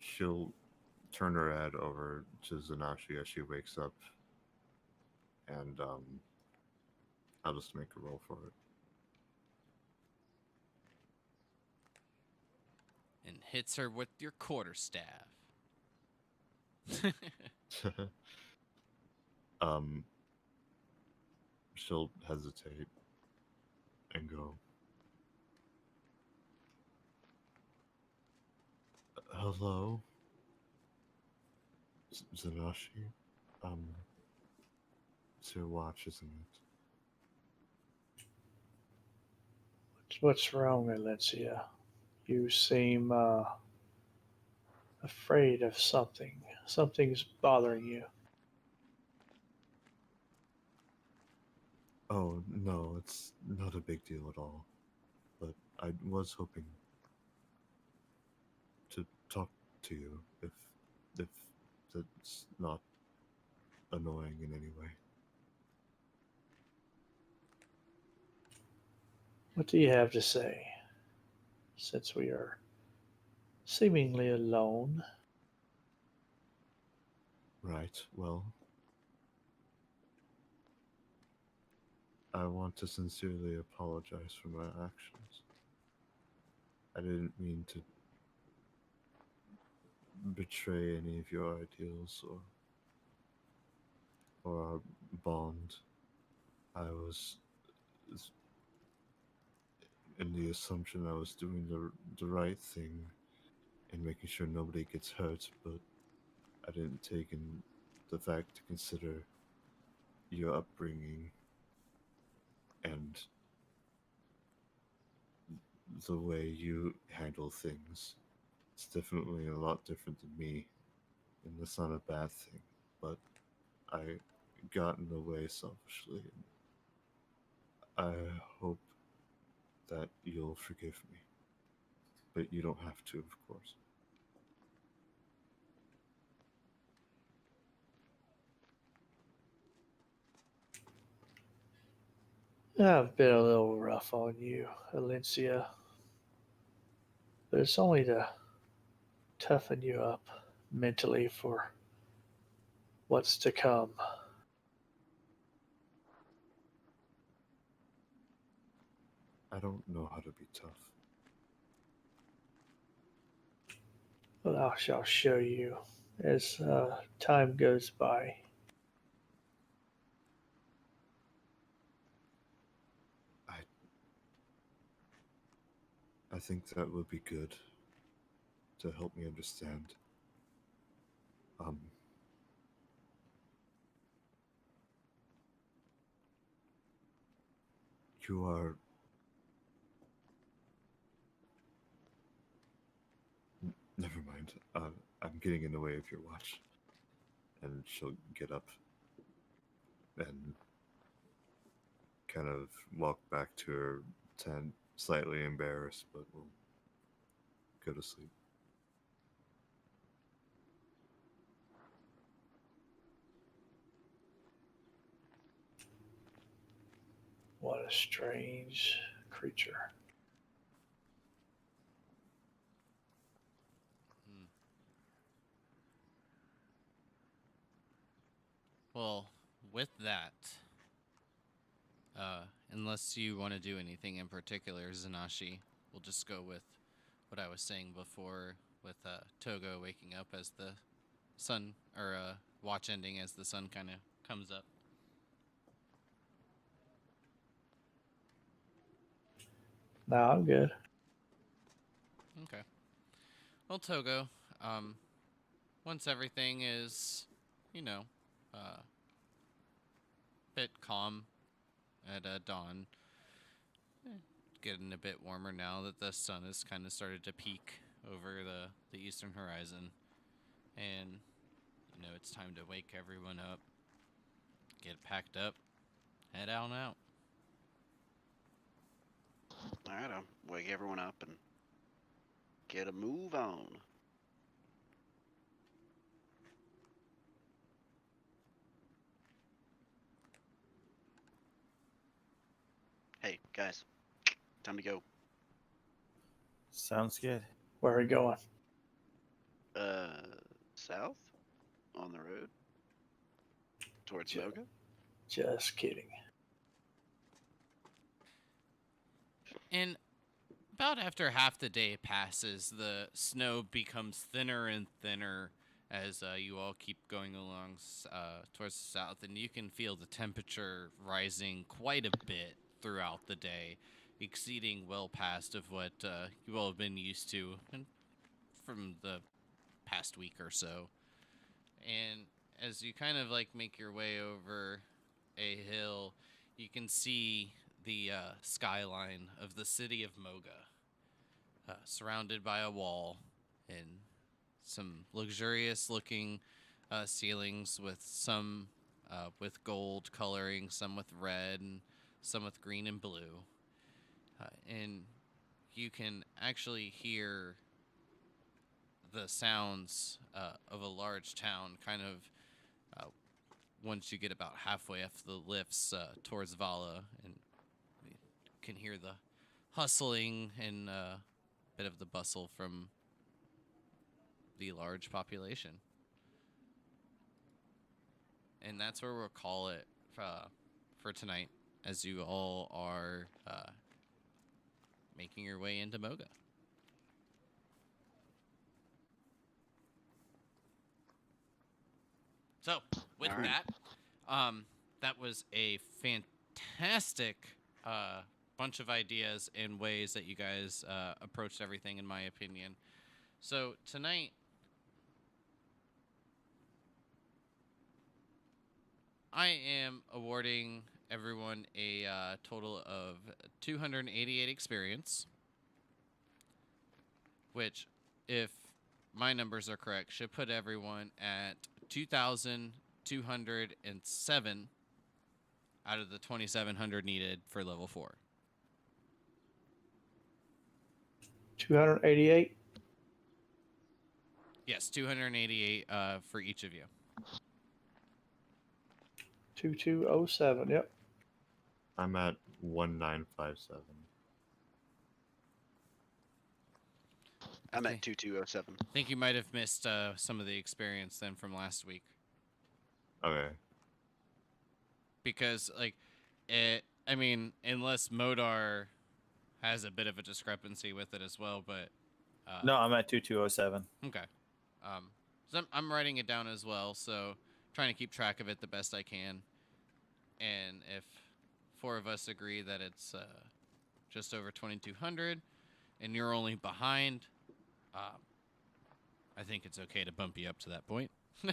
She'll turn her head over to Zanashi as she wakes up, and I'll just make a roll for And hits her with your quarterstaff. it. um, she'll hesitate and go, "Hello, Zanashi. It's your watch, isn't it?" What's wrong, Alencia? You seem afraid of something. Something's bothering you. Oh no, it's not a big deal at all. But I was hoping to talk to you if that's not annoying in any way. What do you have to say? Since we are seemingly alone, Right. Well, I want to sincerely apologize for my actions. I didn't mean to betray any of your ideals or our bond. I was in the assumption I was doing the right thing and making sure nobody gets hurt, but I didn't take in the fact to consider your upbringing and the way you handle things. It's definitely a lot different than me, and that's not a bad thing. But I got in the way selfishly, and I hope that you'll forgive me. But you don't have to, of course. I've been a little rough on you, Alencia, but it's only to toughen you up mentally for what's to come. I don't know how to be tough. But I shall show you as time goes by. think that would be good to help me understand. Um, you are. Never mind. I'm getting in the way of your watch. And she'll get up and kind of walk back to her tent, slightly embarrassed, but will go to sleep. What a strange creature. Hmm. Well, with that, unless you want to do anything in particular, Zanashi, we'll just go with what I was saying before with Togo waking up as the sun, or watch ending as the sun kind of comes up. No, I'm good. Okay. Well, Togo, once everything is, you know, bit calm at dawn, getting a bit warmer now that the sun has kind of started to peak over the eastern horizon, and it's time to wake everyone up, get packed up, head on out. All right, I'll wake everyone up and get a move on. Hey, guys, time to go. Sounds good. Where are we going? South on the road towards Ju- Moga. Just kidding. And about after half the day passes, the snow becomes thinner and thinner as you all keep going along towards the south, and you can feel the temperature rising quite a bit throughout the day, exceeding well past of what you all have been used to from the past week or so. And as you kind of like make your way over a hill, you can see the skyline of the city of Moga, surrounded by a wall and some luxurious looking ceilings with some with gold coloring, some with red, and some with green and blue. And you can actually hear the sounds of a large town kind of once you get about halfway up the lifts towards Vala, and you can hear the hustling and bit of the bustle from the large population. And that's where we'll call it for tonight, as you all are making your way into Moga. So, with All right. that was a fantastic bunch of ideas and ways that you guys approached everything, in my opinion. So, tonight, I am awarding everyone a total of 288 experience, which, if my numbers are correct, should put everyone at 2,207 out of the 2,700 needed for level 4. 288. Yes, 288 for each of you. 2207. Yep. I'm at 1957. I'm Okay. at 2207. I think you might have missed some of the experience then from last week, Okay. because I mean, unless Modar has a bit of a discrepancy with it as well, but No, I'm at 2207. okay. So I'm writing it down as well, so trying to keep track of it the best I can. And if 4 of us agree that it's just over 2,200, and you're only behind, I think it's okay to bump you up to that point. All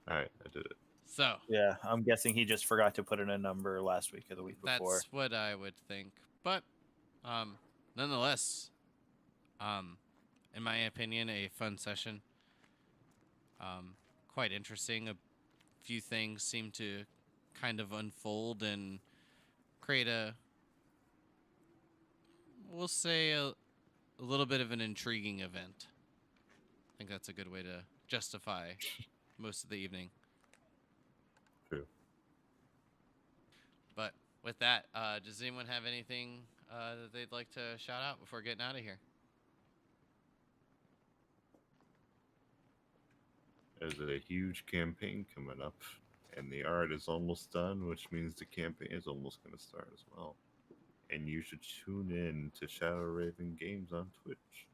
right, I did it. So Yeah, I'm guessing he just forgot to put in a number last week or the week before. that's what I would think. But nonetheless, in my opinion, a fun session. Quite interesting. A few things seem to kind of unfold and create we'll say, a little bit of an intriguing event. I think that's a good way to justify most of the evening. True. But with that, does anyone have anything that they'd like to shout out before getting out of here? There's a huge campaign coming up, and the art is almost done, which means the campaign is almost going to start as well. And you should tune in to Shadow Raven Games on Twitch,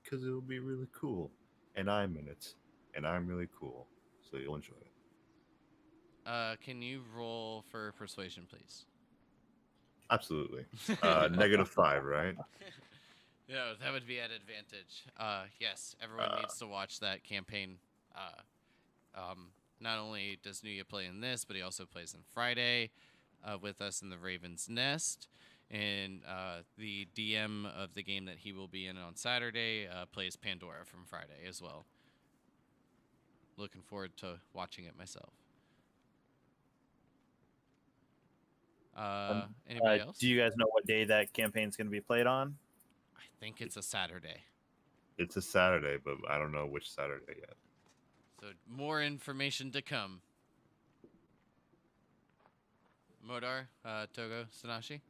because it'll be really cool. And I'm in it, and I'm really cool, so you'll enjoy it. Can you roll for persuasion, please? Absolutely. -5, right? No, that would be at advantage. Yes, everyone needs to watch that campaign. Not only does Nuya play in this, but he also plays in Friday with us in the Raven's Nest. And the DM of the game that he will be in on Saturday plays Pandora from Friday as well. Looking forward to watching it myself. Anybody else? Do you guys know what day that campaign's going to be played on? I think it's a Saturday. It's a Saturday, but I don't know which Saturday yet. So more information to come. Modar, Togo, Sanashi?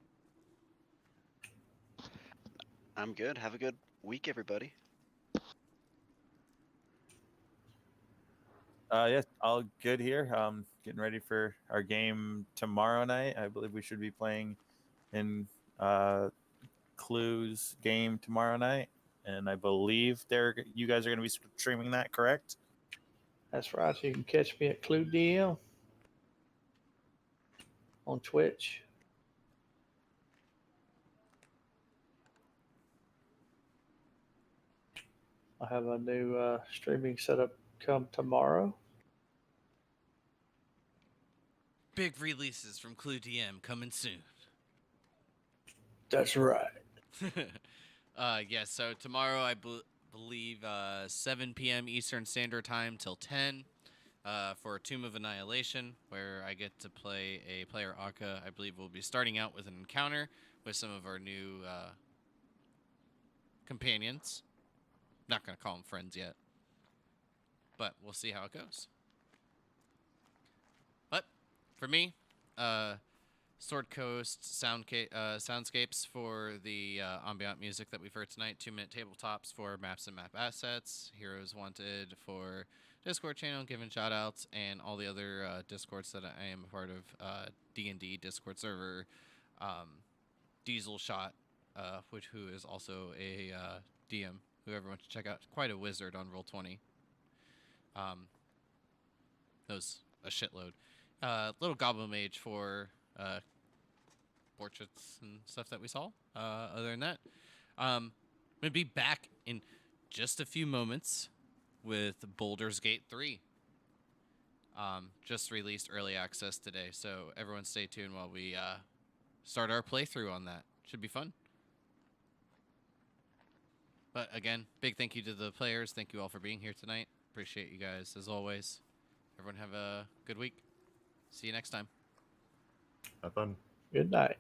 I'm good. Have a good week, everybody. Yeah, all good here. Getting ready for our game tomorrow night. I believe we should be playing in Clue's game tomorrow night, and I believe you guys are going to be streaming that, correct? That's right. So you can catch me at Clue DM on Twitch. I have a new streaming setup come tomorrow. Big releases from Clue DM coming soon. That's right. Yes, so tomorrow I believe 7 p.m. Eastern Standard Time till 10 for Tomb of Annihilation, where I get to play a player Akka. I believe we'll be starting out with an encounter with some of our new companions. Not going to call them friends yet, but we'll see how it goes. But for me, Sword Coast soundscapes for the ambient music that we've heard tonight. 2-minute tabletops for maps and map assets. Heroes Wanted for Discord channel, giving shoutouts, and all the other Discords that I am a part of. D&D Discord server. Diesel Shot, who is also a DM, who everyone should check out. Quite a wizard on Roll20. Knows a shitload. Little Goblin Mage for portraits and stuff that we saw. Other than that, I'm going to be back in just a few moments with Baldur's Gate 3. Just released early access today, so everyone stay tuned while we start our playthrough on that. Should be fun. But again, big thank you to the players. Thank you all for being here tonight. Appreciate you guys as always. Everyone have a good week. See you next time. Have fun. Good night.